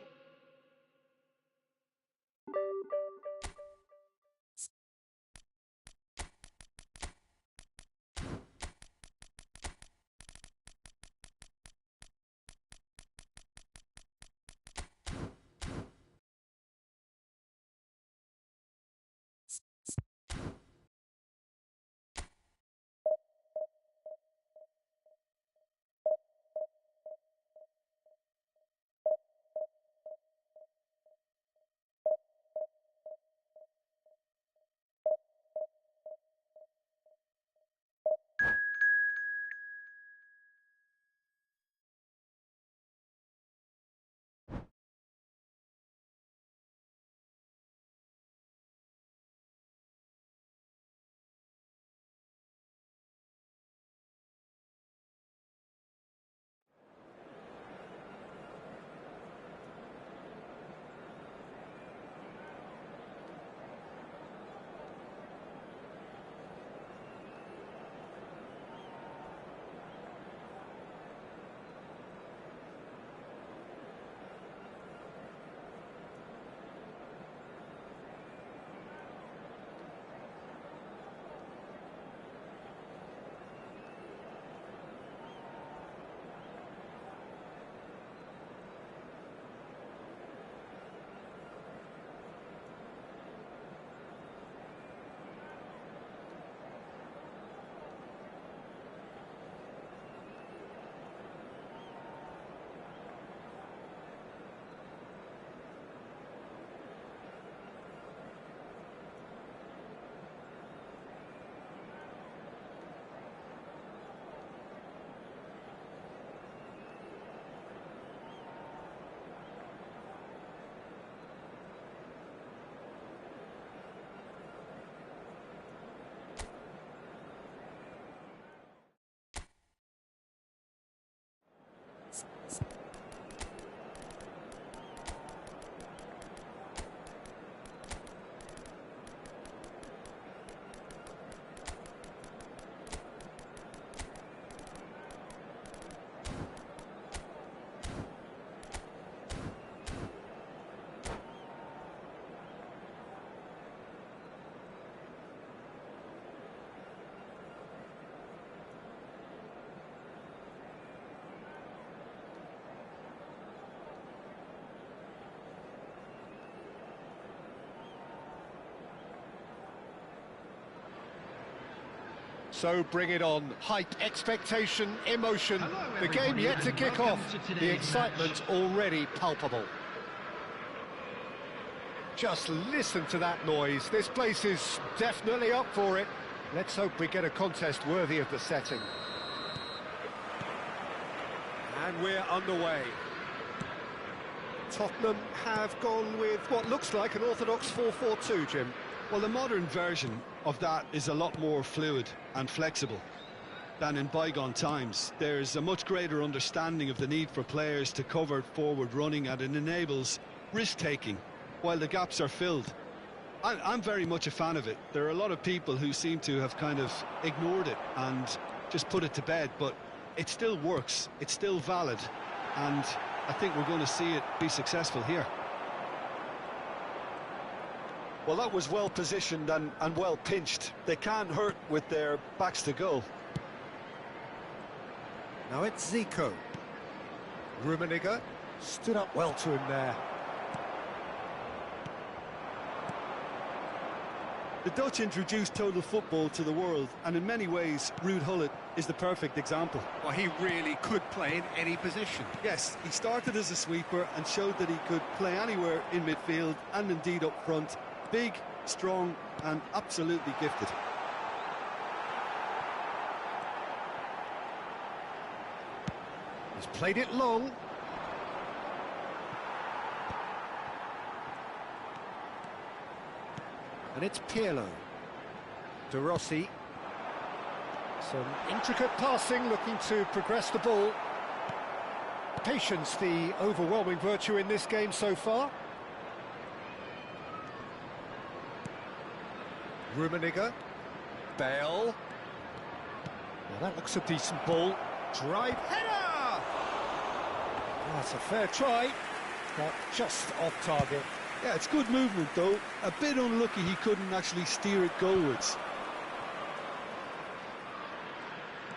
So bring it on. Hype, expectation, emotion. Hello, The game everybody, yet to and kick welcome off. to The today's excitement match. already palpable. Just listen to that noise. This place is definitely up for it. Let's hope we get a contest worthy of the setting. And we're underway. Tottenham have gone with what looks like an orthodox 4-4-2, Jim. Well, the modern version of that is a lot more fluid and flexible than in bygone times. There's a much greater understanding of the need for players to cover forward running, and it enables risk-taking while the gaps are filled. I'm very much a fan of it. There are a lot of people who seem to have kind of ignored it and just put it to bed, but it still works, it's still valid, and I think we're going to see it be successful here. Well, that was well positioned and well pinched. They can't hurt with their backs to goal. Now it's Zico. Rummenigge stood up well to him there. The Dutch introduced total football to the world, and in many ways, Ruud Gullit is the perfect example. Well, he really could play in any position. Yes, he started as a sweeper and showed that he could play anywhere in midfield and indeed up front. Big, strong, and absolutely gifted. He's played it long. And it's Pirlo. De Rossi. Some intricate passing, looking to progress the ball. Patience, the overwhelming virtue in this game so far. Rummenigge. Bale. Well, that looks a decent ball. Drive header! Oh, that's a fair try, but just off target. Yeah, it's good movement though. A bit unlucky he couldn't actually steer it goalwards.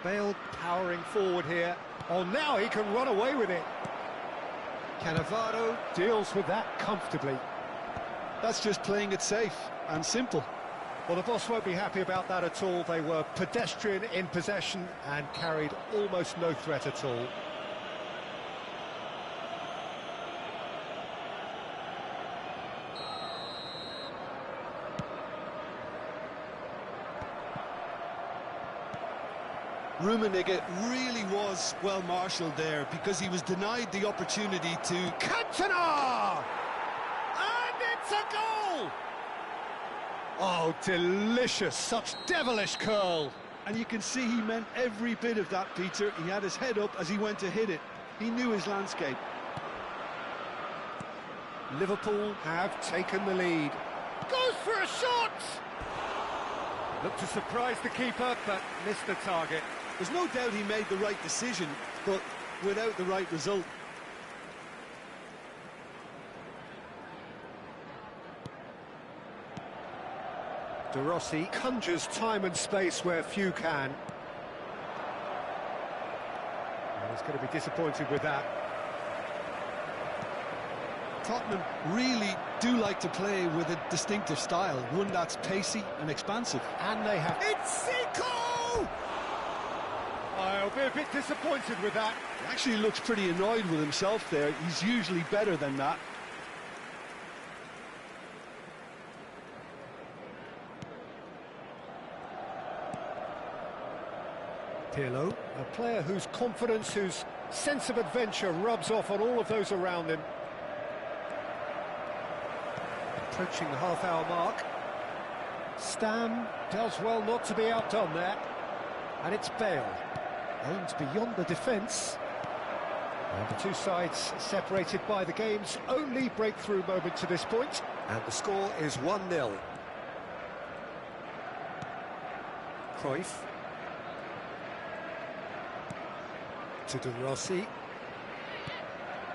Bale powering forward here. Oh, now he can run away with it. Cannavaro deals with that comfortably. That's just playing it safe and simple. Well, the boss won't be happy about that at all. They were pedestrian in possession and carried almost no threat at all. Rummenigge really was well marshalled there because he was denied the opportunity to... Cantona! And it's a goal! Oh, delicious, such devilish curl. And you can see he meant every bit of that, Peter. He had his head up as he went to hit it. He knew his landscape. Liverpool have taken the lead. Goes for a shot! Looked to surprise the keeper, but missed the target. There's no doubt he made the right decision, but without the right result. De Rossi conjures time and space where few can. And he's going to be disappointed with that. Tottenham really do like to play with a distinctive style, one that's pacey and expansive. And they have... It's Zico! I'll be a bit disappointed with that. He actually looks pretty annoyed with himself there. He's usually better than that. Pirlo, a player whose confidence, whose sense of adventure rubs off on all of those around him. Approaching the half-hour mark. Stam does well not to be outdone there. And it's Bale. Aims beyond the defence. And the two sides separated by the game's only breakthrough moment to this point. And the score is 1-0. Cruyff. To De Rossi.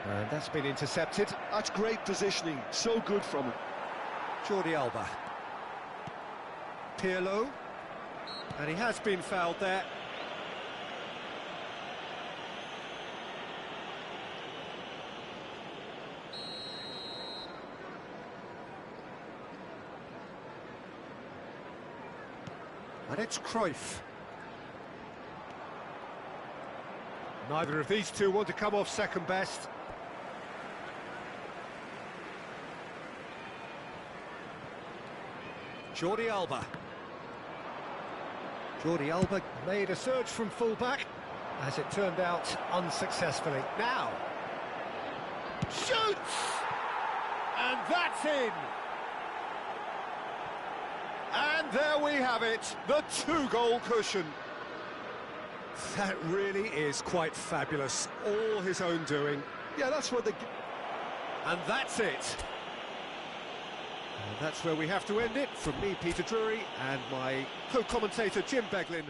And that's been intercepted. That's great positioning, so good from him. Jordi Alba. Pirlo. And he has been fouled there. And it's Cruyff. Neither of these two want to come off second best. Jordi Alba. Jordi Alba made a surge from full-back, as it turned out unsuccessfully. Now, shoots! And that's in! And there we have it, the two-goal cushion. That really is quite fabulous, all his own doing. Yeah, that's what the... And that's it. And that's where we have to end it. From me, Peter Drury, and my co-commentator, Jim Beglin.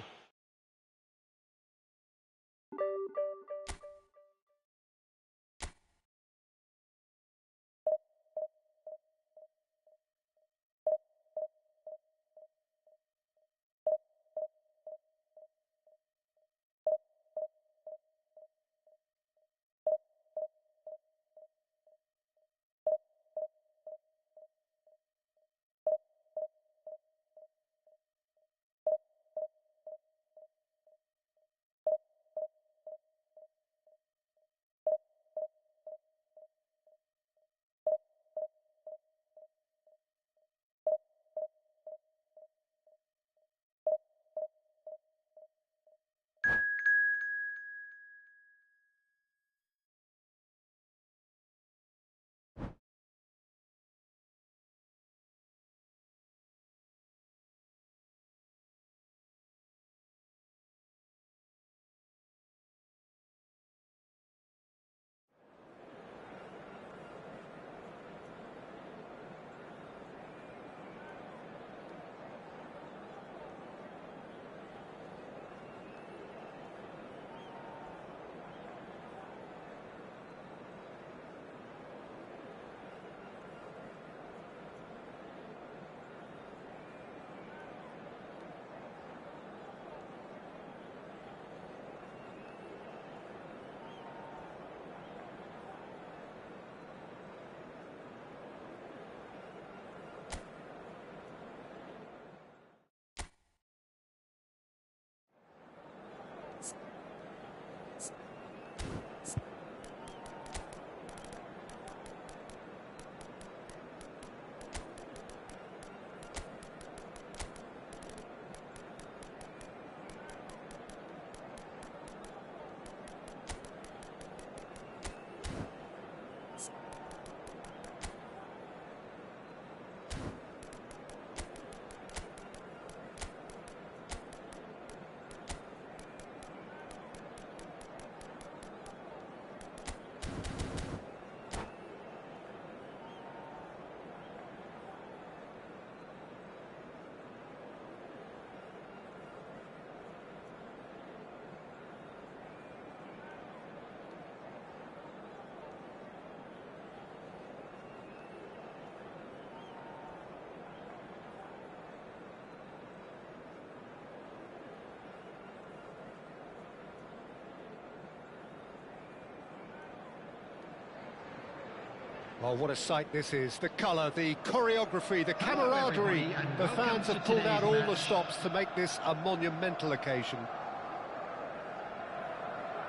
Oh, what a sight this is. The colour, the choreography, the camaraderie. The fans have pulled out all the stops to make this a monumental occasion.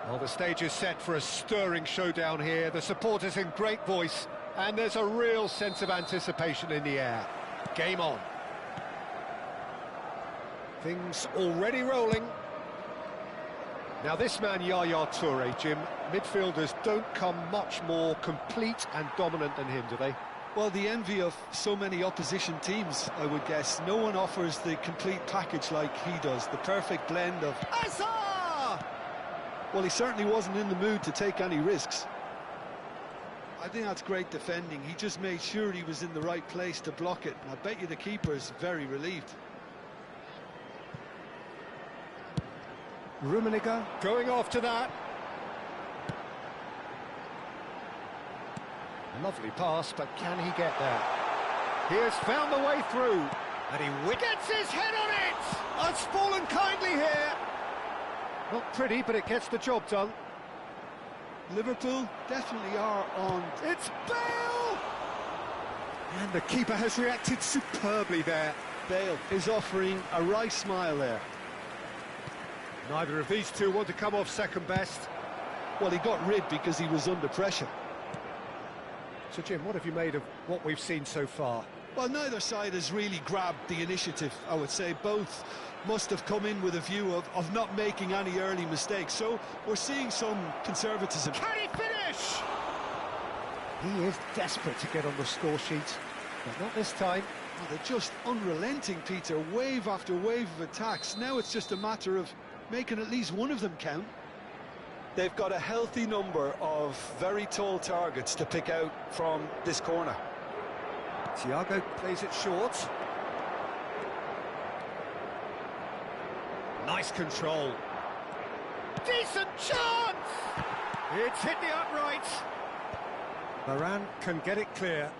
Well, the stage is set for a stirring showdown here. The supporters in great voice, and there's a real sense of anticipation in the air. Game on. Things already rolling. Now this man, Yaya Toure, Jim, midfielders don't come much more complete and dominant than him, do they? Well, the envy of so many opposition teams, I would guess. No one offers the complete package like he does. The perfect blend of... Asa! Well, he certainly wasn't in the mood to take any risks. I think that's great defending. He just made sure he was in the right place to block it. And I bet you the keeper's very relieved. Rummenigge going after that. Lovely pass, but can he get there? He has found the way through, and he gets his head on it! It's fallen kindly here. Not pretty, but it gets the job done. Liverpool definitely are on. It's Bale! And the keeper has reacted superbly there. Bale is offering a wry smile there. Neither of these two want to come off second best. Well, he got rid because he was under pressure. So, Jim, what have you made of what we've seen so far? Well, neither side has really grabbed the initiative, I would say. Both must have come in with a view of not making any early mistakes. So we're seeing some conservatism. Can he finish? He is desperate to get on the score sheet, but not this time. Well, they're just unrelenting, Peter. Wave after wave of attacks. Now it's just a matter of making at least one of them count. They've got a healthy number of very tall targets to pick out from this corner. Thiago plays it short. Nice control. Decent chance! It's hit the upright. Varane can get it clear.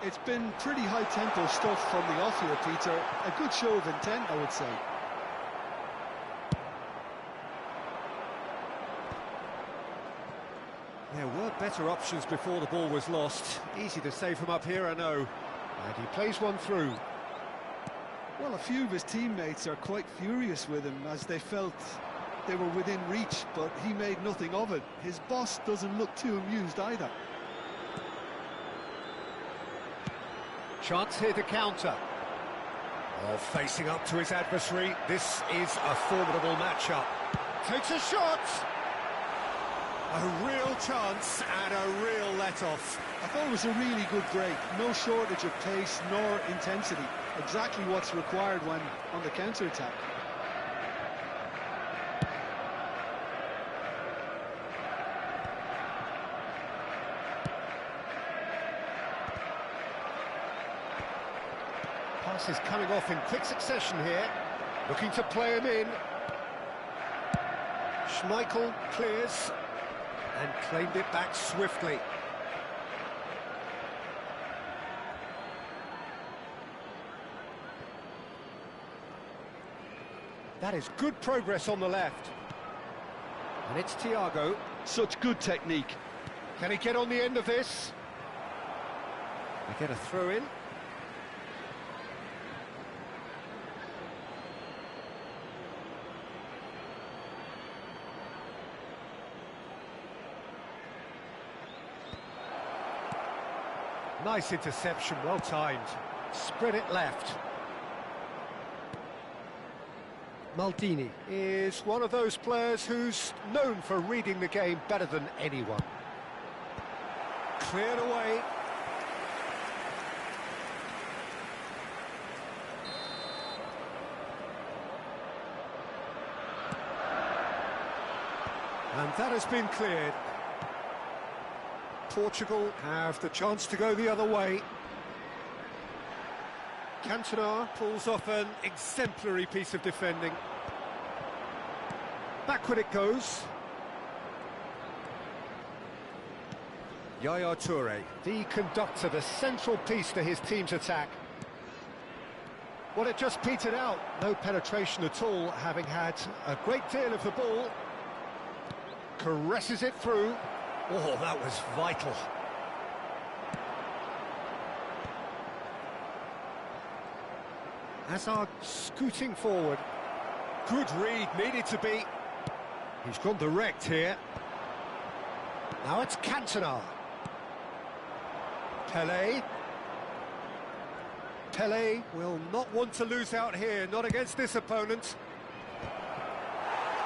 It's been pretty high-tempo stuff from the off here, Peter. A good show of intent, I would say. There were better options before the ball was lost. Easy to save from up here, I know. And he plays one through. Well, a few of his teammates are quite furious with him as they felt they were within reach, but he made nothing of it. His boss doesn't look too amused either. Chance here to counter. Oh, facing up to his adversary. This is a formidable matchup. Takes a shot. A real chance and a real let-off. I thought it was a really good break. No shortage of pace nor intensity. Exactly what's required when on the counter-attack. Pass is coming off in quick succession here. Looking to play him in. Schmeichel clears and claimed it back swiftly. That is good progress on the left. And it's Thiago. Such good technique. Can he get on the end of this? They get a throw in. Nice interception, well timed. Spread it left. Maldini is one of those players who's known for reading the game better than anyone. Cleared away. And that has been cleared. Portugal have the chance to go the other way. Cantona pulls off an exemplary piece of defending. Backward it goes. Yaya Toure, the conductor, the central piece to his team's attack. Well, it just petered out. No penetration at all, having had a great deal of the ball. Caresses it through. Oh, that was vital. Hazard scooting forward. Good read, needed to be. He's gone direct here. Now it's Cantona. Pelé. Pelé will not want to lose out here, not against this opponent.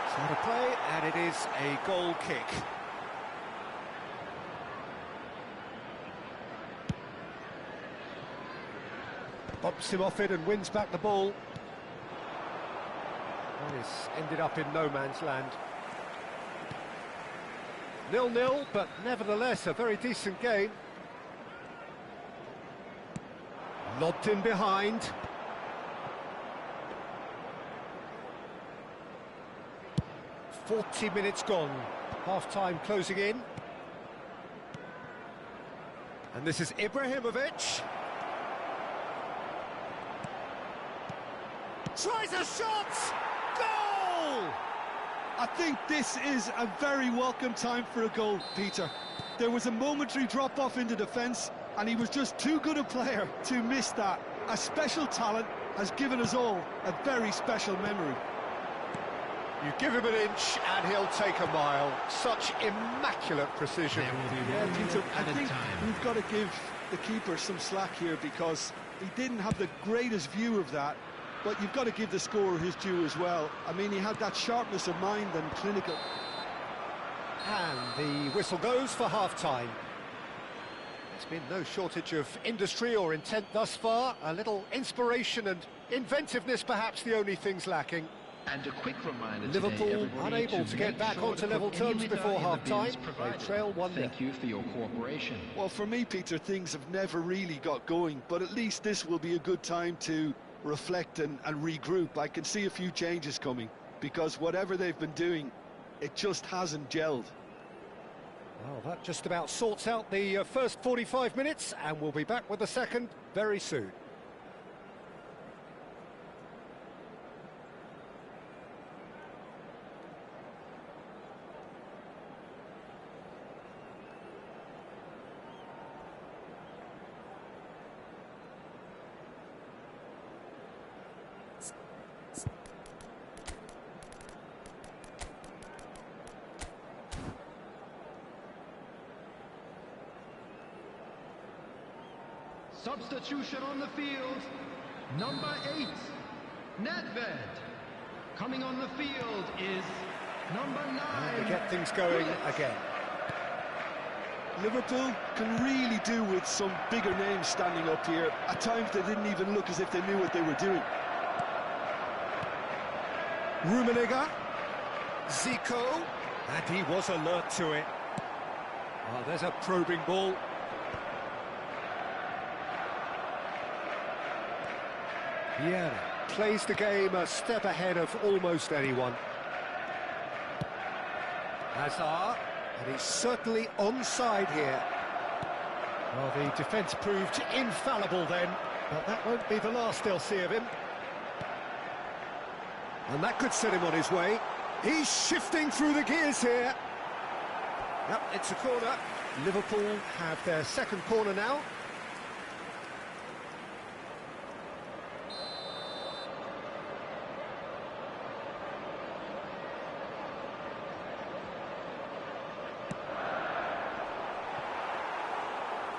So to play, and it is a goal kick. Bumps him off it and wins back the ball. And it's ended up in no man's land. 0-0, but nevertheless a very decent game. Lobbed in behind. "40 minutes gone, half-time closing in. And this is Ibrahimovic. Tries a shot! Goal! I think this is a very welcome time for a goal, Peter. There was a momentary drop-off into defence, and he was just too good a player to miss that. A special talent has given us all a very special memory. You give him an inch and he'll take a mile. Such immaculate precision. Yeah, Peter, I think we've got to give the keeper some slack here, because he didn't have the greatest view of that, but you've got to give the scorer his due as well. I mean, he had that sharpness of mind and clinical. And the whistle goes for half-time. There's been no shortage of industry or intent thus far. A little inspiration and inventiveness, perhaps the only things lacking. And a quick reminder Liverpool unable to get back onto level terms before half-time. They trail 1-0. Thank you for your cooperation. Well, for me, Peter, things have never really got going, but at least this will be a good time to reflect and regroup. I can see a few changes coming, because whatever they've been doing, it just hasn't gelled. Well, that just about sorts out the first 45 minutes, and we'll be back with the second very soon. Substitution on the field, number 8, Nedved. Coming on the field is number 9. And to get things going again. Liverpool can really do with some bigger names standing up here. At times they didn't even look as if they knew what they were doing. Rummenigge, Zico, and he was alert to it. Well, there's a probing ball. Vieira plays the game a step ahead of almost anyone. Hazard, and he's certainly onside here. Well, the defence proved infallible then, but that won't be the last they'll see of him. And that could set him on his way. He's shifting through the gears here. Yep, it's a corner. Liverpool have their second corner now.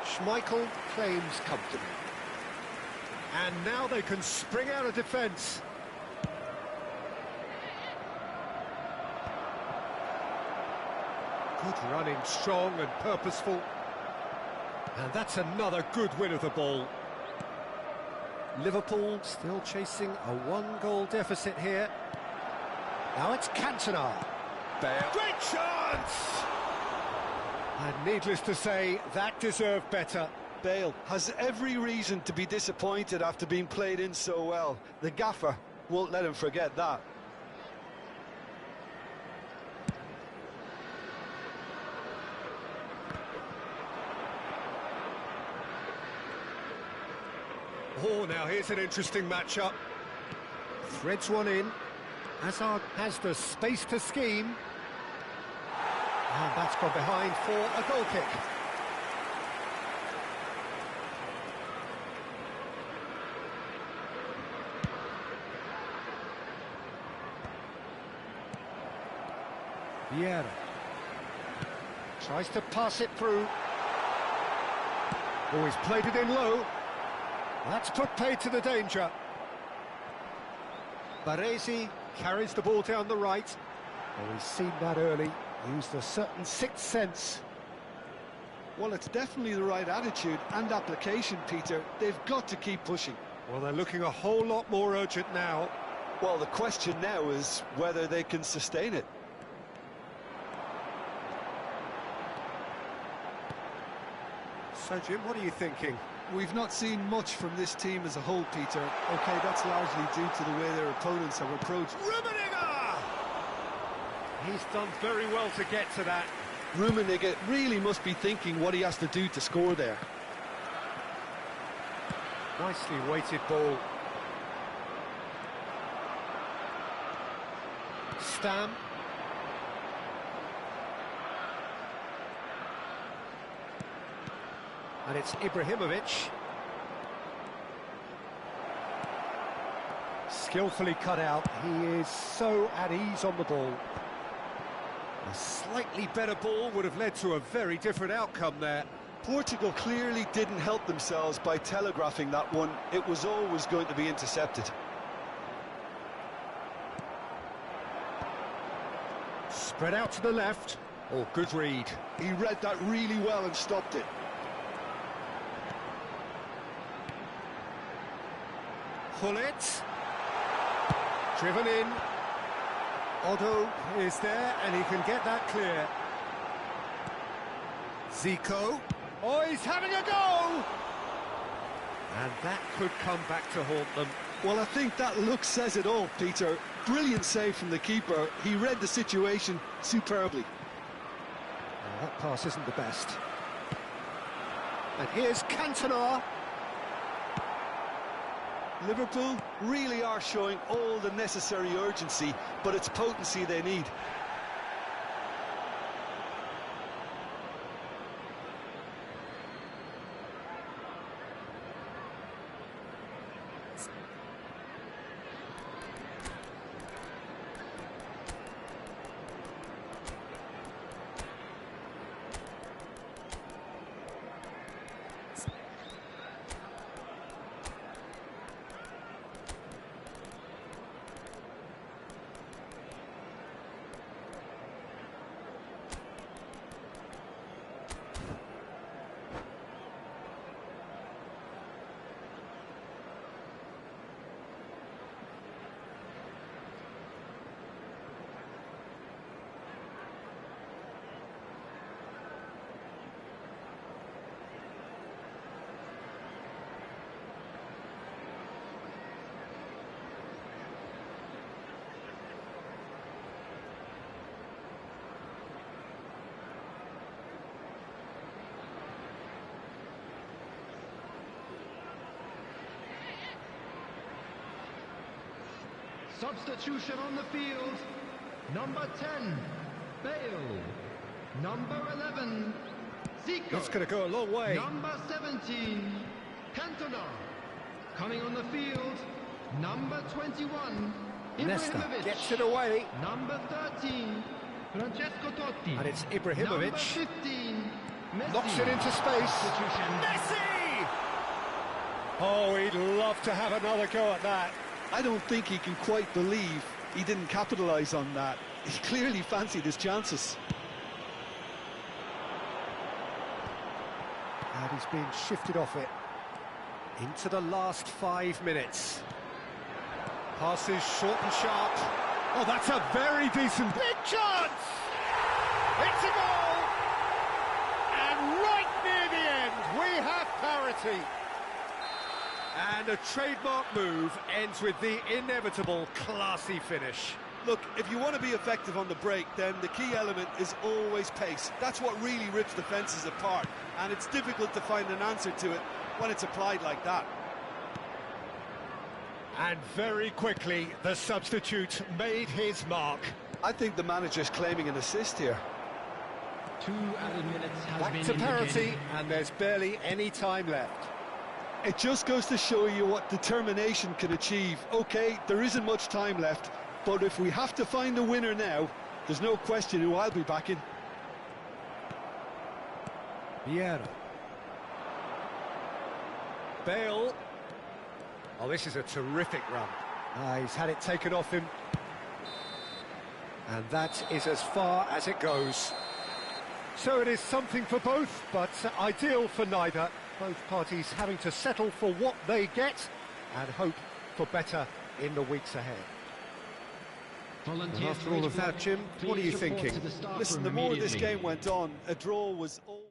Schmeichel claims comfortably. And now they can spring out of defence. Good running, strong and purposeful. And that's another good win of the ball. Liverpool still chasing a one-goal deficit here. Now it's Cantona. Bale. Great chance! And needless to say, that deserved better. Bale has every reason to be disappointed after being played in so well. The gaffer won't let him forget that. Oh, now here's an interesting matchup. Threads one in. Hazard has the space to scheme. And that's gone behind for a goal kick. Vieira tries to pass it through. Oh, he's played it in low. That's put paid to the danger. Baresi carries the ball down the right. Oh, he's seen that early. Used a certain sixth sense. Well, it's definitely the right attitude and application, Peter. They've got to keep pushing. Well, they're looking a whole lot more urgent now. Well, the question now is whether they can sustain it. So, Jim, what are you thinking? We've not seen much from this team as a whole, Peter. OK, that's largely due to the way their opponents have approached. Rummenigge! He's done very well to get to that. Rummenigge really must be thinking what he has to do to score there. Nicely weighted ball. Stam. And it's Ibrahimovic. Skillfully cut out. He is so at ease on the ball. A slightly better ball would have led to a very different outcome there. Portugal clearly didn't help themselves by telegraphing that one. It was always going to be intercepted. Spread out to the left. Oh, good read. He read that really well and stopped it. Gullit. Driven in. Otto is there and he can get that clear. Zico. Oh, he's having a go! And that could come back to haunt them. Well, I think that look says it all, Peter. Brilliant save from the keeper. He read the situation superbly. That pass isn't the best. And here's Cantona. Liverpool really are showing all the necessary urgency, but it's potency they need. Substitution on the field. Number 10, Bale. Number 11, Zico. That's going to go a long way. Number 17, Cantona. Coming on the field, number 21, Nesta Ibrahimovic. gets it away. Number 13, Francesco Totti. And it's Ibrahimovic. Number 15, Messi. Knocks it into space. Substitution. Messi! Oh, he'd love to have another go at that. I don't think he can quite believe he didn't capitalise on that. He clearly fancied his chances. And he's been shifted off it. Into the last 5 minutes. Passes short and sharp. Oh, that's a very decent... Big chance! It's a goal! And right near the end, we have parity. And a trademark move ends with the inevitable classy finish. Look, if you want to be effective on the break, then the key element is always pace. That's what really rips defences apart, and it's difficult to find an answer to it when it's applied like that. And very quickly, the substitute made his mark. I think the manager's claiming an assist here. 2 added minutes has Back been to parity, indicated. and there's barely any time left. It just goes to show you what determination can achieve. OK, there isn't much time left, but if we have to find a winner now, there's no question who I'll be backing. Vieira. Bale. Oh, this is a terrific run. He's had it taken off him. And that is as far as it goes. So it is something for both, but ideal for neither. Both parties having to settle for what they get and hope for better in the weeks ahead. And after all of that, Jim, what are you thinking? Listen, the more this game went on, a draw was all...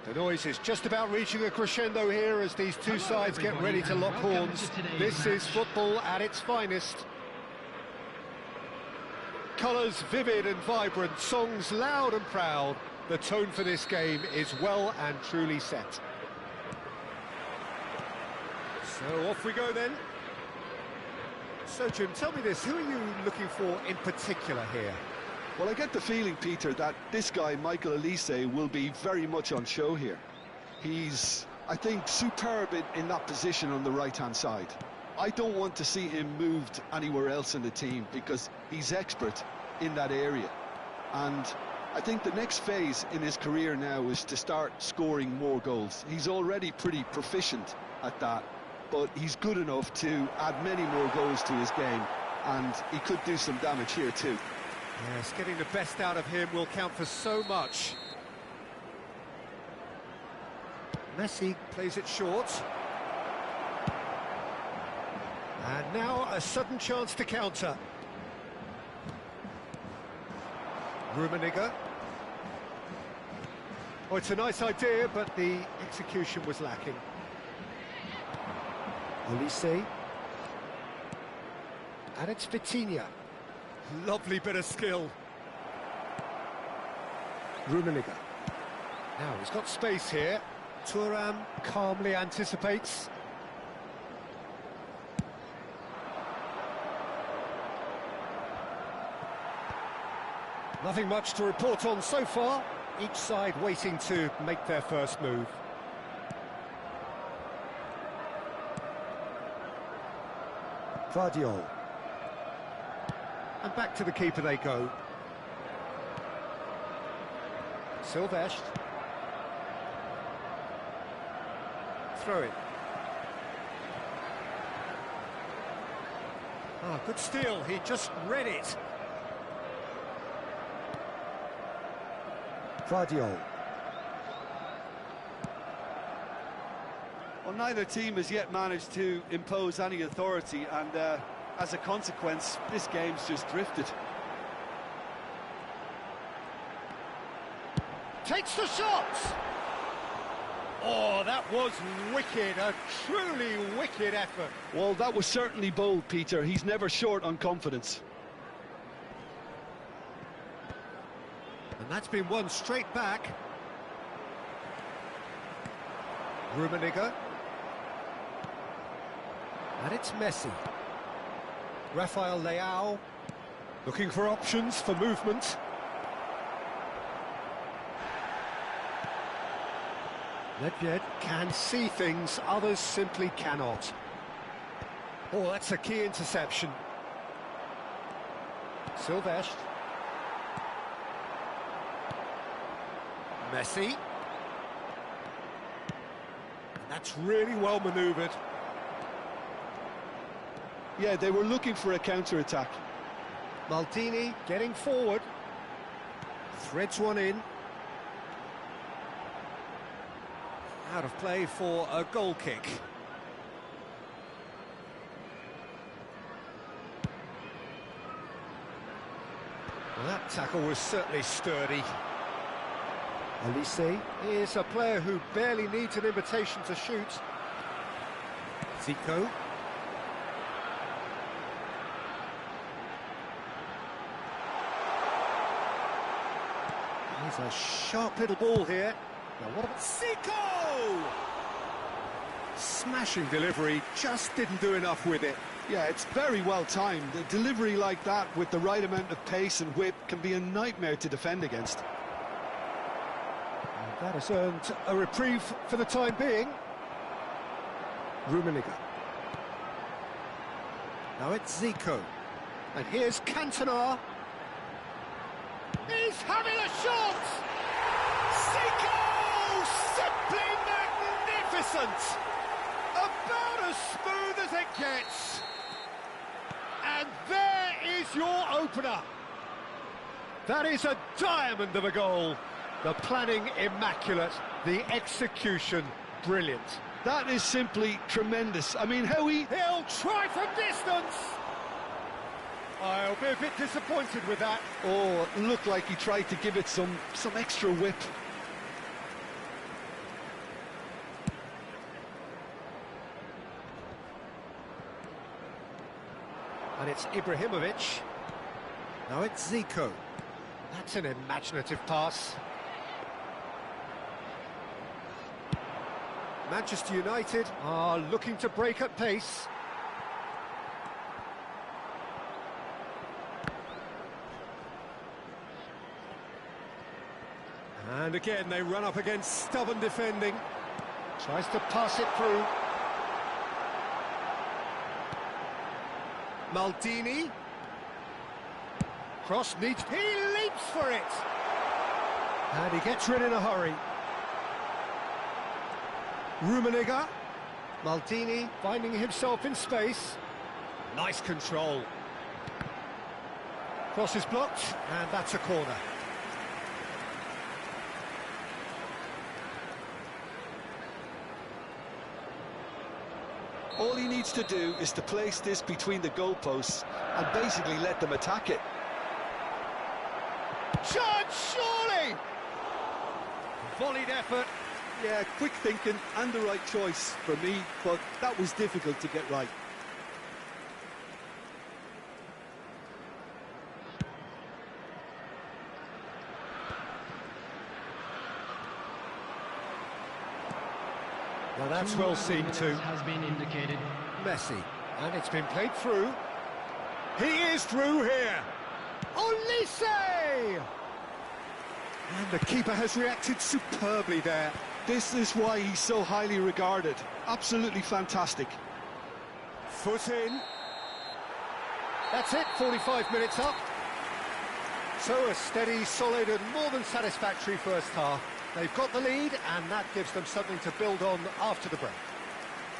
The noise is just about reaching a crescendo here as these two sides get ready to lock horns. This is football at its finest. Colours vivid and vibrant, songs loud and proud. The tone for this game is well and truly set. So off we go then. So Jim, tell me this, who are you looking for in particular here? Well, I get the feeling, Peter, that this guy, Michael Elise, will be very much on show here. He's, I think, superb in that position on the right-hand side. I don't want to see him moved anywhere else in the team because he's expert in that area. And I think the next phase in his career now is to start scoring more goals. He's already pretty proficient at that, but he's good enough to add many more goals to his game, and he could do some damage here too. Yes, getting the best out of him will count for so much. Messi plays it short. And now a sudden chance to counter. Rummenigge. Oh, it's a nice idea, but the execution was lacking. Olise. And it's Vitinha. Lovely bit of skill. Rummenigge. Now he's got space here. Thuram calmly anticipates. Nothing much to report on so far. Each side waiting to make their first move. Vardiol. And back to the keeper they go. Silvestre. Throw it. Ah, good steal. He just read it. Vardiol. Well, neither team has yet managed to impose any authority, and as a consequence, this game's just drifted. Takes the shot! Oh, that was wicked, a truly wicked effort. Well, that was certainly bold, Peter. He's never short on confidence. And that's been won straight back. Rummenigge. And it's Messi. Rafael Leao, looking for options for movement. Nedved can see things, others simply cannot. Oh, that's a key interception. Silvestre. Messi. And that's really well manoeuvred. Yeah, they were looking for a counter-attack. Maldini getting forward. Threads one in. Out of play for a goal kick. Well, that tackle was certainly sturdy. Olise is a player who barely needs an invitation to shoot. Zico. He's a sharp little ball here. Now what about Zico? Smashing delivery, just didn't do enough with it. Yeah, it's very well timed. A delivery like that with the right amount of pace and whip can be a nightmare to defend against. And that has earned a reprieve for the time being. Rummenigge. Now it's Zico. And here's Cantona. He's having a shot! Zico! Simply magnificent! About as smooth as it gets. And there is your opener. That is a diamond of a goal. The planning immaculate, the execution brilliant. That is simply tremendous. I mean, He'll try from distance. I'll be a bit disappointed with that. Oh, it looked like he tried to give it some extra whip. And it's Ibrahimovic. Now it's Zico. That's an imaginative pass. Manchester United are looking to break at pace. And again, they run up against stubborn defending. Tries to pass it through. Maldini. Cross needs... He leaps for it! And he gets rid in a hurry. Rummenigge. Maldini finding himself in space. Nice control. Cross is blocked, and that's a corner. All he needs to do is to place this between the goalposts and basically let them attack it. Chance, surely! Volleyed effort. Yeah, quick thinking and the right choice for me, but that was difficult to get right. Well, that's well seen too. Has been indicated. Messi, and it's been played through. He is through here. Olise! And the keeper has reacted superbly there. This is why he's so highly regarded. Absolutely fantastic. Foot in. That's it, 45 minutes up. So a steady, solid and more than satisfactory first half. They've got the lead and that gives them something to build on after the break.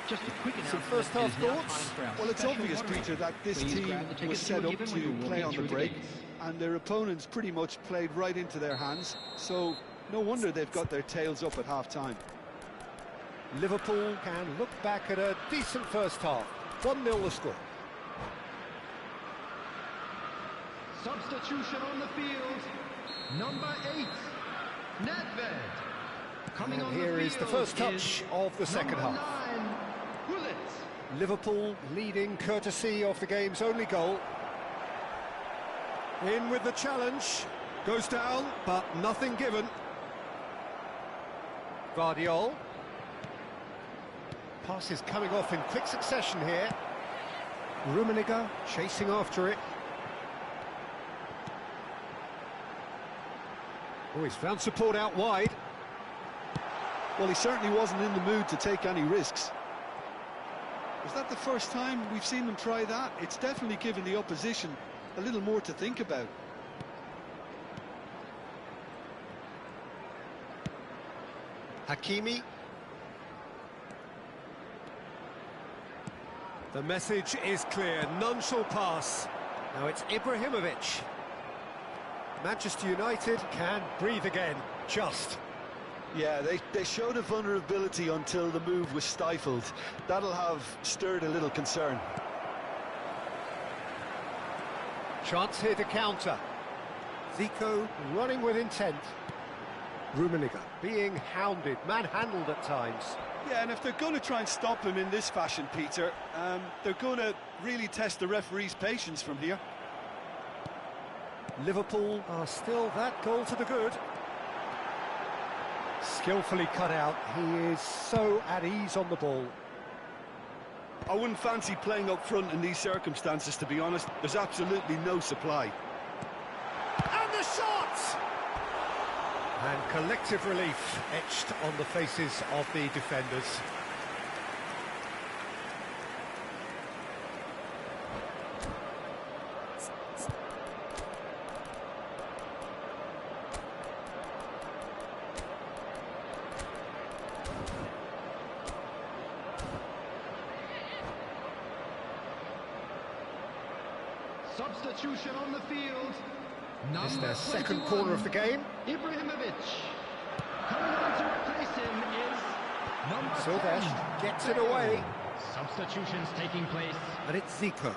Just a quick Some announcement. first half It is now thoughts? time for our Well, it's special obvious, moderator. Peter, that this Please team grab the tickets was you set were up given when you to were play walking on the through the break, gates. and their opponents pretty much played right into their hands, so no wonder they've got their tails up at half-time. Liverpool can look back at a decent first half. 1-0 the score. Substitution on the field. Number 8, Nedved. Coming And on here the is the field first touch of the second number half. 9, Gullit. Liverpool leading courtesy of the game's only goal. In with the challenge. Goes down, but nothing given. Guardiol. Pass is coming off in quick succession here. Rummenigge chasing after it. Oh, he's found support out wide. Well, he certainly wasn't in the mood to take any risks. Was that the first time we've seen them try that? It's definitely given the opposition a little more to think about. Hakimi. The message is clear, none shall pass. Now it's Ibrahimovic. Manchester United can breathe again, just. Yeah, they showed a vulnerability until the move was stifled. That'll have stirred a little concern. Chance here to counter. Zico running with intent. Rummenigge being hounded, manhandled at times. Yeah, and if they're going to try and stop him in this fashion, Peter, they're going to really test the referee's patience from here. Liverpool are still that goal to the good. Skillfully cut out, he is so at ease on the ball. I wouldn't fancy playing up front in these circumstances, to be honest. There's absolutely no supply. And the shot! And collective relief etched on the faces of the defenders. Substitution on the field. It's Number their second 21, corner of the game. Ibrahimovic. Coming on to replace him is number 10. Silvesh gets it away. Substitutions taking place. And it's Zico.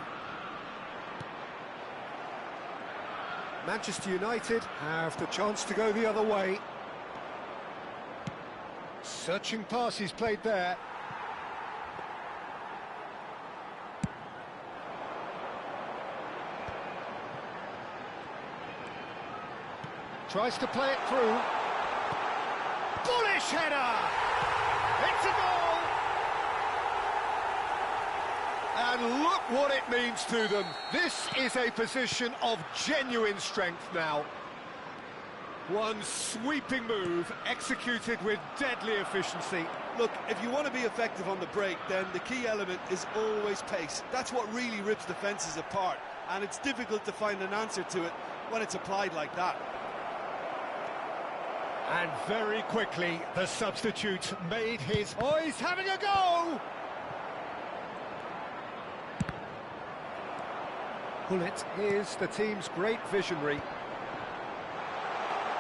Manchester United have the chance to go the other way. Searching pass he's played there. Tries to play it through. Bullish header! It's a goal! And look what it means to them. This is a position of genuine strength now. One sweeping move, executed with deadly efficiency. Look, if you want to be effective on the break, then the key element is always pace. That's what really rips defences apart, and it's difficult to find an answer to it when it's applied like that. And very quickly, the substitute made his... Oh, he's having a go! Bullet is the team's great visionary.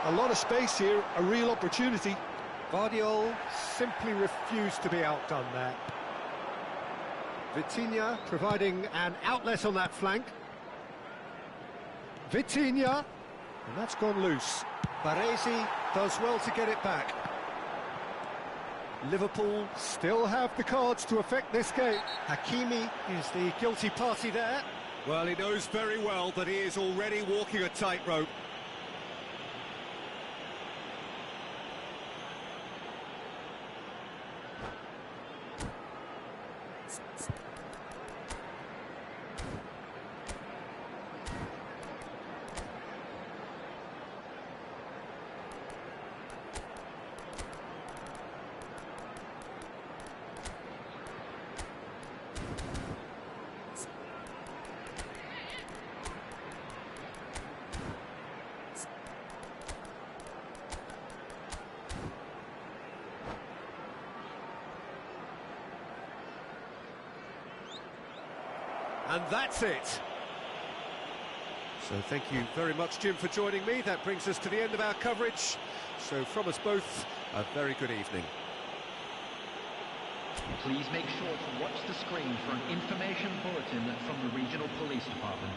A lot of space here, a real opportunity. Guardiola simply refused to be outdone there. Vitinha providing an outlet on that flank. Vitinha, and that's gone loose. Baresi does well to get it back. Liverpool still have the cards to affect this game. Hakimi is the guilty party there. Well, he knows very well that he is already walking a tightrope. And that's it. So thank you very much, Jim, for joining me. That brings us to the end of our coverage. So from us both, a very good evening. Please make sure to watch the screen for an information bulletin from the Regional Police Department.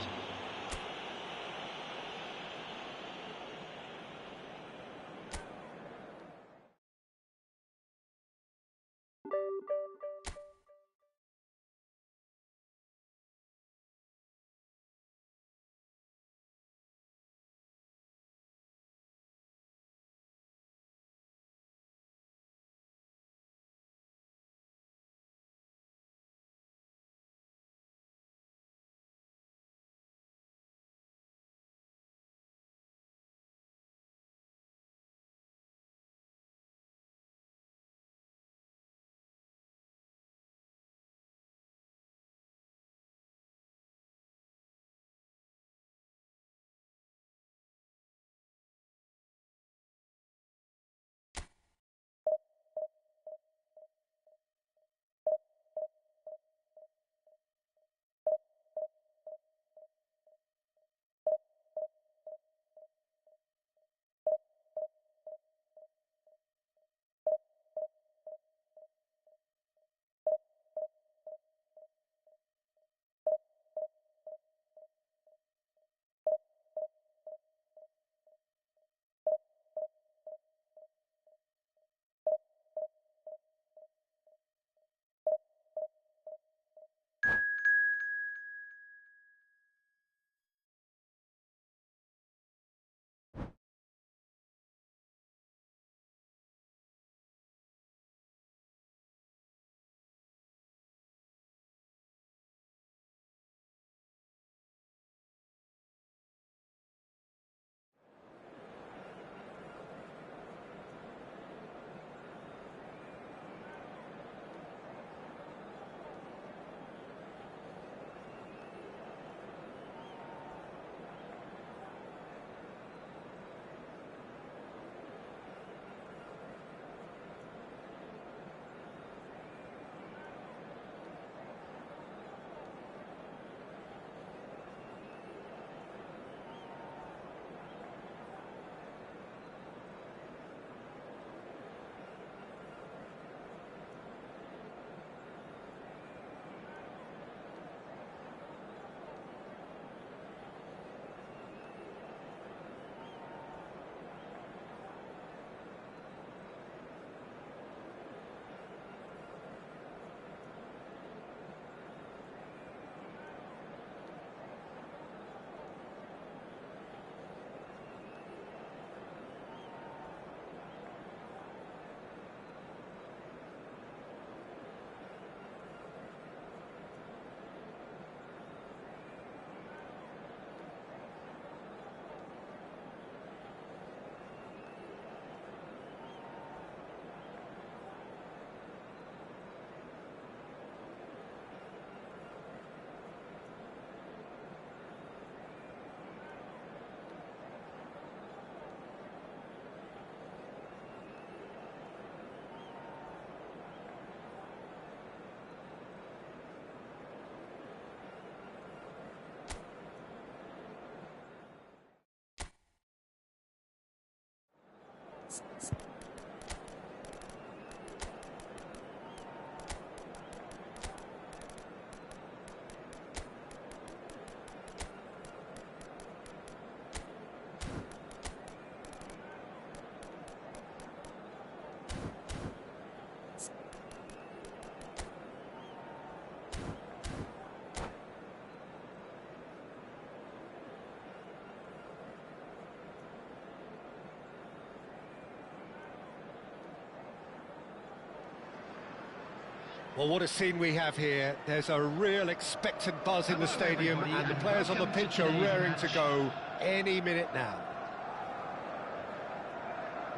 Well, what a scene we have here. There's a real expectant buzz in the stadium, and the players on the pitch are raring to go any minute now.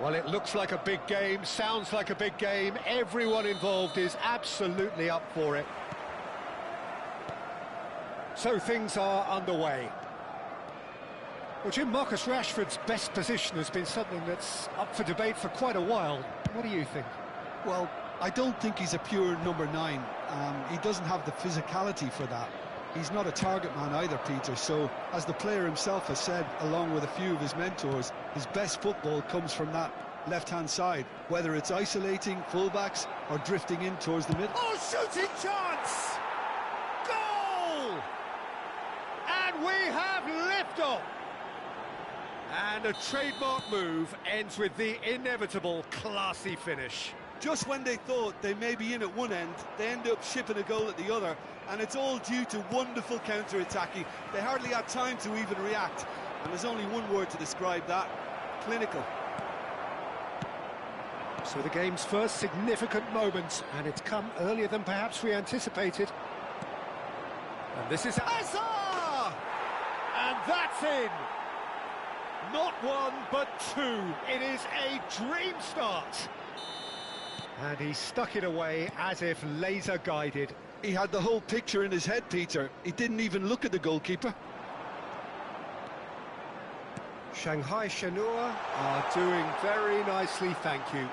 Well, it looks like a big game, sounds like a big game. Everyone involved is absolutely up for it. So things are underway. Well, Jim, Marcus Rashford's best position has been something that's up for debate for quite a while. What do you think? Well, I don't think he's a pure number 9. He doesn't have the physicality for that. He's not a target man either, Peter, so as the player himself has said, along with a few of his mentors, his best football comes from that left-hand side, whether it's isolating fullbacks or drifting in towards the middle. Oh, shooting chance! Goal! And we have liftoff! And a trademark move ends with the inevitable classy finish. Just when they thought they may be in at one end, they end up shipping a goal at the other, and it's all due to wonderful counter-attacking. They hardly had time to even react, and there's only one word to describe that: clinical. So the game's first significant moment, and it's come earlier than perhaps we anticipated. And this is Hazard! And that's in! Not one, but two. It is a dream start. And he stuck it away as if laser-guided. He had the whole picture in his head, Peter. He didn't even look at the goalkeeper. Shanghai Shenhua are doing very nicely, thank you.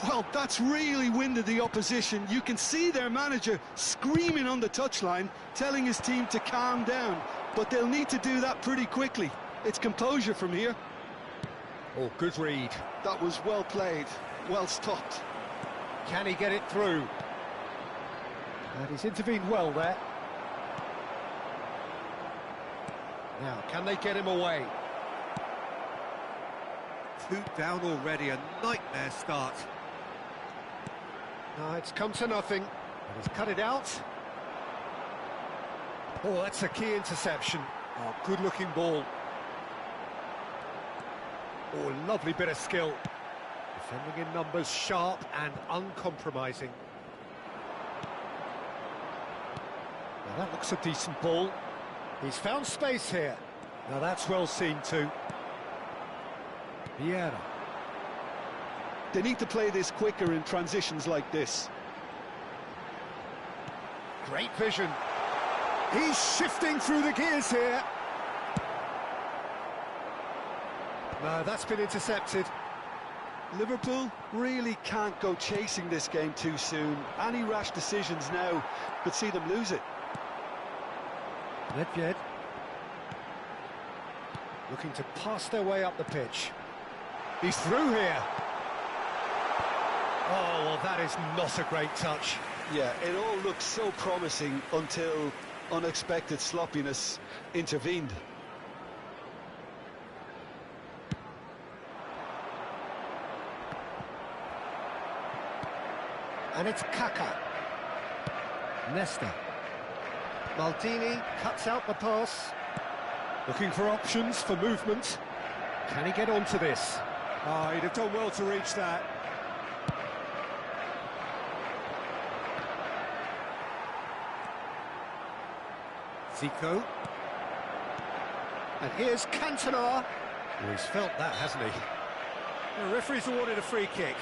Well, that's really winded the opposition. You can see their manager screaming on the touchline, telling his team to calm down. But they'll need to do that pretty quickly. It's composure from here. Oh, good read. That was well played, well stopped. Can he get it through? And he's intervened well there. Now, can they get him away? 2 down already, a nightmare start. No, it's come to nothing. And he's cut it out. Oh, that's a key interception. Oh, good-looking ball. Oh, lovely bit of skill. Defending in numbers, sharp and uncompromising. Now that looks a decent ball. He's found space here. Now that's well seen too. Vieira. They need to play this quicker in transitions like this. Great vision. He's shifting through the gears here. No, that's been intercepted. Liverpool really can't go chasing this game too soon. Any rash decisions now could see them lose it. Nedved looking to pass their way up the pitch. He's through here. Oh, well, that is not a great touch. Yeah, it all looked so promising until unexpected sloppiness intervened. And it's Kaka. Nesta. Maldini cuts out the pass. Looking for options for movement. Can he get onto this? Oh, he'd have done well to reach that. Zico. And here's Cantona. Oh, he's felt that, hasn't he? The referee's awarded a free kick.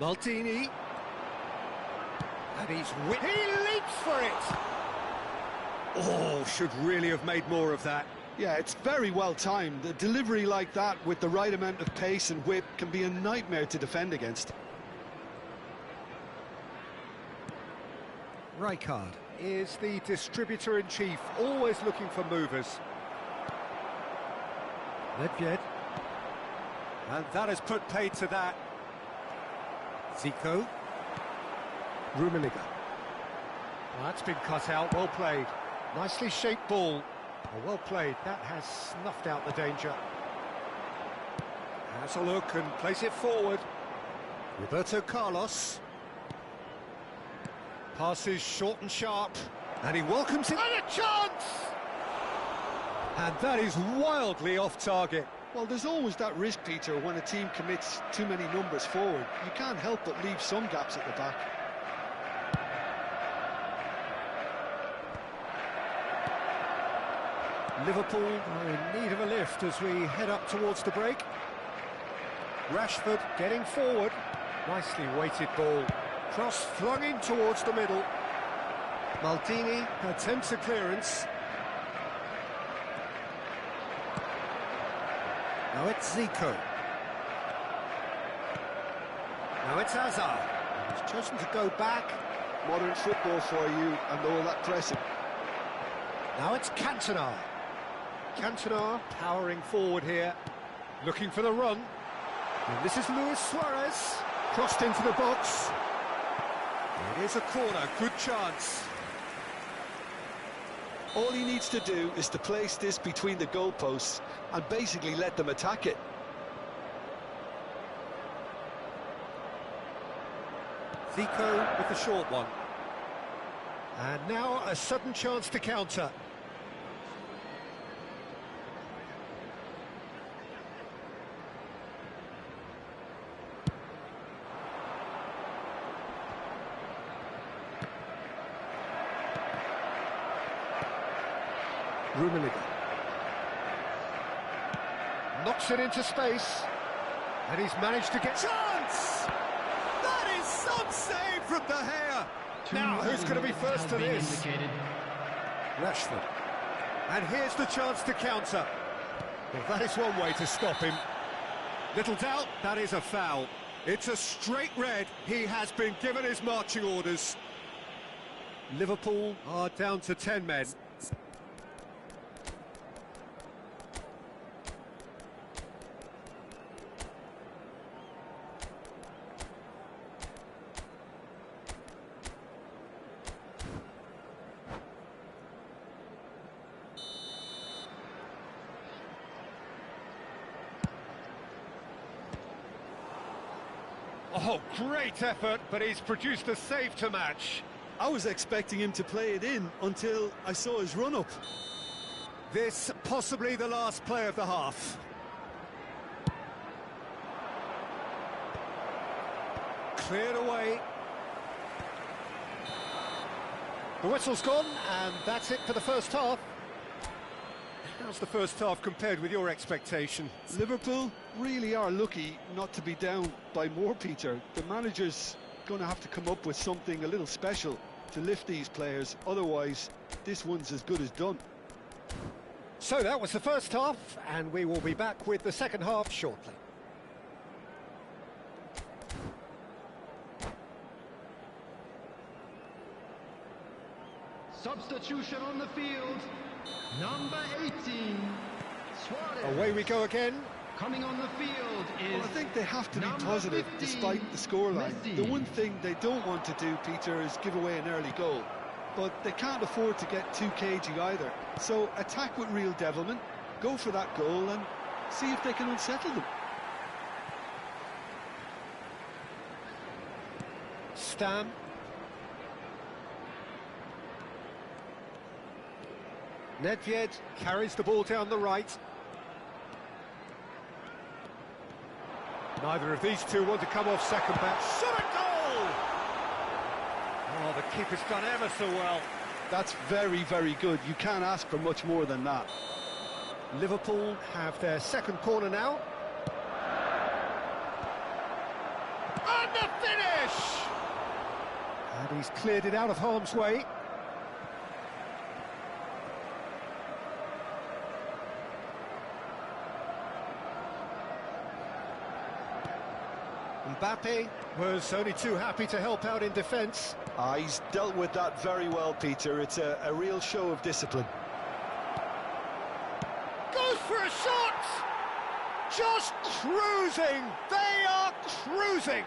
Maldini. And he leaps for it! Oh, should really have made more of that. Yeah, it's very well timed. A delivery like that with the right amount of pace and whip can be a nightmare to defend against. Rijkaard is the distributor-in-chief, always looking for movers. Nedved. And that has put paid to that. Zico. Rummenigge. Well, that's been cut out, well played. Nicely shaped ball. Oh, well played, that has snuffed out the danger. Has a look and plays it forward. Roberto Carlos. Passes short and sharp, and he welcomes it. And a chance! And that is wildly off target. Well, there's always that risk, Peter, when a team commits too many numbers forward. You can't help but leave some gaps at the back. Liverpool are in need of a lift as we head up towards the break. Rashford getting forward. Nicely weighted ball. Cross flung in towards the middle. Maldini attempts a clearance. Now it's Zico. Now it's Hazard. He's chosen to go back. Modern football for you and all that pressing. Now it's Cantona. Cantona powering forward here, looking for the run. And this is Luis Suarez, crossed into the box. It is a corner, good chance. All he needs to do is to place this between the goalposts and basically let them attack it. Zico with the short one. And now a sudden chance to counter. Rummenigge knocks it into space, and he's managed to get chance. That is some save from De Gea. Now who's going to be first to this? Rashford, and here's the chance to counter. Well, that is one way to stop him. Little doubt that is a foul. It's a straight red. He has been given his marching orders. Liverpool are down to 10 men. Oh, great effort, but he's produced a save to match. I was expecting him to play it in until I saw his run-up. This possibly the last play of the half. Cleared away. The whistle's gone, and that's it for the first half. How's the first half compared with your expectation? Liverpool really are lucky not to be down by more, Peter. The manager's going to have to come up with something a little special to lift these players. Otherwise, this one's as good as done. So that was the first half, and we will be back with the second half shortly. Substitution on the field. Number 18, Suarez. Away we go again. Coming on the field is... Well, I think they have to be number positive 15, despite the scoreline. Messi. The one thing they don't want to do, Peter, is give away an early goal. But they can't afford to get too cagey either. So attack with real devilment, go for that goal and see if they can unsettle them. Stam. Nedved carries the ball down the right. Neither of these two want to come off second back. Shot a goal! Oh, the keeper's done ever so well. That's very, very good. You can't ask for much more than that. Liverpool have their second corner now. And the finish! And he's cleared it out of harm's way. Mbappe was only too happy to help out in defence. He's dealt with that very well, Peter. It's a real show of discipline. Goes for a shot! Just cruising! They are cruising!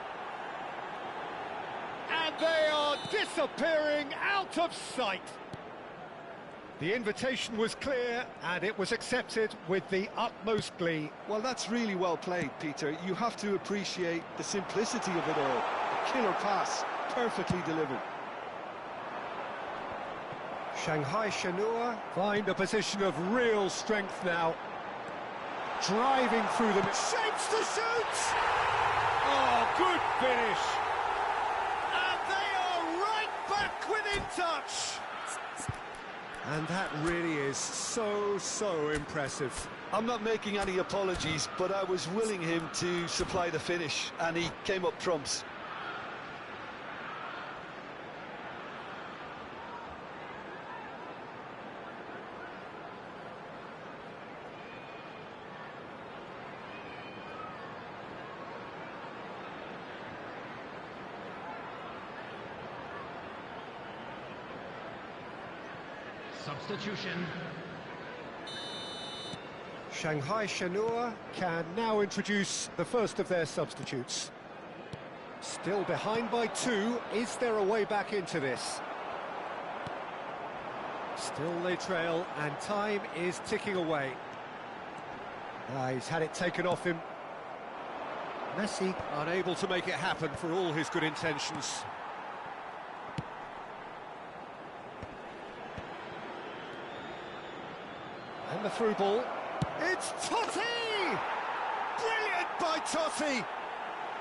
And they are disappearing out of sight. The invitation was clear, and it was accepted with the utmost glee. Well, that's really well played, Peter. You have to appreciate the simplicity of it all. A killer pass, perfectly delivered. Shanghai Shenhua find a position of real strength now. Driving through them, shapes to shoot! Oh, good finish! And they are right back within touch! And that really is so impressive. I'm not making any apologies, but I was willing him to supply the finish, and he came up trumps. Substitution. Shanghai Shenhua can now introduce the first of their substitutes. Still behind by 2. Is there a way back into this? Still they trail, and time is ticking away. He's had it taken off him. Messi unable to make it happen for all his good intentions. And the through ball. It's Totti! Brilliant by Totti!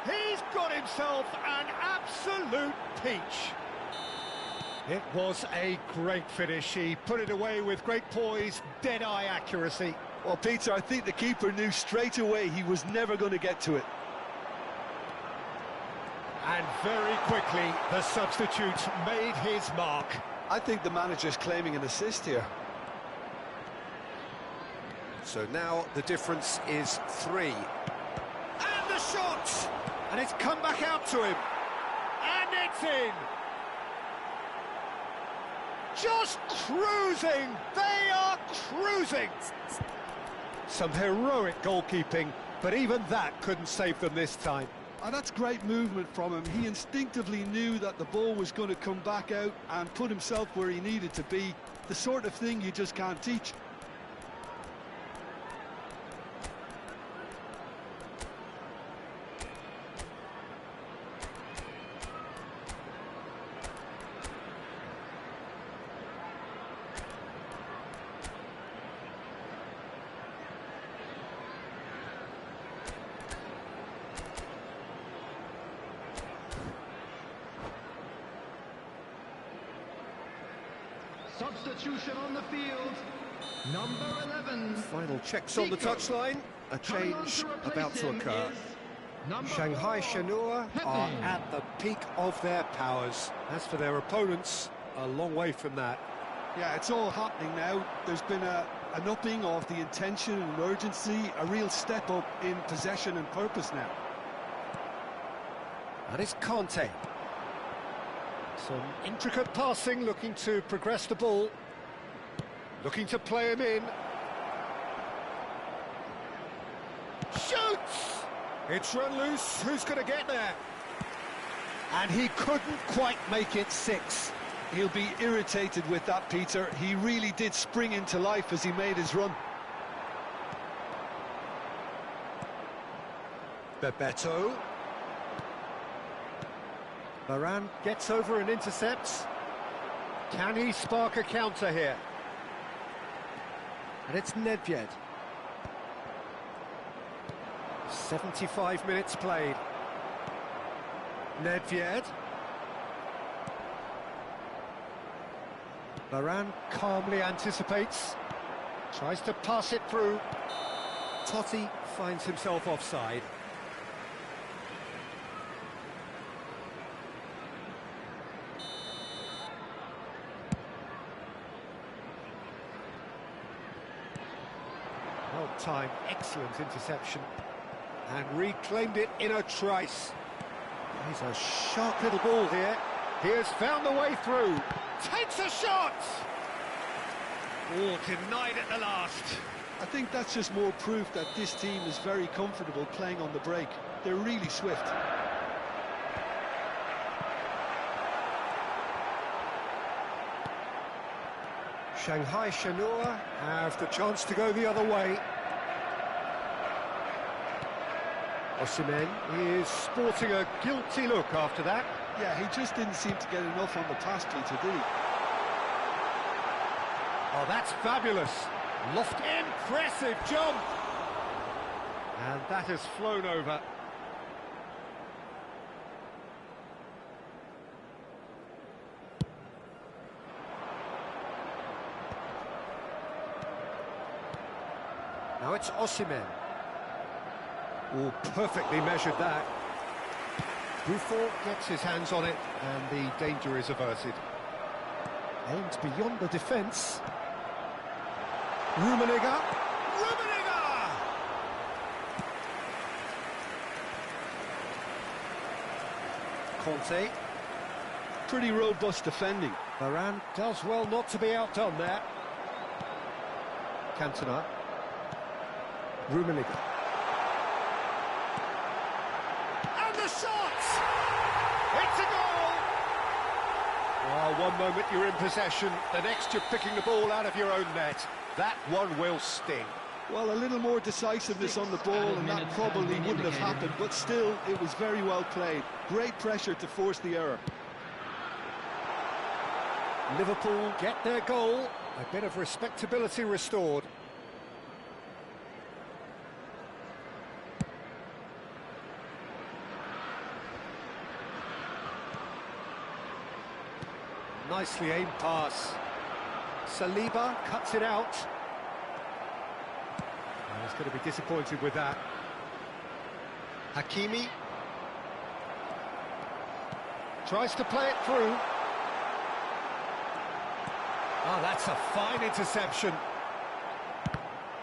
He's got himself an absolute peach. It was a great finish. He put it away with great poise, dead-eye accuracy. Well, Peter, I think the keeper knew straight away he was never going to get to it. And very quickly, the substitute made his mark. I think the manager's claiming an assist here. So now the difference is 3. And the shot! And it's come back out to him. And it's in! Just cruising! They are cruising! Some heroic goalkeeping, but even that couldn't save them this time. And that's great movement from him. He instinctively knew that the ball was going to come back out and put himself where he needed to be. The sort of thing you just can't teach. Substitution on the field. Number 11. Final checks on the touchline. A change about to occur. Shanghai Shenhua are at the peak of their powers. As for their opponents, a long way from that. Yeah, it's all happening now. There's been an upping of the intention and urgency, a real step up in possession and purpose now. And it's Conte. Some intricate passing, looking to progress the ball. Looking to play him in. Shoots! It's run loose. Who's going to get there? And he couldn't quite make it 6. He'll be irritated with that, Peter. He really did spring into life as he made his run. Bebeto. Varane gets over and intercepts. Can he spark a counter here? And it's Nedved. 75 minutes played. Nedved. Varane calmly anticipates. Tries to pass it through. Totti finds himself offside. Well timed, excellent interception. And reclaimed it in a trice. He's a sharp little ball here. He has found the way through. Takes a shot! Oh, denied at the last. I think that's just more proof that this team is very comfortable playing on the break. They're really swift. Shanghai Shenhua have the chance to go the other way. Osimhen is sporting a guilty look after that. Yeah, he just didn't seem to get enough on the pass to did he? Oh, that's fabulous. Impressive jump. And that has flown over. Now it's Osimhen. Oh, perfectly measured that. Buffon gets his hands on it, and the danger is averted. Aimed beyond the defence. Rummenigge. Conte. Pretty robust defending. Varane does well not to be outdone there. Cantona. Rummenigge. And the shot! It's a goal! Well, one moment you're in possession, the next you're picking the ball out of your own net. That one will sting. Well, a little more decisiveness on the ball, and that probably wouldn't have happened, but still, it was very well played. Great pressure to force the error. Liverpool get their goal, a bit of respectability restored. Nicely aimed pass. Saliba cuts it out. Oh, he's going to be disappointed with that. Hakimi tries to play it through. Oh, that's a fine interception.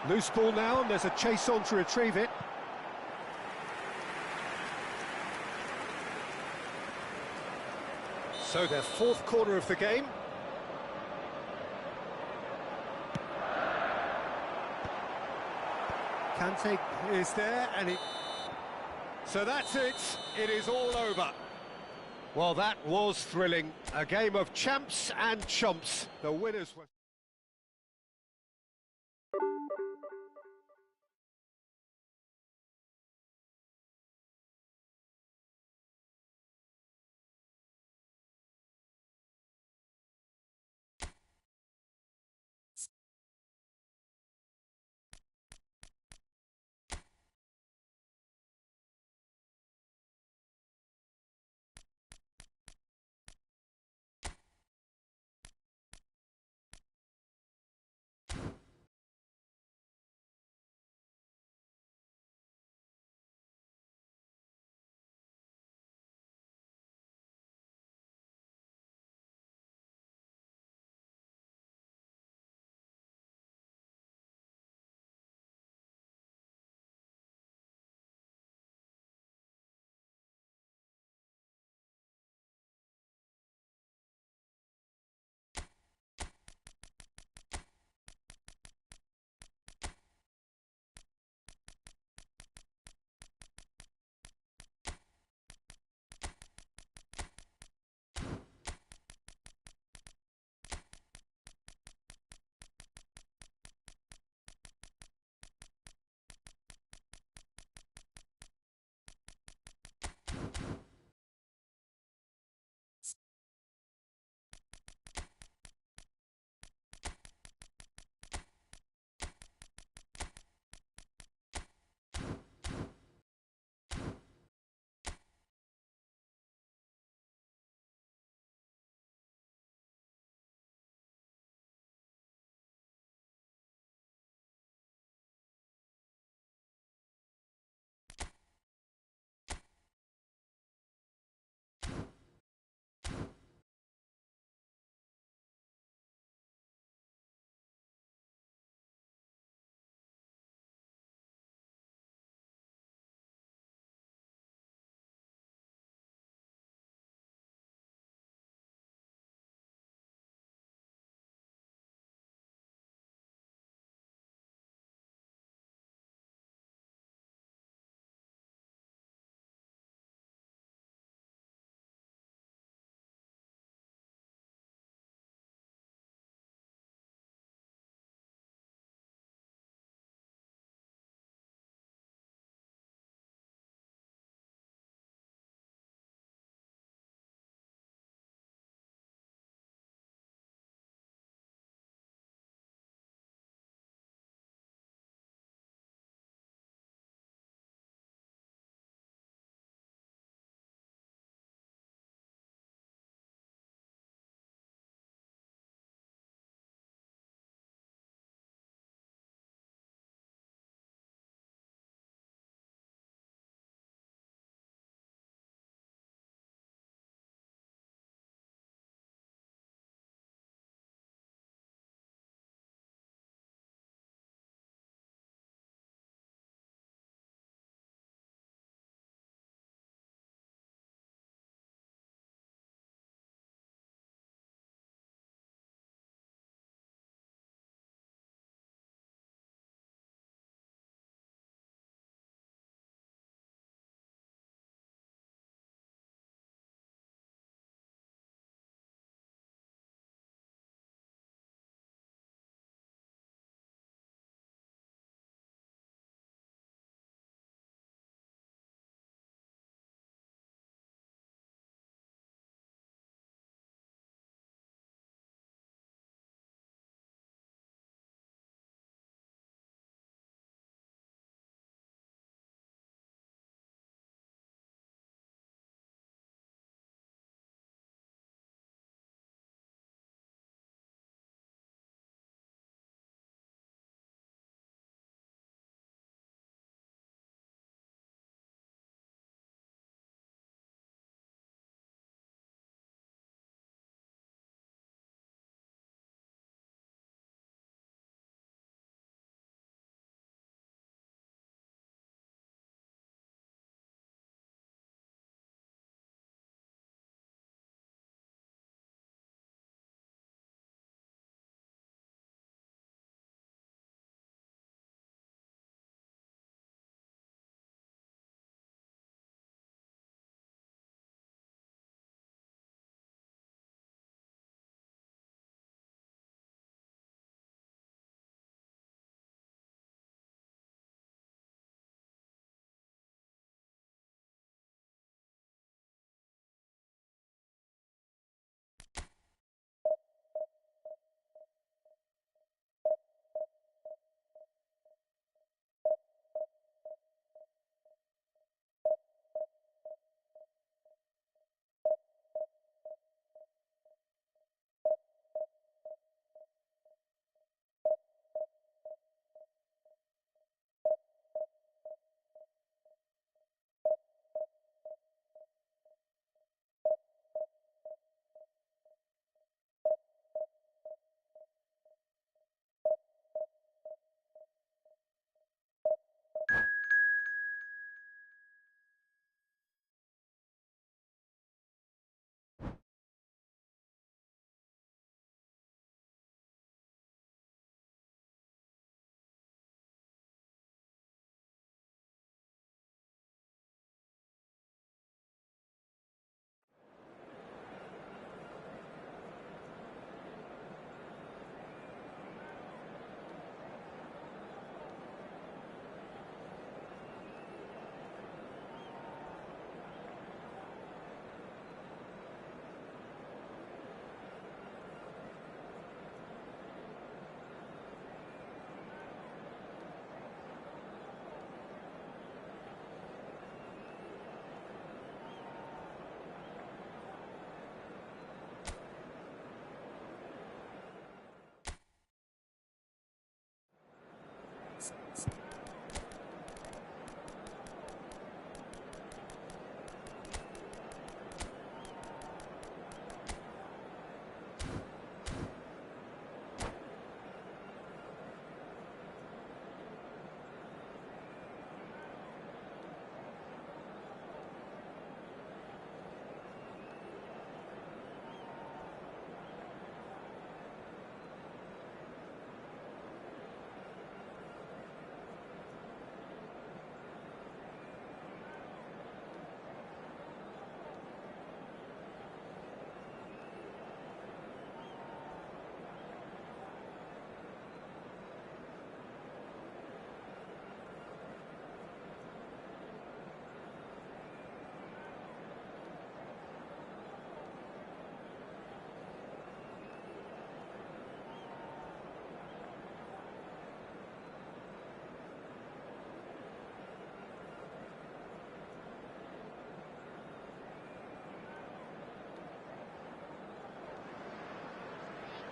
Loose ball now, and there's a chase on to retrieve it. So their fourth quarter of the game. Kante is there, and so that's it. It is all over. Well, that was thrilling. A game of champs and chumps. The winners were...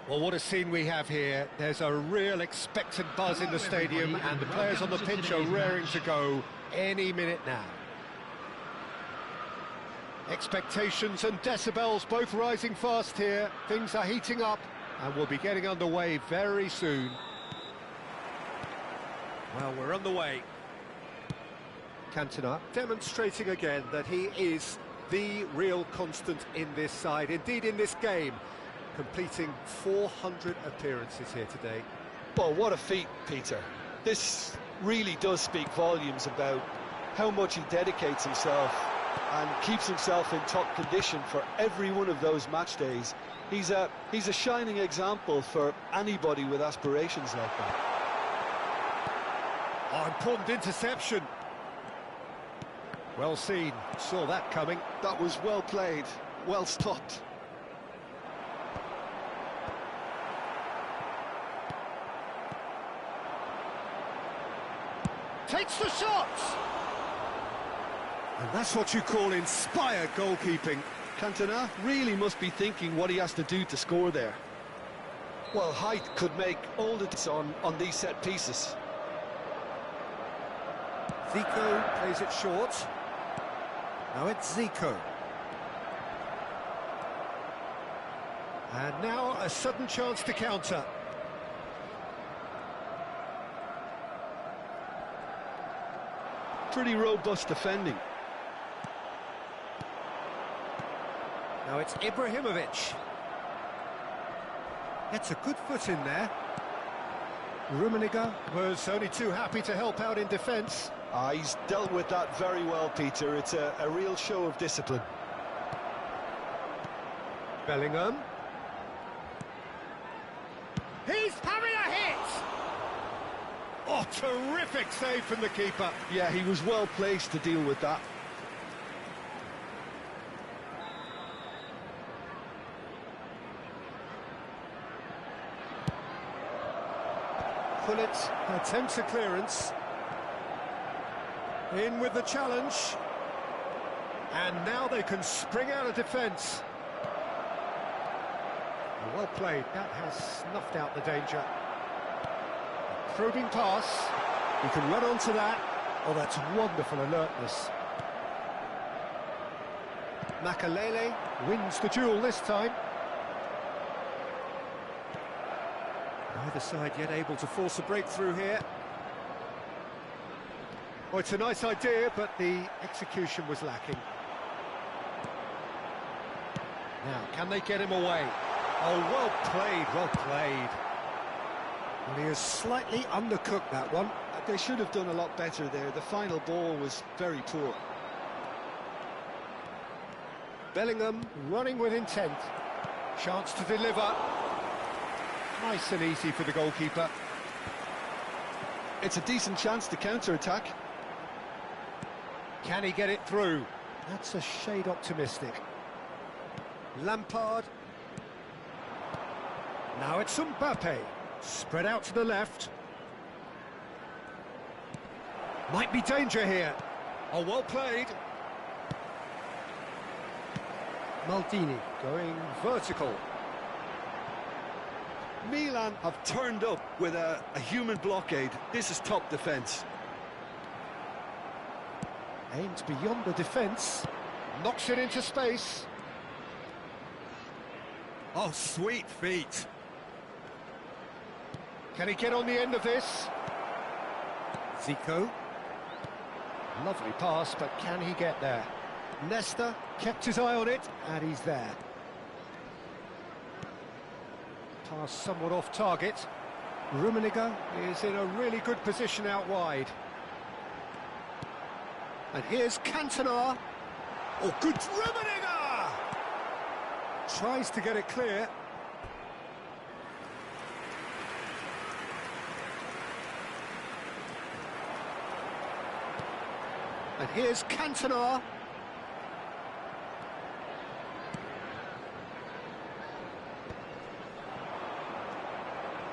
Well, what a scene we have here. There's a real expectant buzz in the stadium, and the players on the pitch are raring to go any minute now. Expectations and decibels both rising fast here. Things are heating up, and we'll be getting underway very soon. Well, we're on the way. Cantona demonstrating again that he is the real constant in this side, indeed in this game, completing 400 appearances here today. Well, what a feat, Peter. This really does speak volumes about how much he dedicates himself and keeps himself in top condition for every one of those match days. He's a shining example for anybody with aspirations like that. Oh, important interception. Well seen, saw that coming. That was well played, well stopped. Takes the shot! And that's what you call inspired goalkeeping. Cantona really must be thinking what he has to do to score there. Well, height could make all the difference on these set pieces. Zico plays it short. Now it's Zico. And now a sudden chance to counter. Pretty robust defending. Now it's Ibrahimovic. Gets a good foot in there. Rummenigge was only too happy to help out in defence. He's dealt with that very well, Peter. It's a real show of discipline. Bellingham. He's having a hit! Oh, terrific save from the keeper. Yeah, he was well placed to deal with that. Pullet attempts a clearance. In with the challenge. And now they can spring out of defence. Well played, that has snuffed out the danger. Probing pass. You can run onto that. Oh, that's wonderful alertness. Makalele wins the duel this time. Neither side yet able to force a breakthrough here. Oh, it's a nice idea, but the execution was lacking. Now, can they get him away? Oh, well played, well played. Well, he has slightly undercooked that one. They should have done a lot better there. The final ball was very poor. Bellingham running with intent. Chance to deliver. Nice and easy for the goalkeeper. It's a decent chance to counter-attack. Can he get it through? That's a shade optimistic. Lampard. Now it's Mbappe. Spread out to the left. Might be danger here. Oh, well played. Maldini going vertical. Milan have turned up with a human blockade. This is top defence. Aims beyond the defence. Knocks it into space. Oh, sweet feet. Can he get on the end of this? Zico. Lovely pass, but can he get there? Nesta kept his eye on it, and he's there. Pass somewhat off target. Rummenigge is in a really good position out wide. And here's Cantona. Oh, good Rummenigge! Tries to get it clear. And here's Cantona.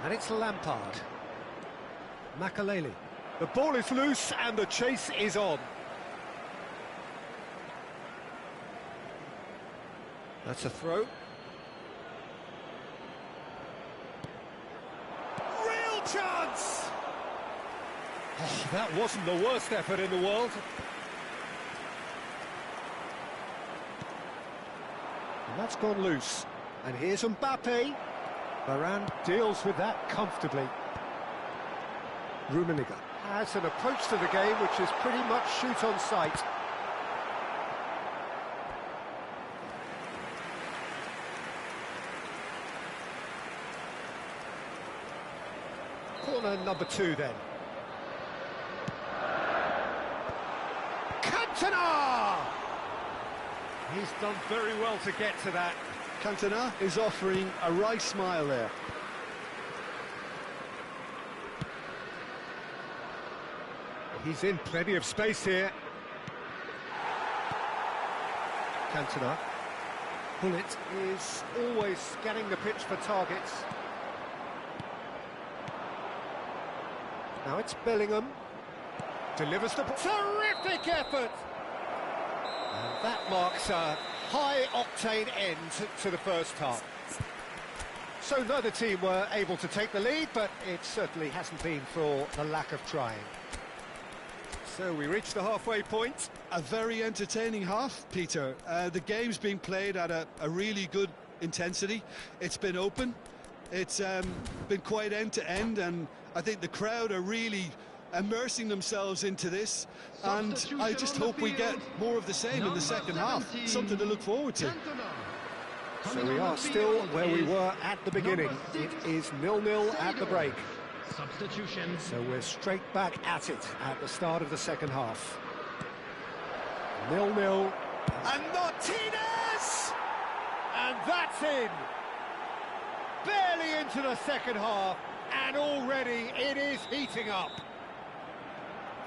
And it's Lampard. Makalele. The ball is loose and the chase is on. That's a throw. Oh, that wasn't the worst effort in the world. And that's gone loose. And here's Mbappe. Varane deals with that comfortably. Rummenigge has an approach to the game which is pretty much shoot on sight. Corner number 2 then. Cantona! He's done very well to get to that. Cantona is offering a wry smile there. He's in plenty of space here. Cantona. Bullet is always scanning the pitch for targets. Now it's Bellingham. Delivers the ball. Terrific effort! And that marks a high-octane end to the first half. So neither team were able to take the lead, but it certainly hasn't been for the lack of trying. So we reach the halfway point. A very entertaining half, Peter. The game's been played at a really good intensity. It's been open. It's been quite end-to-end, and I think the crowd are really immersing themselves into this, and I just hope we get more of the same in the second half. Something to look forward to. So we are still where we were at the beginning. It is 0-0 at the break. Substitution. So we're straight back at it at the start of the second half. 0-0. And Martinez! And that's in! Barely into the second half, and already it is heating up.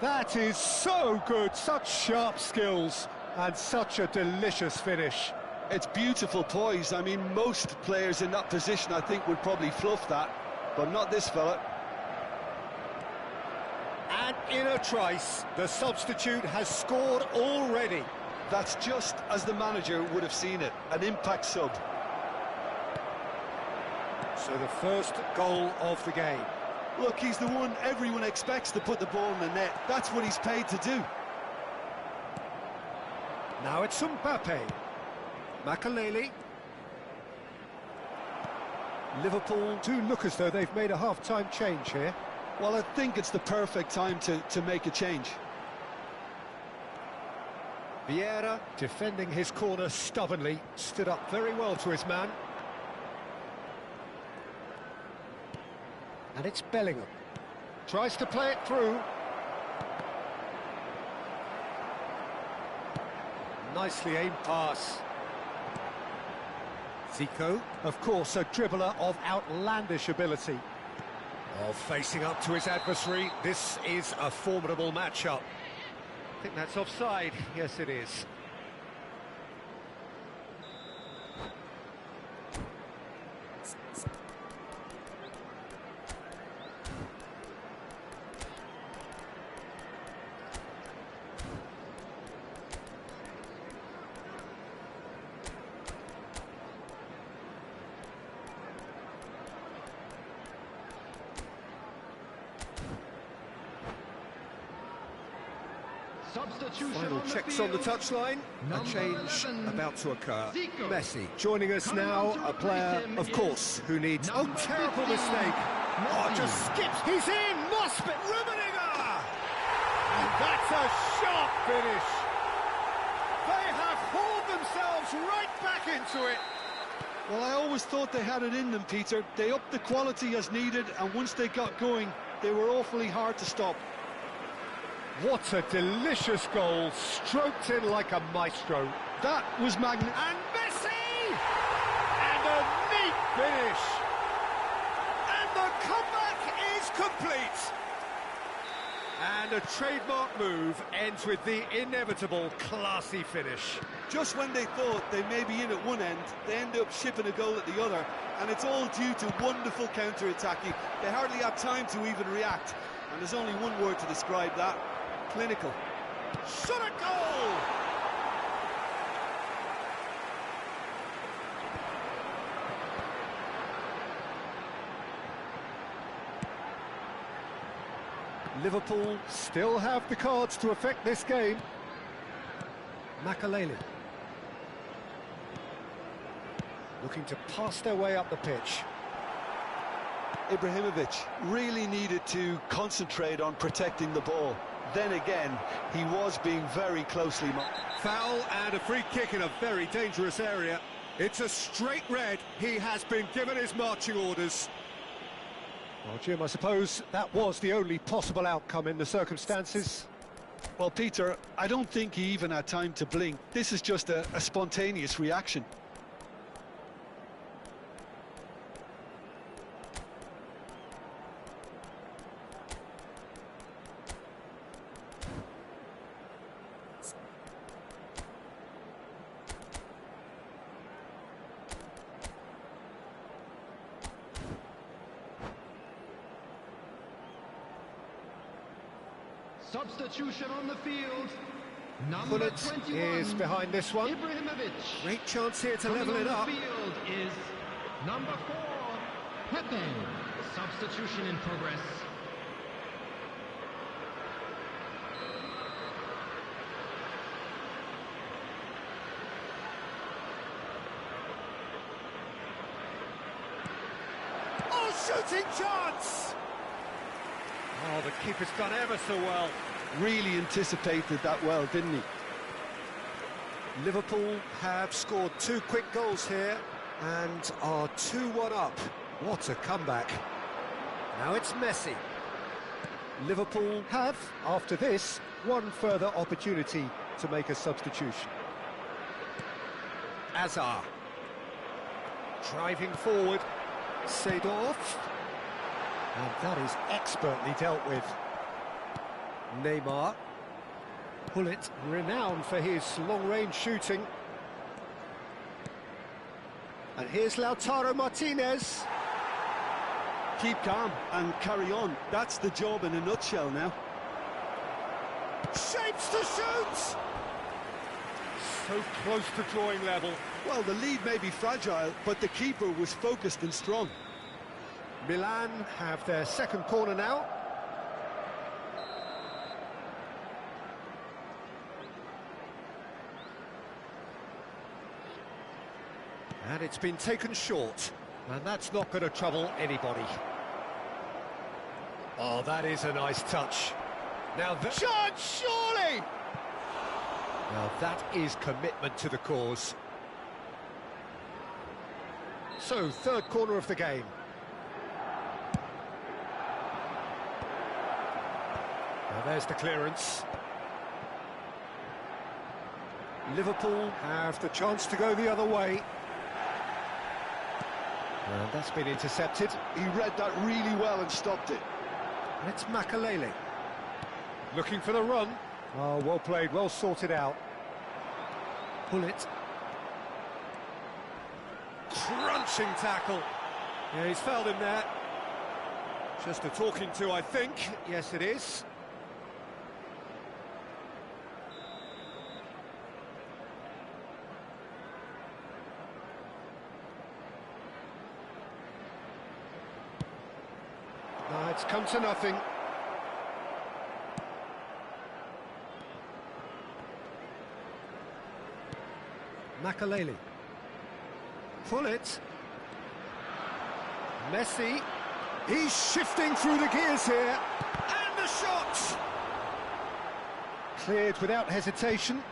That is so good, such sharp skills, and such a delicious finish. It's beautiful poise. I mean, most players in that position, I think, would probably fluff that, but not this fella. And in a trice, the substitute has scored already. That's just as the manager would have seen it, an impact sub. So the first goal of the game. Look, he's the one everyone expects to put the ball in the net. That's what he's paid to do. Now it's Mbappe. Makaleli. Liverpool do look as though they've made a half-time change here. Well, I think it's the perfect time to make a change. Vieira, defending his corner stubbornly, stood up very well to his man. And it's Bellingham. Tries to play it through. Nicely aimed pass. Zico, of course, a dribbler of outlandish ability. Oh, facing up to his adversary, this is a formidable matchup. I think that's offside. Yes, it is. Substitution Final on checks the on the field. touchline. A Number change 11, about to occur. Zico. Messi joining us now, a player, of course, who needs... Oh, number terrible 15, mistake. Oh, Messi. just skips. He's in. Must be Rummenigge. And that's a sharp finish. They have hauled themselves right back into it. Well, I always thought they had it in them, Peter. They upped the quality as needed, and once they got going, they were awfully hard to stop. What a delicious goal, stroked in like a maestro. That was magnificent. And Messi! And a neat finish. And the comeback is complete. And a trademark move ends with the inevitable classy finish. Just when they thought they may be in at one end, they end up shipping a goal at the other, and it's all due to wonderful counter-attacking. They hardly had time to even react, and there's only one word to describe that: clinical. Shot a goal! Liverpool still have the cards to affect this game. Makaleli. Looking to pass their way up the pitch. Ibrahimovic really needed to concentrate on protecting the ball. Then again, he was being very closely marked. Foul and a free kick in a very dangerous area. It's a straight red. He has been given his marching orders. Well, Jim, I suppose that was the only possible outcome in the circumstances. Well, Peter, I don't think he even had time to blink. This is just a spontaneous reaction. Substitution on the field. Number Bullet 21 is behind this one. Ibrahimovic. Great chance here to Coming level on it the up. field is number 4, Pepe. Substitution in progress. Oh, shooting chance! Oh, the keeper's done ever so well. Really anticipated that well, didn't he? Liverpool have scored 2 quick goals here and are 2-1 up. What a comeback. Now it's Messi. Liverpool have, after this, one further opportunity to make a substitution. Azar. Driving forward. Seedorf. And that is expertly dealt with. Neymar. Bullet, renowned for his long-range shooting. And here's Lautaro Martinez. Keep calm and carry on. That's the job in a nutshell now. Shapes to shoot! So close to drawing level. Well, the lead may be fragile, but the keeper was focused and strong. Milan have their second corner now. And it's been taken short. And that's not going to trouble anybody. Oh, that is a nice touch. Now the chance, surely! Now that is commitment to the cause. So, third corner of the game. Now there's the clearance. Liverpool have the chance to go the other way. And that's been intercepted. He read that really well and stopped it. It's Makaleli. Looking for the run. Oh, well played, well sorted out. Bullet. Crunching tackle. Yeah, he's fouled him there. Just a talking to, I think. Yes, it is. No, it's come to nothing. Makaleli. Bullet. Messi. He's shifting through the gears here. And the shot! Cleared without hesitation.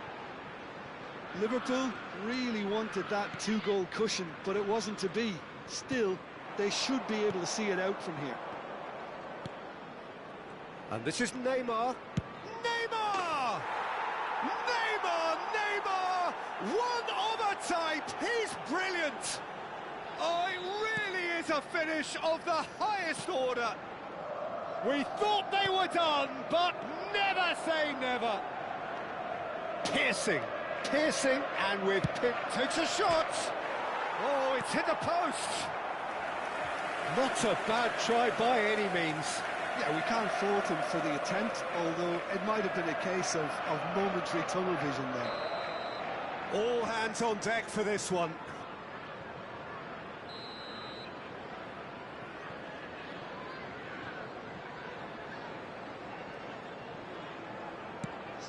Liverpool really wanted that 2-goal cushion, but it wasn't to be. Still, they should be able to see it out from here. And this is Neymar. Neymar! Neymar! Neymar! One of a type! He's brilliant! Oh, it really is a finish of the highest order. We thought they were done, but never say never. Piercing, piercing, and with pip takes a shot. Oh, it's hit the post. Not a bad try by any means. Yeah, we can't fault him for the attempt, although it might have been a case of momentary tunnel vision there. All hands on deck for this one.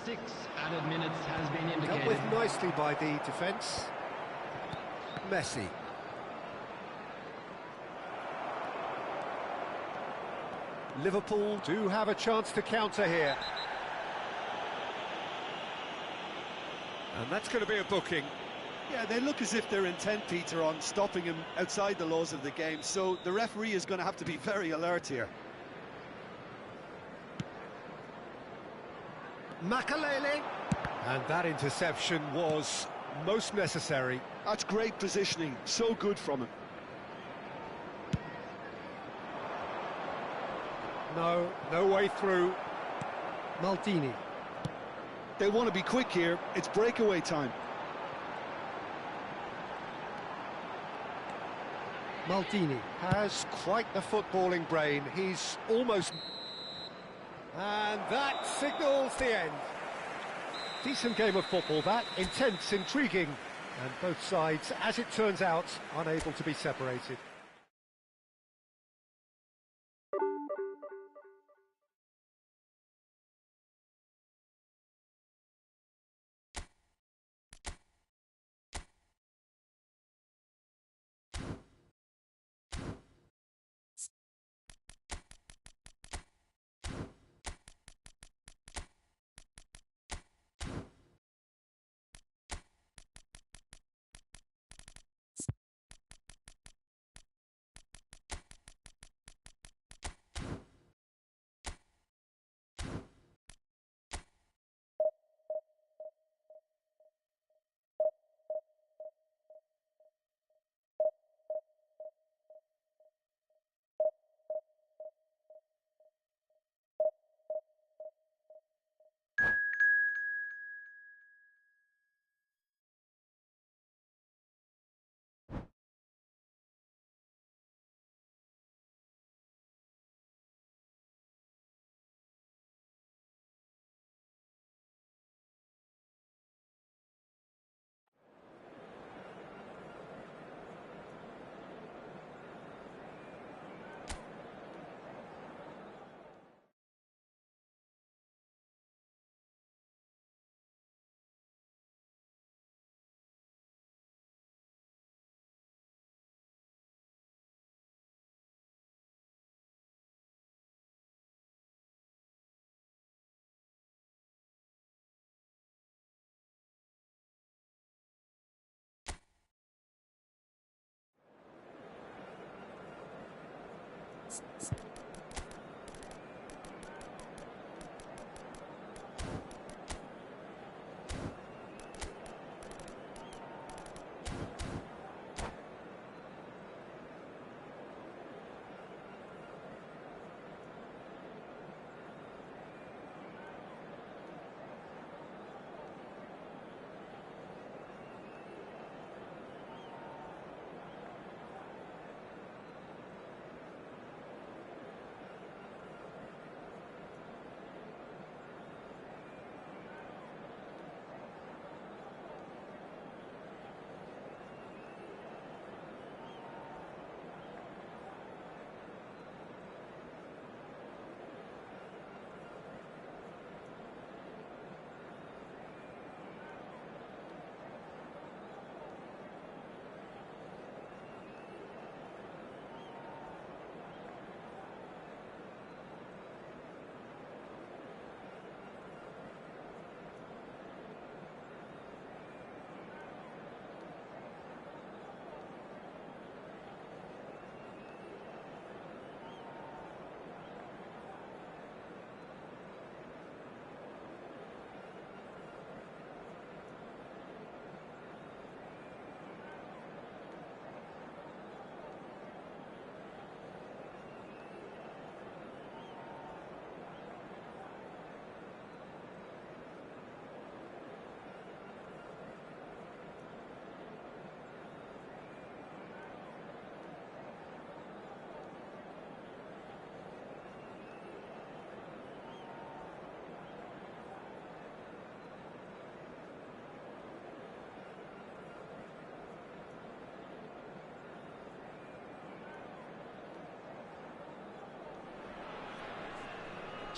6 added minutes has been Dealt indicated. with nicely by the defence. Messi. Liverpool do have a chance to counter here. And that's going to be a booking. Yeah, they look as if they're intent, Peter, on stopping him outside the laws of the game, so the referee is going to have to be very alert here. Makalele. And that interception was most necessary. That's great positioning, so good from him. No way through. Maldini. They want to be quick here, it's breakaway time. Maldini has quite the footballing brain. He's almost... And that signals the end. Decent game of football, that. Intense, intriguing. And both sides, as it turns out, unable to be separated.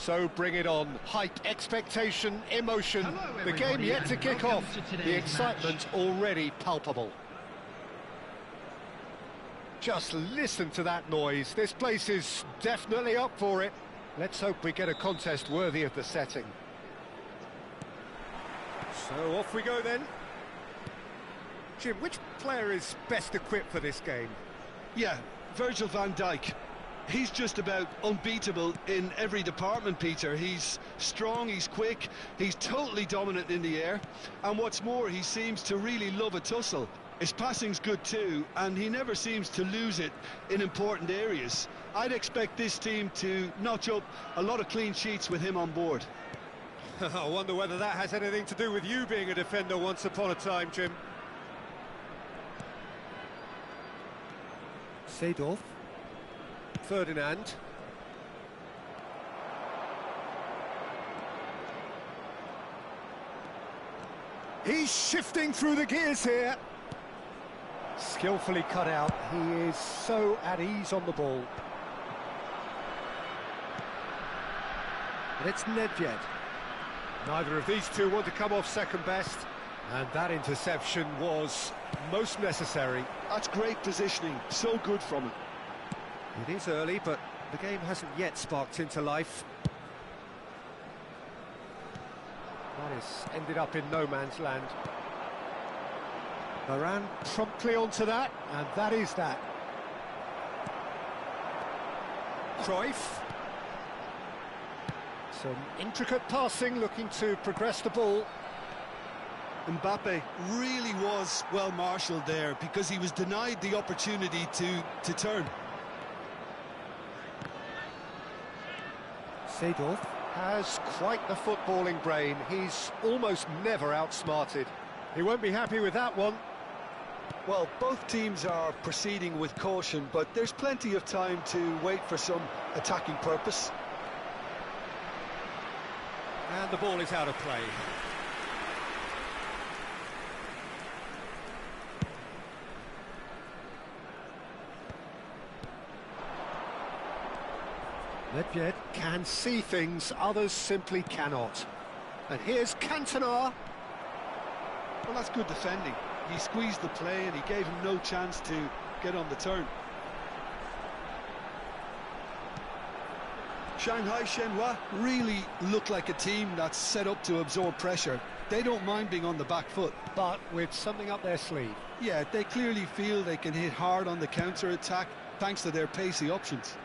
So bring it on. Hype, expectation, emotion. Hello, The game everybody, yet to and kick welcome off. to today's The excitement already palpable. Just listen to that noise. This place is definitely up for it. Let's hope we get a contest worthy of the setting. So off we go then. Jim, which player is best equipped for this game? Yeah, Virgil van Dijk. He's just about unbeatable in every department, Peter. He's strong, he's quick, he's totally dominant in the air. And what's more, he seems to really love a tussle. His passing's good too, and he never seems to lose it in important areas. I'd expect this team to notch up a lot of clean sheets with him on board. I wonder whether that has anything to do with you being a defender once upon a time, Jim. Seedorf. Ferdinand. He's shifting through the gears here. Skillfully cut out. He is so at ease on the ball. And it's Nedved. Neither of these two want to come off second best. And that interception was most necessary. That's great positioning, so good from him. It is early, but the game hasn't yet sparked into life. That has ended up in no man's land. Varane promptly onto that, and that is that. Cruyff. Some intricate passing, looking to progress the ball. Mbappe really was well marshalled there because he was denied the opportunity to turn. Seedorf has quite the footballing brain. He's almost never outsmarted. He won't be happy with that one. Well, both teams are proceeding with caution, but there's plenty of time to wait for some attacking purpose. And the ball is out of play. Nedved can see things others simply cannot. And here's Cantona. Well, that's good defending. He squeezed the play and he gave him no chance to get on the turn. Shanghai Shenhua really look like a team that's set up to absorb pressure. They don't mind being on the back foot. But with something up their sleeve. Yeah, they clearly feel they can hit hard on the counter-attack thanks to their pacey options.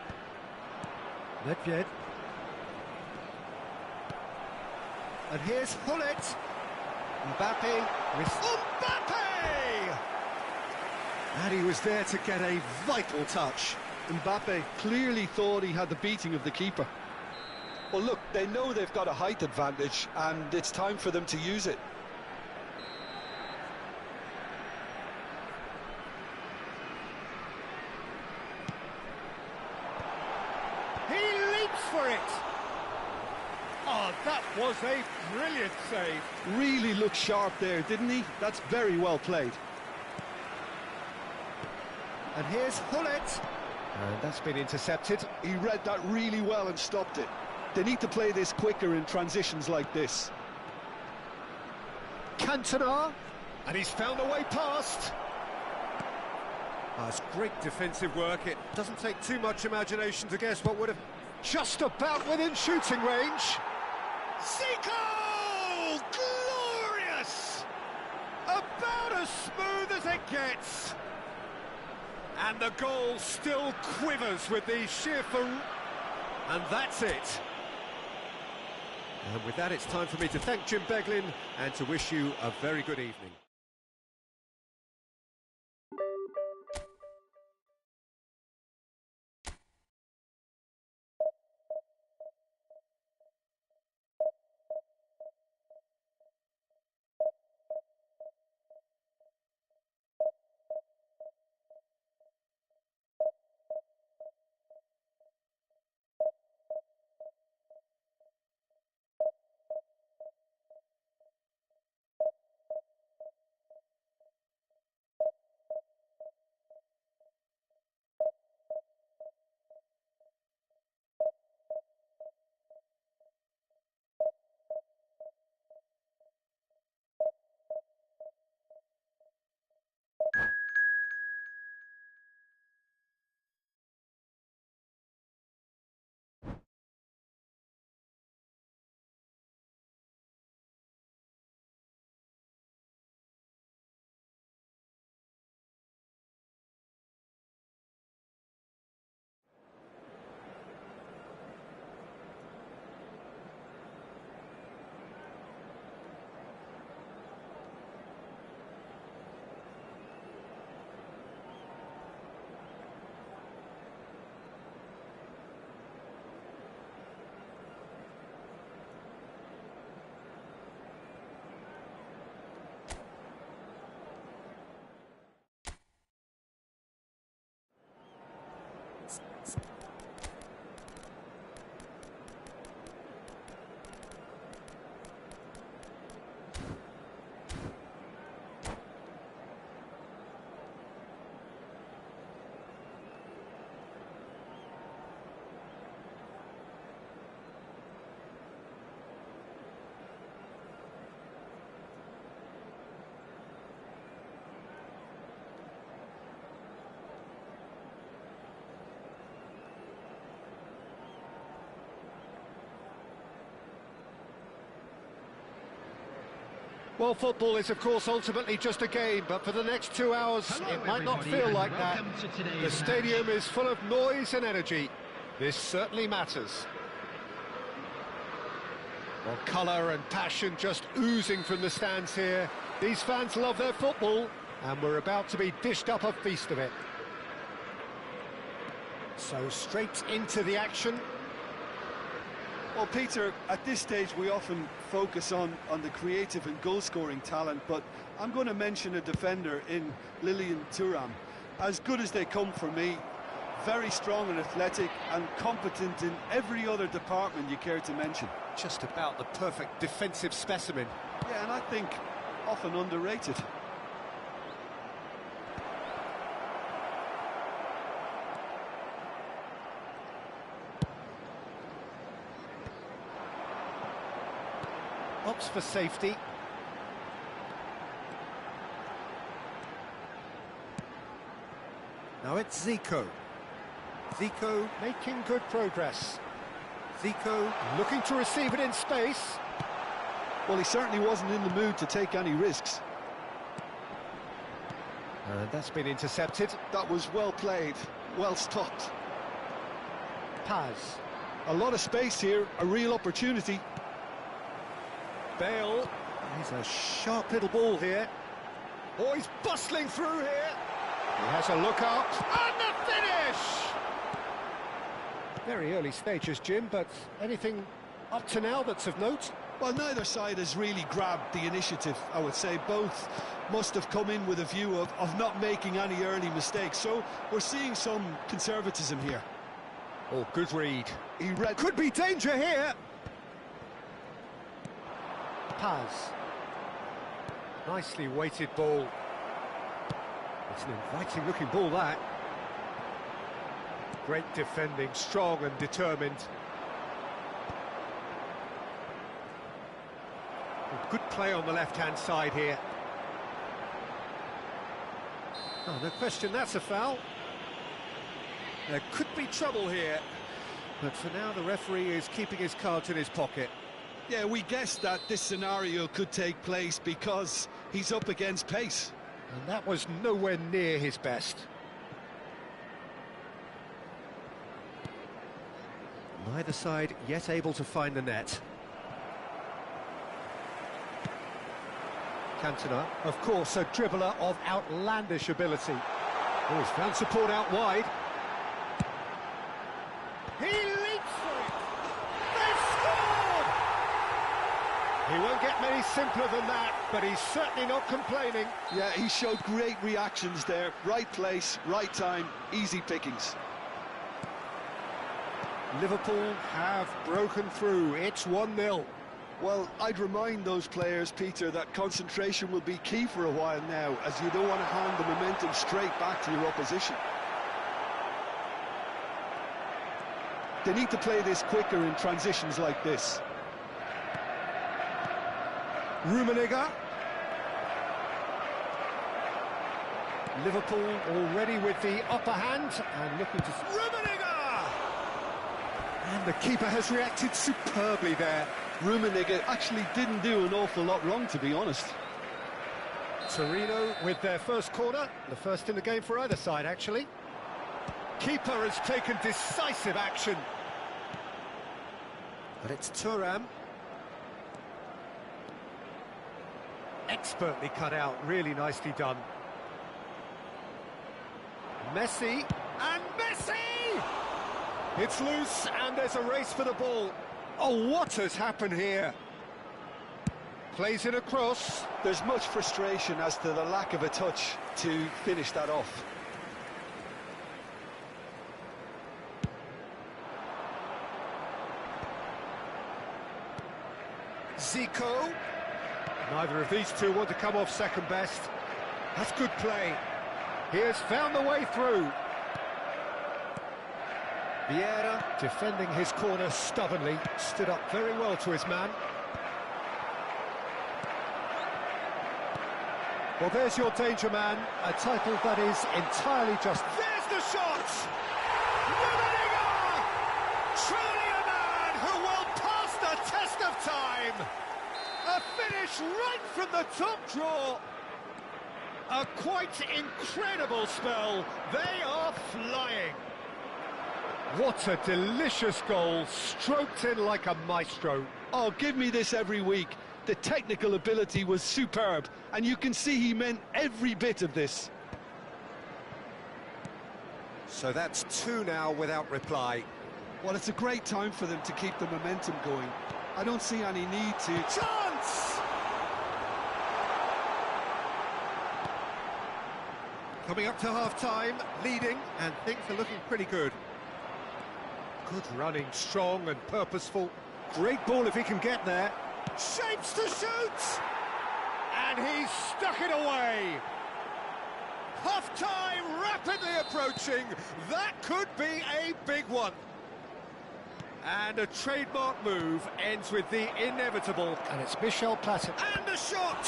Nedved. And here's Hullet. Mbappe with Mbappe! And he was there to get a vital touch. Mbappe clearly thought he had the beating of the keeper. Well, look, they know they've got a height advantage, and it's time for them to use it. He leaps for it! Oh, that was a brilliant save. Really looked sharp there, didn't he? That's very well played. And here's Hullet. And that's been intercepted. He read that really well and stopped it. They need to play this quicker in transitions like this. Cantona. And he's found a way past. That's great defensive work. It doesn't take too much imagination to guess what would have just about within shooting range. Zico! Glorious! About as smooth as it gets. And the goal still quivers with the sheer and that's it. And with that, it's time for me to thank Jim Beglin and to wish you a very good evening. Well, football is, of course, ultimately just a game, but for the next 2 hours, it might not feel like that. The stadium is full of noise and energy. This certainly matters. Well, colour and passion just oozing from the stands here. These fans love their football, and we're about to be dished up a feast of it. So straight into the action. Well, Peter, at this stage we often focus on the creative and goal-scoring talent, but I'm going to mention a defender in Lilian Thuram. As good as they come for me, very strong and athletic and competent in every other department you care to mention. Just about the perfect defensive specimen. Yeah, and I think often underrated. Opts for safety. Now it's Zico. Zico making good progress. Zico looking to receive it in space. Well, he certainly wasn't in the mood to take any risks. And that's been intercepted. That was well played, well stopped. Paz. A lot of space here, a real opportunity. Bale. He's a sharp little ball here. Oh, he's bustling through here. He has a look out. And the finish! Very early stages, Jim, but anything up to now that's of note? Well, neither side has really grabbed the initiative, I would say. Both must have come in with a view of not making any early mistakes. So we're seeing some conservatism here. Oh, good read. He read... Could be danger here. Paz. Nicely weighted ball. It's an inviting looking ball, that. Great defending, strong and determined. Good play on the left-hand side here. Oh, no question, that's a foul. There could be trouble here. But for now, the referee is keeping his cards in his pocket. Yeah, we guessed that this scenario could take place because he's up against pace. And that was nowhere near his best. Neither side yet able to find the net. Cantona, of course, a dribbler of outlandish ability. Oh, he's found support out wide. He leaps for it! They've scored! He won't get many simpler than that, but he's certainly not complaining. Yeah, he showed great reactions there. Right place, right time, easy pickings. Liverpool have broken through. It's 1-0. Well, I'd remind those players, Peter, that concentration will be key for a while now, as you don't want to hand the momentum straight back to your opposition. They need to play this quicker in transitions like this. Rummenigge. Liverpool already with the upper hand and looking to... Rummenigge! And the keeper has reacted superbly there. Rummenigge actually didn't do an awful lot wrong, to be honest. Torino with their first corner, the first in the game for either side, actually. Keeper has taken decisive action. But it's Thuram. Expertly cut out, really nicely done. Messi, and Messi! It's loose, and there's a race for the ball. Oh, what has happened here? Plays it across. There's much frustration as to the lack of a touch to finish that off. Zico. Neither of these two want to come off second best. That's good play. He has found the way through. Vieira, defending his corner stubbornly, stood up very well to his man. Well, there's your danger man, a title that is entirely just... There's the shot! Rummenigge! Truly a man who will pass the test of time! A finish right from the top draw! A quite incredible spell. They are flying. What a delicious goal, stroked in like a maestro. Oh, give me this every week. The technical ability was superb, and you can see he meant every bit of this. So that's two now without reply. Well, it's a great time for them to keep the momentum going. I don't see any need to... Chance! Coming up to half-time, leading, and things are looking pretty good. Good running, strong and purposeful. Great ball if he can get there. Shapes to shoot! And he's stuck it away. Half-time rapidly approaching. That could be a big one. And a trademark move ends with the inevitable. And it's Michel Platini. And a shot!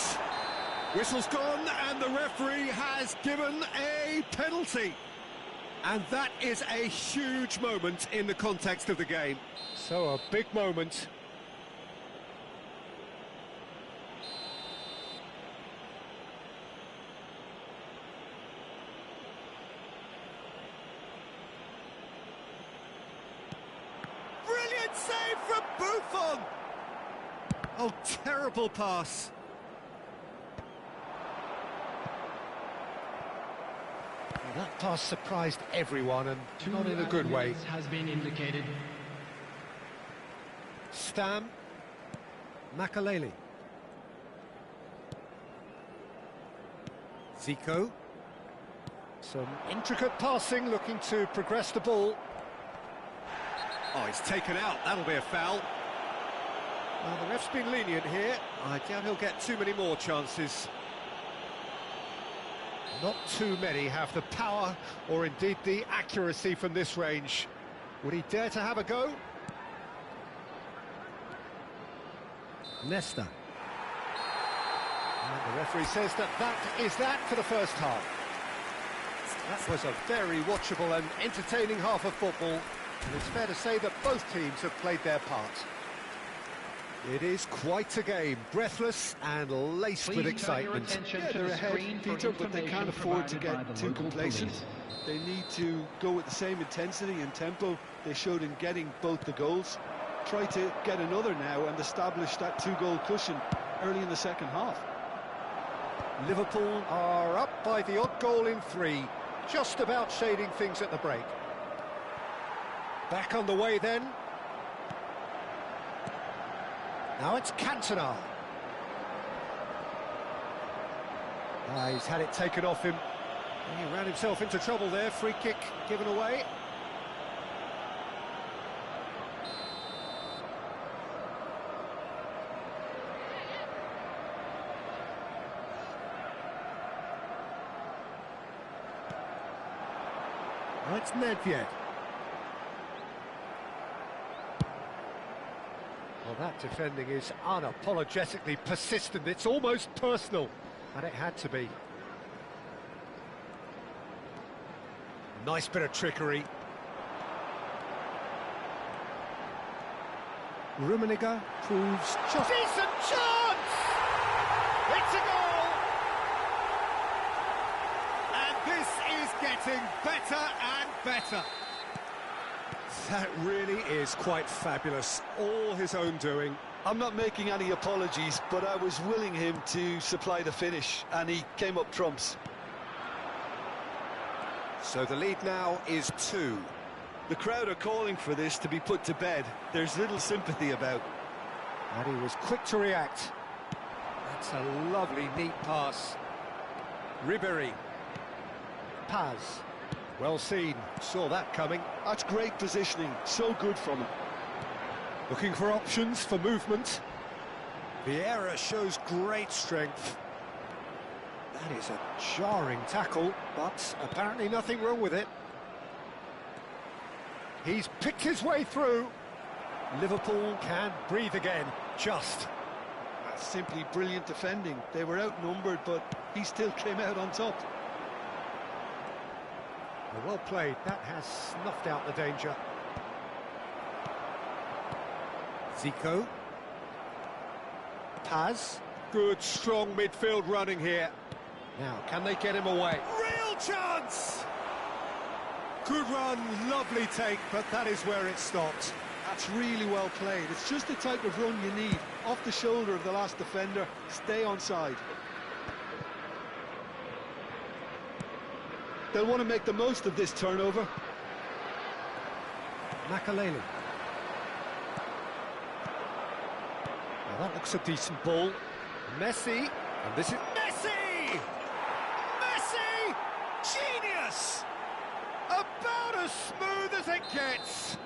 Whistle's gone, and the referee has given a penalty. And that is a huge moment in the context of the game. So a big moment. Brilliant save from Buffon! Oh, terrible pass. That pass surprised everyone, and not in a good way. Has been indicated. Stam. Makaleli. Zico. Some intricate passing, looking to progress the ball. Oh, he's taken out. That'll be a foul. Well, the ref's been lenient here. I doubt he'll get too many more chances. Not too many have the power or indeed the accuracy from this range. Would he dare to have a go? Nesta. And the referee says that is that for the first half. That was a very watchable and entertaining half of football, and it's fair to say that both teams have played their part. It is quite a game, breathless and laced with excitement. Yeah, they're ahead, Peter, but they can't afford to get too complacent. They need to go with the same intensity and tempo they showed in getting both the goals. Try to get another now and establish that two-goal cushion early in the second half. Liverpool are up by the odd goal in 3, just about shading things at the break. Back on the way then. Now it's Cantona. He's had it taken off him. He ran himself into trouble there. Free kick given away. Now it's Nedved. Well, that defending is unapologetically persistent. It's almost personal, and it had to be. Nice bit of trickery. Rummenigge proves just... Decent chance! It's a goal! And this is getting better and better. That really is quite fabulous. All his own doing. I'm not making any apologies, but I was willing him to supply the finish, and he came up trumps. So the lead now is 2. The crowd are calling for this to be put to bed. There's little sympathy about. And he was quick to react. That's a lovely, neat pass. Ribéry. Paz. Well seen, saw that coming. That's great positioning, so good from him. Looking for options for movement. Vieira shows great strength. That is a jarring tackle, but apparently nothing wrong with it. He's picked his way through. Liverpool can breathe again, just. That's simply brilliant defending. They were outnumbered, but he still came out on top. Well played, that has snuffed out the danger. Zico. Paz. Good, strong midfield running here. Now, can they get him away? Real chance! Good run, lovely take, but that is where it stopped. That's really well played. It's just the type of run you need. Off the shoulder of the last defender, stay onside. They'll want to make the most of this turnover. Makalele. Now that looks a decent ball. Messi, and this is Messi! Messi! Genius! About as smooth as it gets.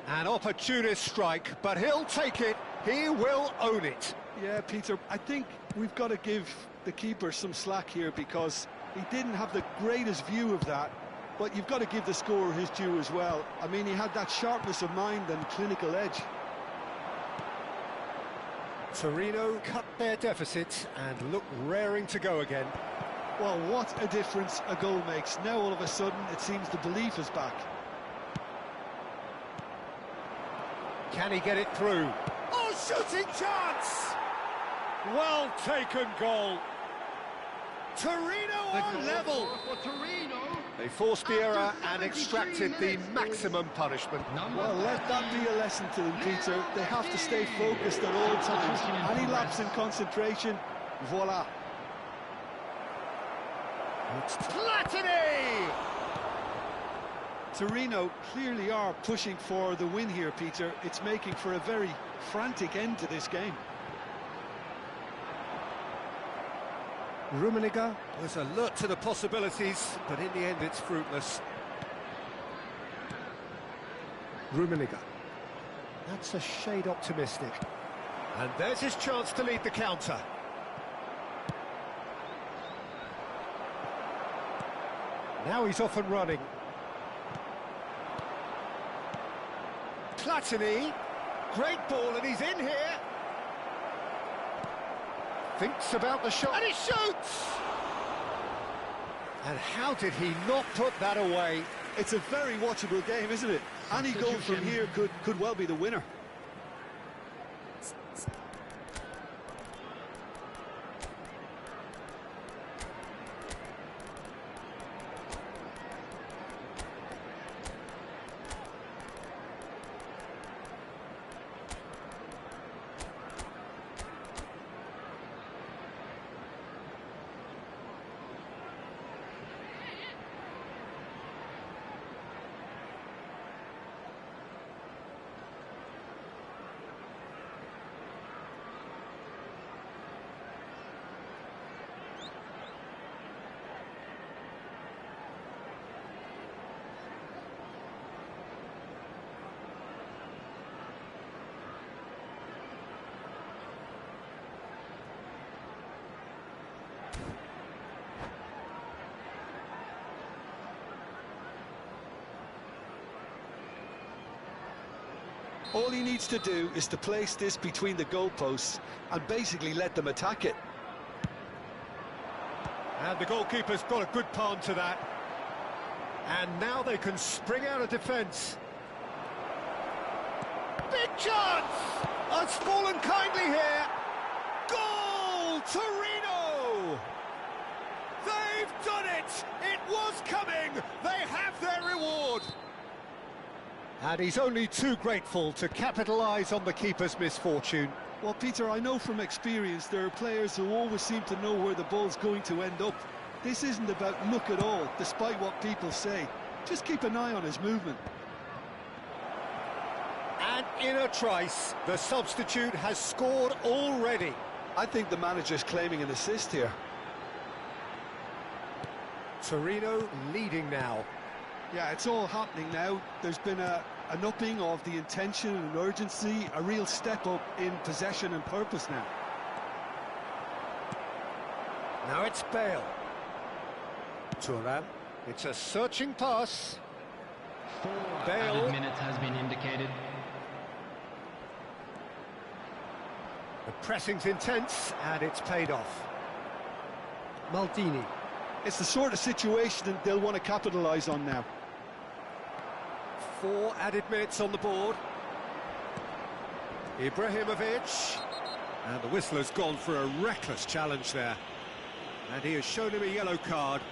An opportunist strike, but he'll take it. He will own it. Yeah, Peter, I think we've got to give the keeper some slack here because he didn't have the greatest view of that, but you've got to give the scorer his due as well. I mean, he had that sharpness of mind and clinical edge. Torino cut their deficit and look raring to go again. Well, what a difference a goal makes. Now all of a sudden it seems the belief is back. Can he get it through? Oh, shooting chance! Well taken goal. Torino on level. For Torino. They forced the error and extracted the maximum punishment. Well, let that be a lesson to them, Peter. They have to stay focused at all times. Any lapse in concentration, voila. It's Platini! Torino clearly are pushing for the win here, Peter. It's making for a very frantic end to this game. Rummenigge was alert to the possibilities, but in the end it's fruitless. Rummenigge. That's a shade optimistic. And there's his chance to lead the counter. Now he's off and running. Platini. Great ball, and he's in here. Thinks about the shot, and he shoots! And how did he not put that away? It's a very watchable game, isn't it? Any goal from here could well be the winner. All he needs to do is to place this between the goalposts and basically let them attack it. And the goalkeeper's got a good palm to that. And now they can spring out of defence. Big chance! It's fallen kindly here. Goal! Torino! They've done it! It was coming! They have their reward! And he's only too grateful to capitalise on the keeper's misfortune. Well, Peter, I know from experience there are players who always seem to know where the ball's going to end up. This isn't about luck at all, despite what people say. Just keep an eye on his movement. And in a trice, the substitute has scored already. I think the manager's claiming an assist here. Torino leading now. Yeah, it's all happening now. There's been a an upping of the intention and urgency, a real step up in possession and purpose now. Now it's Bale. Thuram. It's a searching pass. 4 Bale. added minutes has been indicated. The pressing's intense, and it's paid off. Maldini. It's the sort of situation that they'll want to capitalise on now. 4 added minutes on the board. Ibrahimovic. And the whistler's gone for a reckless challenge there. And he has shown him a yellow card.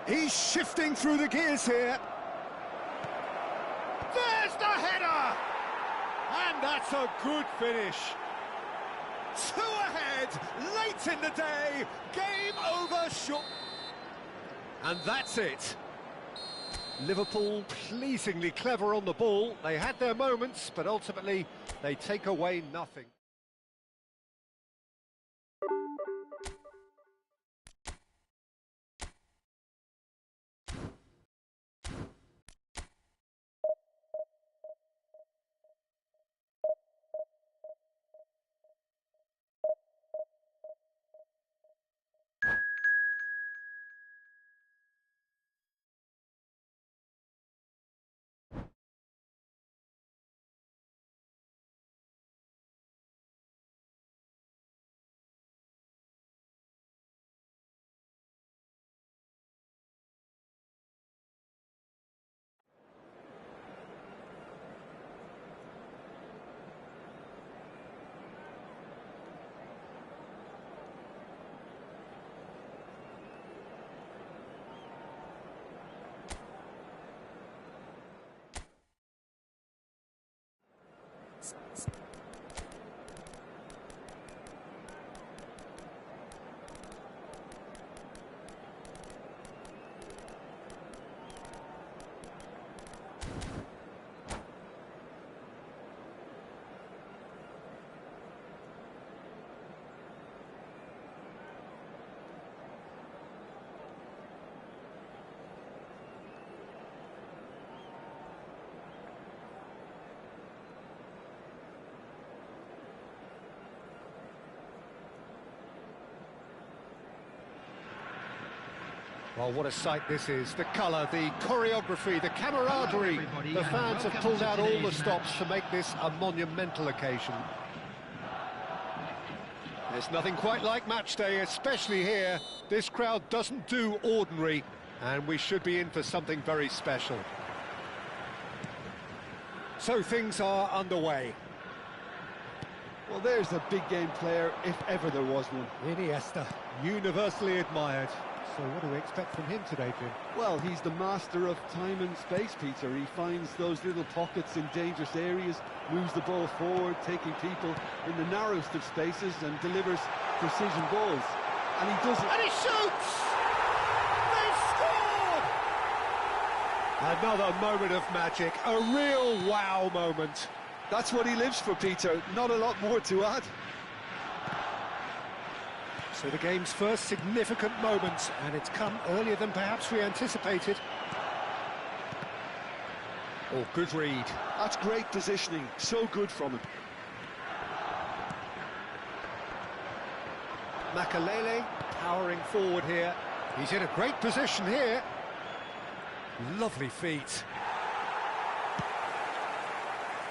He's shifting through the gears here. There's the header! And that's a good finish. 2 ahead, late in the day, game over short. And that's it. Liverpool pleasingly clever on the ball. They had their moments, but ultimately they take away nothing. Well, what a sight this is. The colour, the choreography, the camaraderie. The fans have pulled out all the stops to make this a monumental occasion. There's nothing quite like match day, especially here. This crowd doesn't do ordinary, and we should be in for something very special. So things are underway. Well, there's a big game player, if ever there was one. Iniesta, universally admired. So what do we expect from him today, Jim? Well, he's the master of time and space, Peter. He finds those little pockets in dangerous areas, moves the ball forward, taking people in the narrowest of spaces and delivers precision balls. And he does it. And he shoots! They've scored! Another moment of magic, a real wow moment. That's what he lives for, Peter. Not a lot more to add. So the game's first significant moment, and it's come earlier than perhaps we anticipated. Oh, good read. That's great positioning. So good from him. Makalele powering forward here. He's in a great position here. Lovely feet.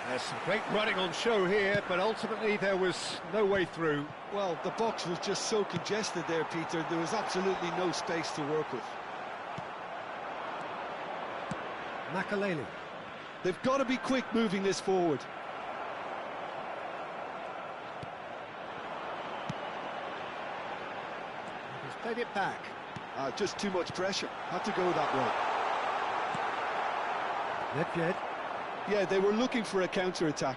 There's some great running on show here, but ultimately there was no way through. Well, the box was just so congested there, Peter. There was absolutely no space to work with. Makalele. They've got to be quick moving this forward. He's played it back. Just too much pressure. Had to go that way. Nedved. Yeah, they were looking for a counter-attack.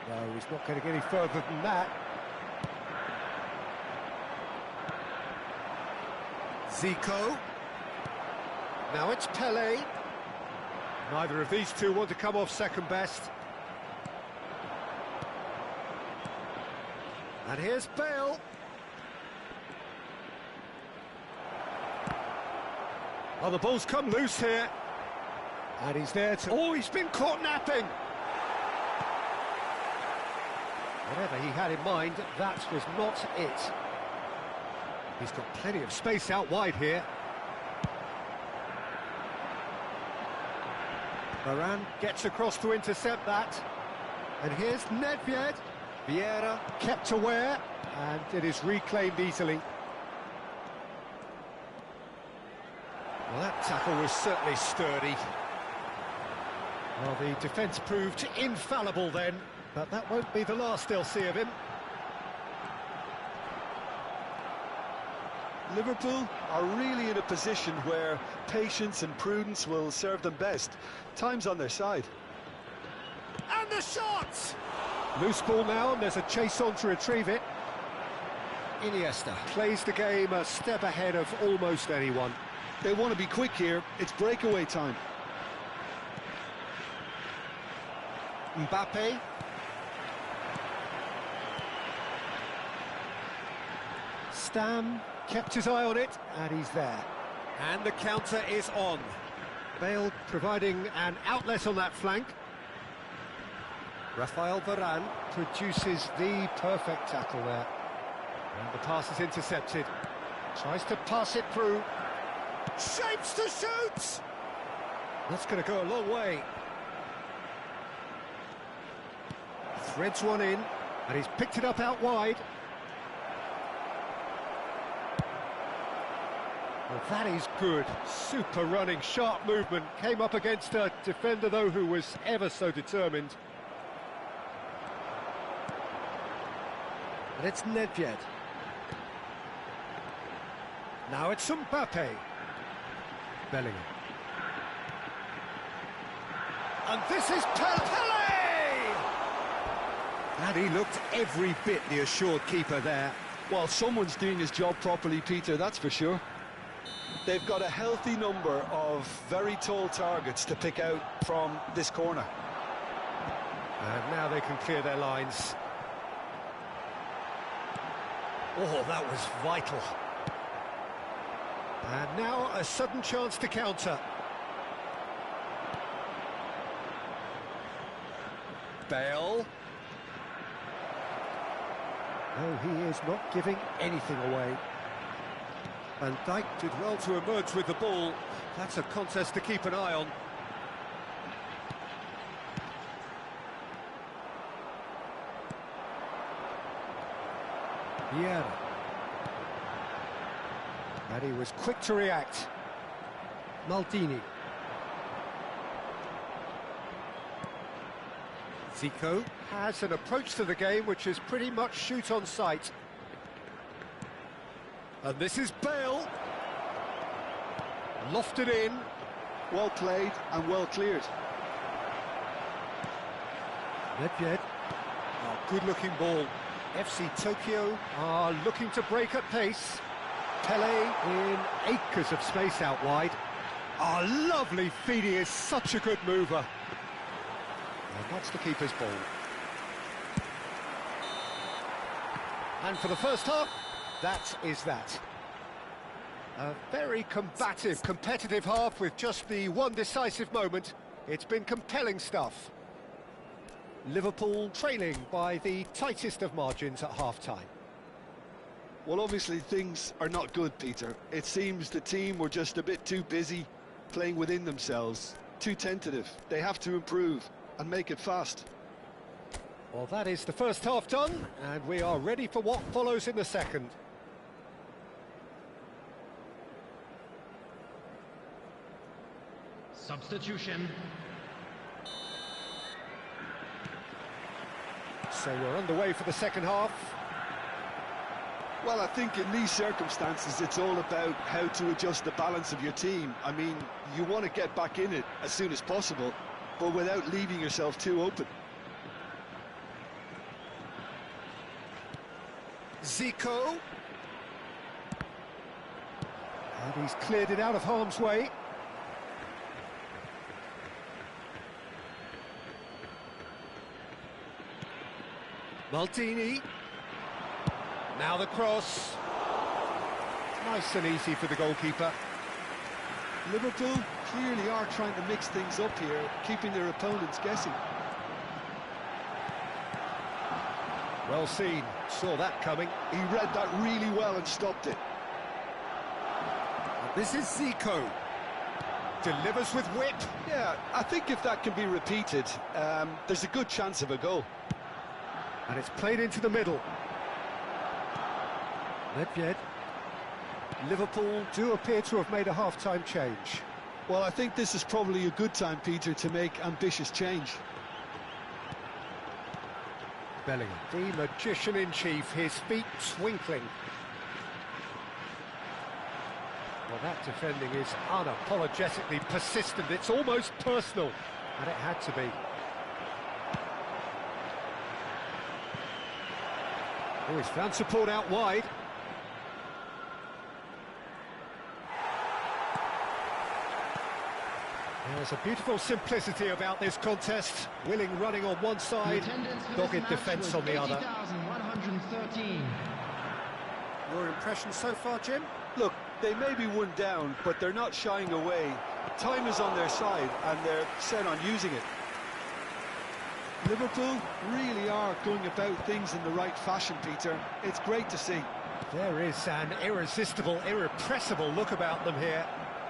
No, he's not going to get any further than that. Zico. Now it's Pele. Neither of these two want to come off second best. And here's Bale. Oh, the ball's come loose here. And he's there to... Oh, he's been caught napping! Whatever he had in mind, that was not it. He's got plenty of space out wide here. Varane gets across to intercept that. And here's Nedved. Vieira kept aware, and it is reclaimed easily. Well, that tackle was certainly sturdy. Well, the defence proved infallible then, but that won't be the last they'll see of him. Liverpool are really in a position where patience and prudence will serve them best. Time's on their side. And the shot! Loose ball now, and there's a chase on to retrieve it. Iniesta plays the game a step ahead of almost anyone. They want to be quick here. It's breakaway time. Mbappe. Stam kept his eye on it, and he's there. And the counter is on. Bale providing an outlet on that flank. Rafael Varane produces the perfect tackle there. And the pass is intercepted. Tries to pass it through. Shapes to shoot! That's going to go a long way. Threads one in, and he's picked it up out wide. Well, that is good. Super running, sharp movement. Came up against a defender, though, who was ever so determined. And it's Nedved. Now it's Mbappe. Bellingham. And this is Pele! And he looked every bit the assured keeper there. Well, someone's doing his job properly, Peter, that's for sure. They've got a healthy number of very tall targets to pick out from this corner. And now they can clear their lines. Oh, that was vital. And now a sudden chance to counter. Bale. No, he is not giving anything away. Van Dijk did well to emerge with the ball. That's a contest to keep an eye on. Vieira. And he was quick to react. Maldini. Zico has an approach to the game which is pretty much shoot on sight. And this is Bale. Lofted in. Well played and well cleared. Nedved. Oh, good-looking ball. FC Tokyo are looking to break at pace. Pele in acres of space out wide. Oh, lovely feed, he is such a good mover. And that's the keeper's ball. And for the first half, that is that. A very combative, competitive half with just the one decisive moment. It's been compelling stuff. Liverpool trailing by the tightest of margins at half-time. Well, obviously things are not good, Peter. It seems the team were just a bit too busy playing within themselves, too tentative. They have to improve and make it fast. Well, that is the first half done, and we are ready for what follows in the second. Substitution. So we're underway for the second half. Well, I think in these circumstances, it's all about how to adjust the balance of your team. I mean, you want to get back in it as soon as possible, but without leaving yourself too open. Zico. And he's cleared it out of harm's way. Maldini. Now the cross. Nice and easy for the goalkeeper. Liverpool clearly are trying to mix things up here, keeping their opponents guessing. Well seen, saw that coming. He read that really well and stopped it. This is Zico. Delivers with wit. Yeah, I think if that can be repeated, there's a good chance of a goal. And it's played into the middle. Nedved. Liverpool do appear to have made a half-time change. Well, I think this is probably a good time, Peter, to make ambitious change. Bellingham, the magician-in-chief, his feet twinkling. Well, that defending is unapologetically persistent. It's almost personal, and it had to be. Oh, he's found support out wide. There's a beautiful simplicity about this contest. Willing running on one side, dogged defence on the other. 80,113. Your impression so far, Jim? Look, they may be one down, but they're not shying away. Time is on their side, and they're set on using it. Liverpool really are going about things in the right fashion, Peter. It's great to see. There is an irresistible, irrepressible look about them here.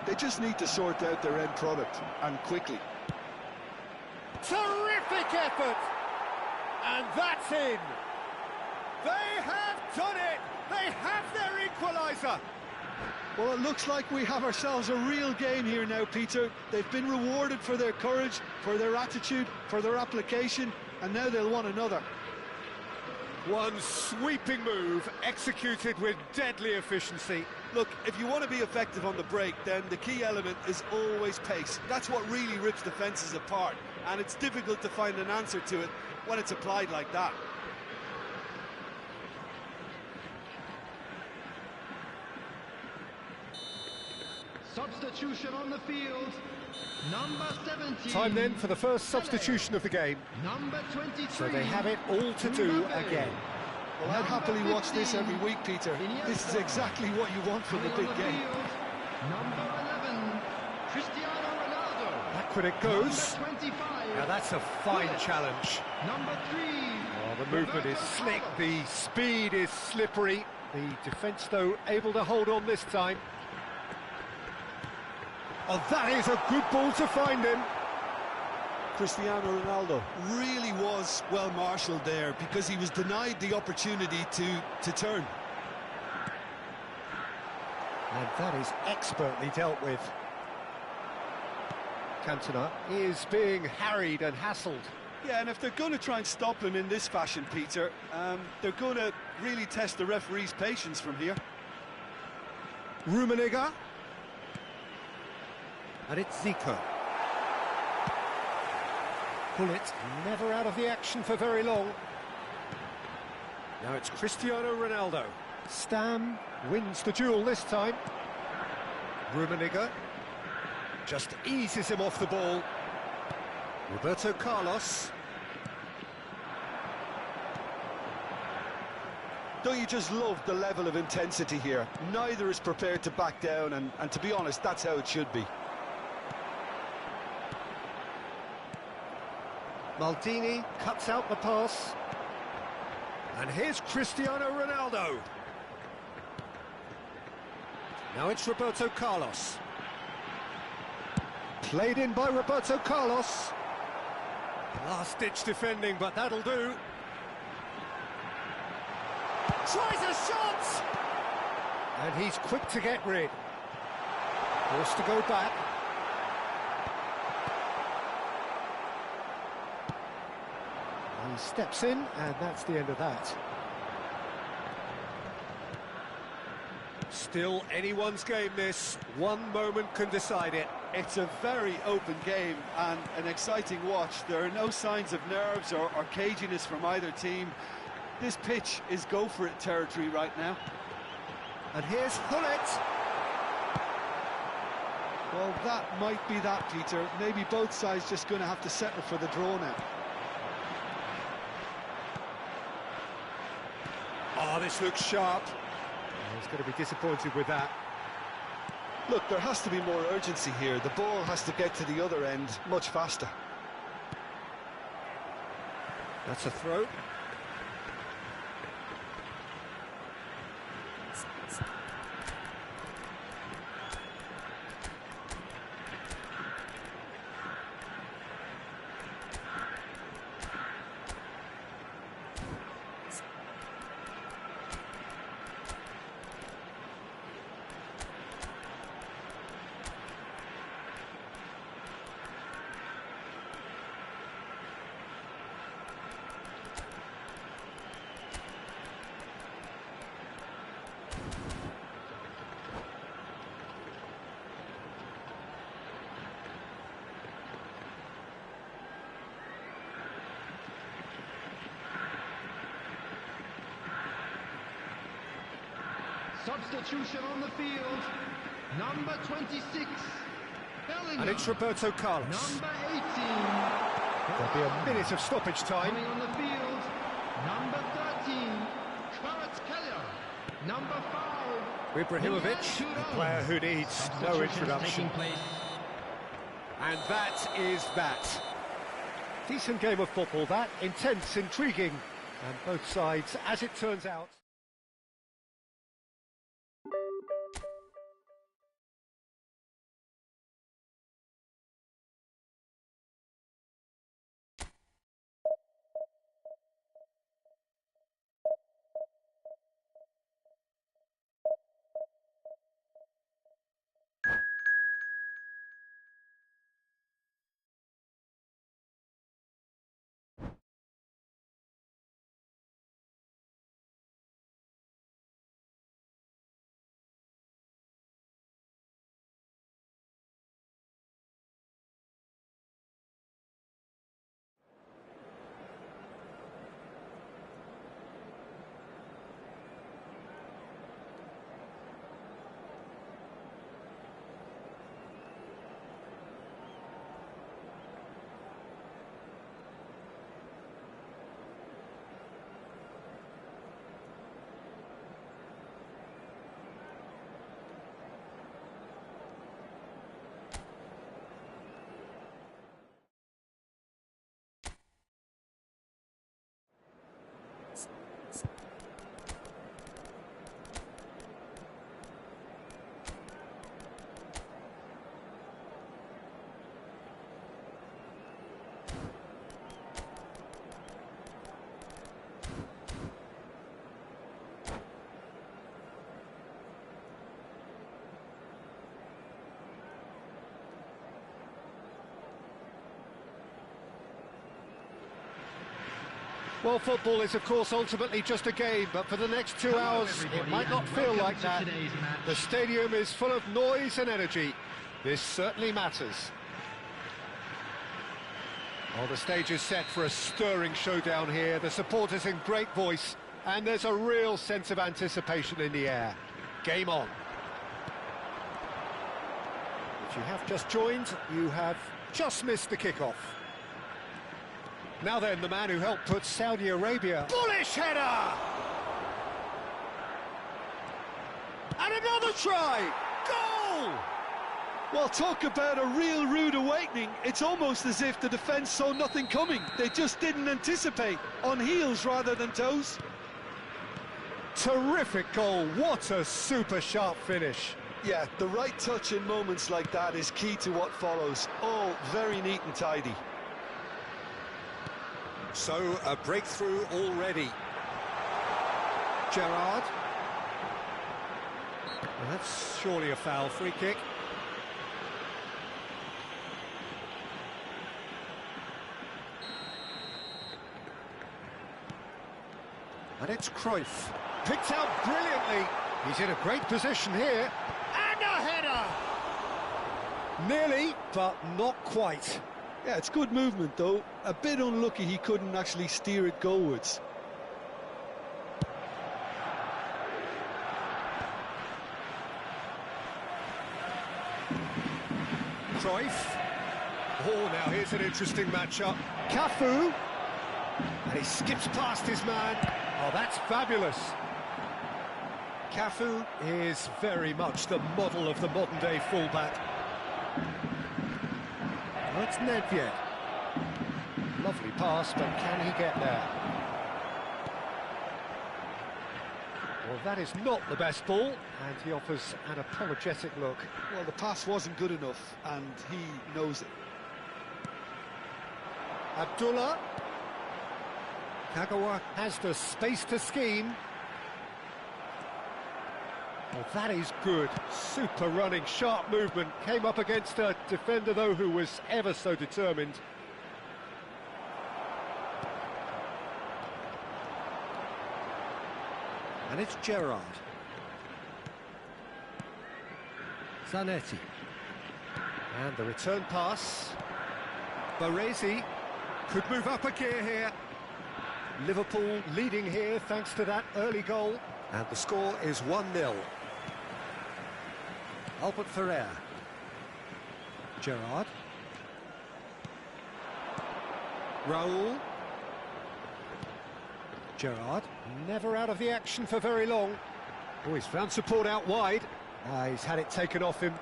They just need to sort out their end product, and quickly. Terrific effort! And that's in! They have done it! They have their equaliser! Well, it looks like we have ourselves a real game here now, Peter. They've been rewarded for their courage, for their attitude, for their application, and now they'll want another. One sweeping move, executed with deadly efficiency. Look, if you want to be effective on the break, then the key element is always pace. That's what really rips defences apart, and it's difficult to find an answer to it when it's applied like that. Substitution on the field. Number 17. Time then for the first substitution of the game. Number 23. So they have it all to do again. Well, I'd happily watch this every week, Peter. This is exactly what you want from the big game. Number 11. Cristiano Ronaldo. Back when it goes. Number 25. Now that's a fine challenge. Number 3. Oh, the movement is slick, the speed is slippery. The defence, though, able to hold on this time. Oh, that is a good ball to find him. Cristiano Ronaldo really was well marshalled there because he was denied the opportunity to turn. And that is expertly dealt with. Cantona is being harried and hassled. Yeah, and if they're going to try and stop him in this fashion, Peter, they're going to really test the referee's patience from here. Rummenigge. And it's Zico. Bullet never out of the action for very long. Now it's Cristiano Ronaldo. Stam wins the duel this time. Rummenigge just eases him off the ball. Roberto Carlos. Don't you just love the level of intensity here? Neither is prepared to back down, and to be honest, that's how it should be. Now it's Roberto Carlos. Played in by Roberto Carlos. Last-ditch defending, but that'll do. Tries a shot! And he's quick to get rid. Forced to go back. He steps in, and that's the end of that. Still anyone's game, this. One moment can decide it. It's a very open game and an exciting watch. There are no signs of nerves or caginess from either team. This pitch is go-for-it territory right now. And here's Hullet. Well, that might be that, Peter. Maybe both sides just going to have to settle for the draw now. Oh, this looks sharp. Oh, he's going to be disappointed with that. Look, there has to be more urgency here. The ball has to get to the other end much faster. That's a throw. Substitution on the field. Number 26, Bellingham. And it's Roberto Carlos. Number 18. There'll be a minute of stoppage time. Coming on the field. Number 13, Kvaratskhelia. Number 5. Ibrahimovic, a player who needs no introduction. And that is that. Decent game of football, that. Intense, intriguing. And both sides, as it turns out. Well, football is, of course, ultimately just a game, but for the next 2 hours, it might not feel like that. The stadium is full of noise and energy. This certainly matters. Well, the stage is set for a stirring showdown here. The supporters in great voice, and there's a real sense of anticipation in the air. Game on. If you have just joined, you have just missed the kickoff. Now then, the man who helped put Saudi Arabia... Bullish header! And another try! Goal! Well, talk about a real rude awakening. It's almost as if the defence saw nothing coming. They just didn't anticipate. On heels rather than toes. Terrific goal. What a super sharp finish. Yeah, the right touch in moments like that is key to what follows. All very neat and tidy. So, a breakthrough already. Gerrard. Well, that's surely a foul. Free kick. And it's Cruyff. Picked out brilliantly. He's in a great position here. And a header! Nearly, but not quite. Yeah, it's good movement, though. A bit unlucky he couldn't actually steer it goalwards. Cruyff. Oh, now here's an interesting matchup. Cafu. And he skips past his man. Oh, that's fabulous. Cafu is very much the model of the modern-day fullback. Well, it's Nedved. Lovely pass, but can he get there? Well, that is not the best ball, and he offers an apologetic look. Well, the pass wasn't good enough, and he knows it. Abdullah. Kagawa has the space to scheme. Well, that is good. Super running, sharp movement. Came up against a defender, though, who was ever so determined. And it's Gerrard. Zanetti. And the return pass. Baresi could move up a gear here. Liverpool leading here thanks to that early goal. And the score is 1-0. Albert Ferrer. Gerrard. Raul. Gerrard, never out of the action for very long. Oh, he's found support out wide. He's had it taken off him.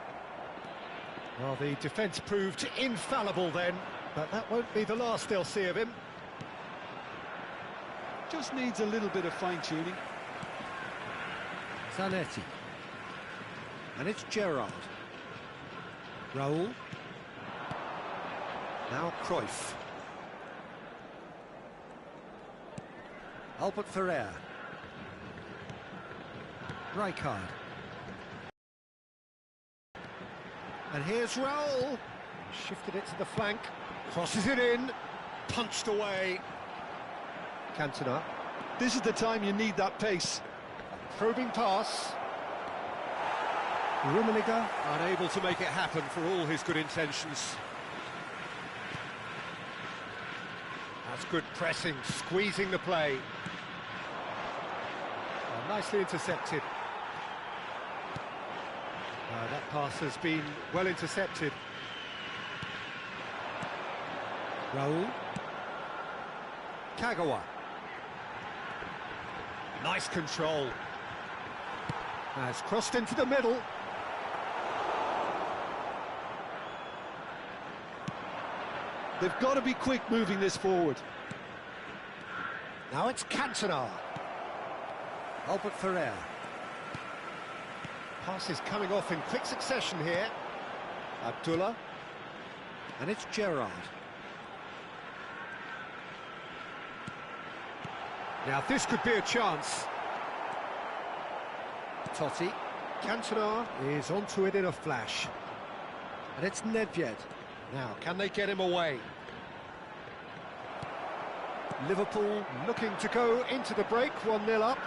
Well, the defence proved infallible then, but that won't be the last they'll see of him. Just needs a little bit of fine-tuning. Zanetti. And it's Gerrard. Raul. Now Cruyff. Albert Ferrer. Rijkaard. And here's Raul. Shifted it to the flank. Crosses it in. Punched away. Cantona. This is the time you need that pace. A probing pass. Rummenigge unable to make it happen for all his good intentions. That's good pressing, squeezing the play. Oh, nicely intercepted. That pass has been well intercepted. Raul. Kagawa. Nice control. Has crossed into the middle. They've got to be quick moving this forward. Now it's Cantona. Albert Ferrer. Pass is coming off in quick succession here. Abdullah. And it's Gerrard. Now this could be a chance. Totti. Cantona is onto it in a flash. And it's Nedved. Now, can they get him away? Liverpool looking to go into the break, 1-0 up.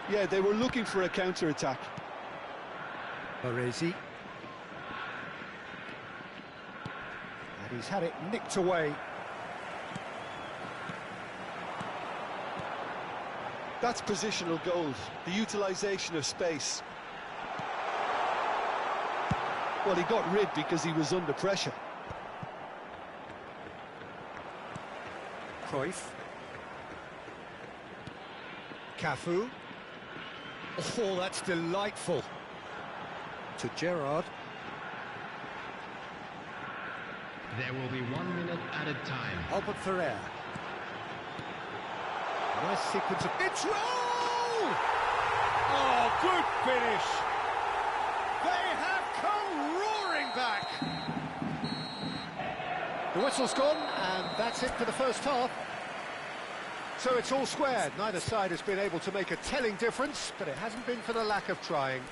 Yeah, they were looking for a counter-attack. Baresi. And he's had it nicked away. That's positional goals, the utilisation of space. Well, he got rid because he was under pressure. Cruyff. Cafu. Oh, that's delightful. To Gerrard. There will be 1 minute added time. Albert Ferrer. Nice sequence of... It's Raul! Oh, good finish! The whistle's gone, and that's it for the first half. So it's all squared. Neither side has been able to make a telling difference, but it hasn't been for the lack of trying.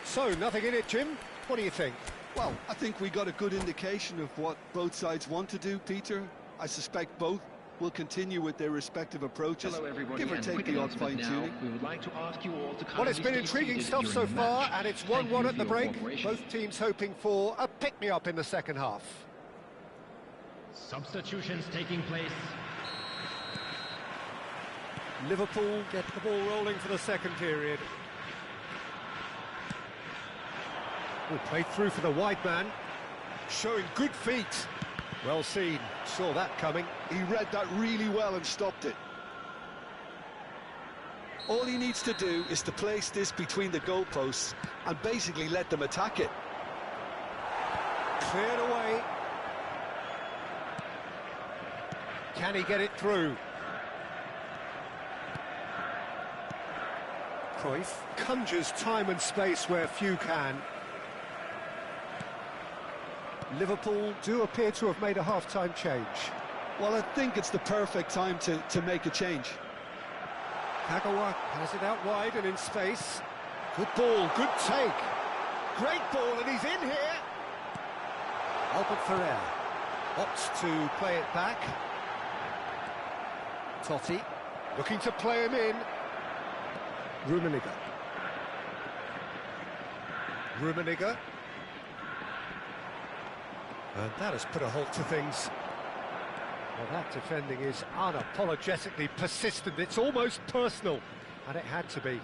So, nothing in it, Jim. What do you think? Well, I think we got a good indication of what both sides want to do, Peter. I suspect both will continue with their respective approaches. Hello everybody, give or and take quick the odd announcement now. fine-tuning. We would like to ask you all to Well, it's kindly been stay intriguing seated stuff during so the far, match. and it's Thank 1-1 you at for the your break. cooperation. Both teams hoping for a pick-me-up in the second half. Substitutions taking place. Liverpool get the ball rolling for the second period. Played through for the wide man, showing good feet. Well seen, saw that coming. He read that really well and stopped it. All he needs to do is to place this between the goalposts and basically let them attack it. Cleared away. Can he get it through? Cruyff conjures time and space where few can. Liverpool do appear to have made a half-time change. Well, I think it's the perfect time to make a change. Kagawa has it out wide and in space. Good ball, good take. Great ball, and he's in here. Albert Ferrer opts to play it back. Totti looking to play him in. Rummenigge. And that has put a halt to things. Well, that defending is unapologetically persistent. It's almost personal, and it had to be.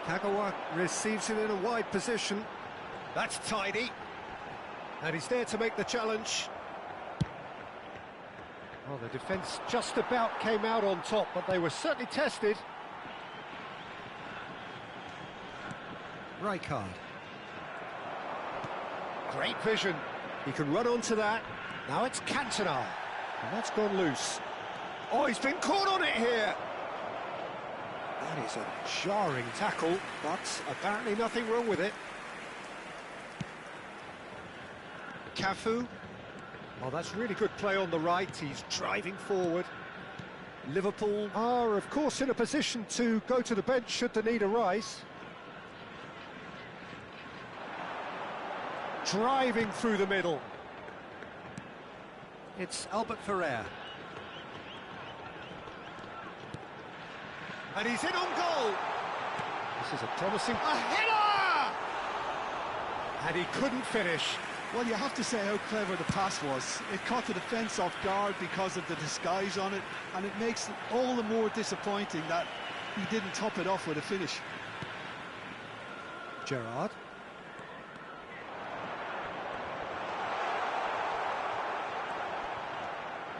Kagawa receives it in a wide position. That's tidy. And he's there to make the challenge. Well, the defence just about came out on top, but they were certainly tested. Rijkaard. Great vision. He can run onto that. Now it's Cantona. And that's gone loose. Oh, he's been caught on it here. That is a jarring tackle, but apparently nothing wrong with it. Cafu. Oh, that's really good play on the right. He's driving forward. Liverpool are, of course, in a position to go to the bench should the need arise. Driving through the middle. It's Albert Ferrer. And he's in on goal. This is a promising... A header! And he couldn't finish. Well, you have to say how clever the pass was. It caught the defence off guard because of the disguise on it, and it makes it all the more disappointing that he didn't top it off with a finish. Gerrard.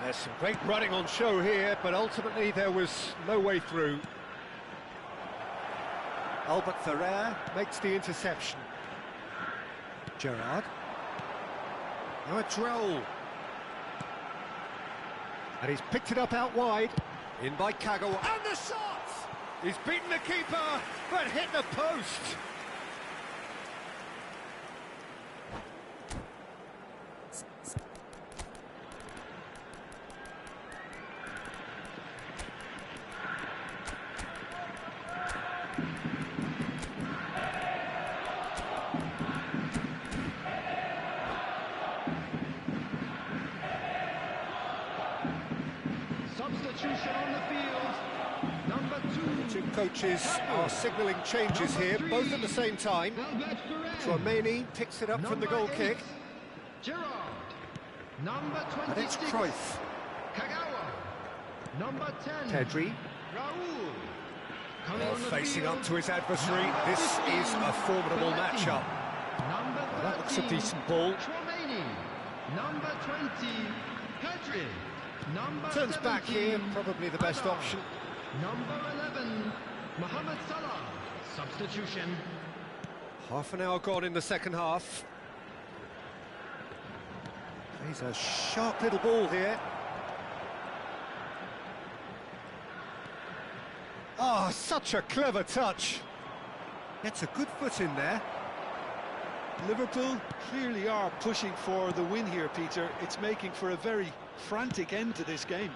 There's some great running on show here, but ultimately there was no way through. Albert Ferrer makes the interception. Gerrard. Now it's Raul. And he's picked it up out wide. In by Kagawa. And the shot! He's beaten the keeper, but hit the post. Substitution on the field. Number 2. Two coaches are signalling changes here, both at the same time. Tromeni picks it up from the goal kick. Gerrard. Number 26. And it's Cruyff. Kagawa. Number 10. Pedri. Raul. Coming on the Facing field. up to his adversary. Number This 15. is a formidable Verratti. matchup. Number 13. That looks a decent ball. Tromeni. Number 20. Pedri. Number Turns 17, back here, probably the best Hazard. option. Number 11, Mohamed Salah. Substitution. Half an hour gone in the second half. He's a sharp little ball here. Ah, such a clever touch. Gets a good foot in there. Liverpool clearly are pushing for the win here, Peter. It's making for a very frantic end to this game.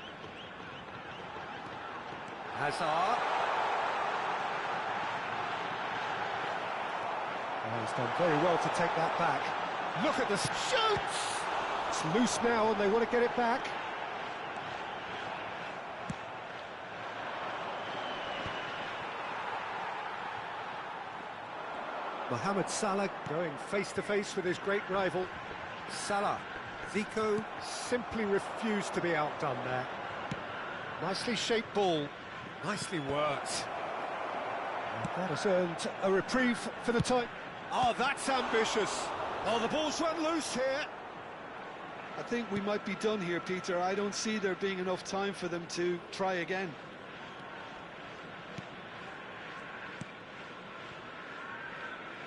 Hazard. Oh, he's done very well to take that back. Look at the shoots! It's loose now and they want to get it back. Mohamed Salah going face-to-face with his great rival. Salah. Zico simply refused to be outdone there. Nicely shaped ball. Nicely worked. And that has earned a reprieve for the time. Oh, that's ambitious. Oh, the ball's run loose here. I think we might be done here, Peter. I don't see there being enough time for them to try again.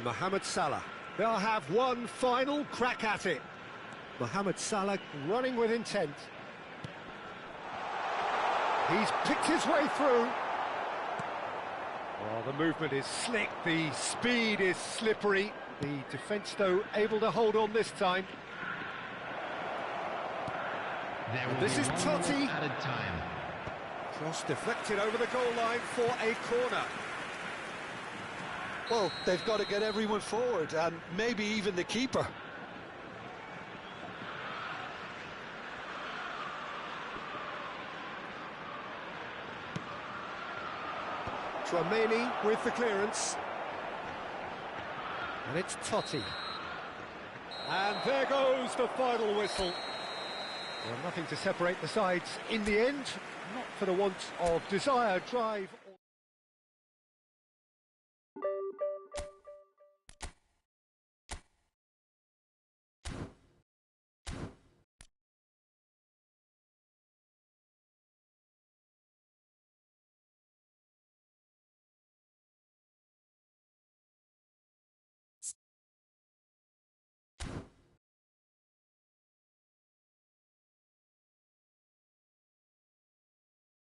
Mohamed Salah. They'll have one final crack at it. Mohamed Salah running with intent. He's picked his way through. Oh, the movement is slick, the speed is slippery. The defence, though, able to hold on this time. This is Totti. Added time. Cross deflected over the goal line for a corner. Well, they've got to get everyone forward, and maybe even the keeper. Tchouaméni with the clearance. And it's Totti. And there goes the final whistle. Well, nothing to separate the sides in the end, not for the want of desire, drive.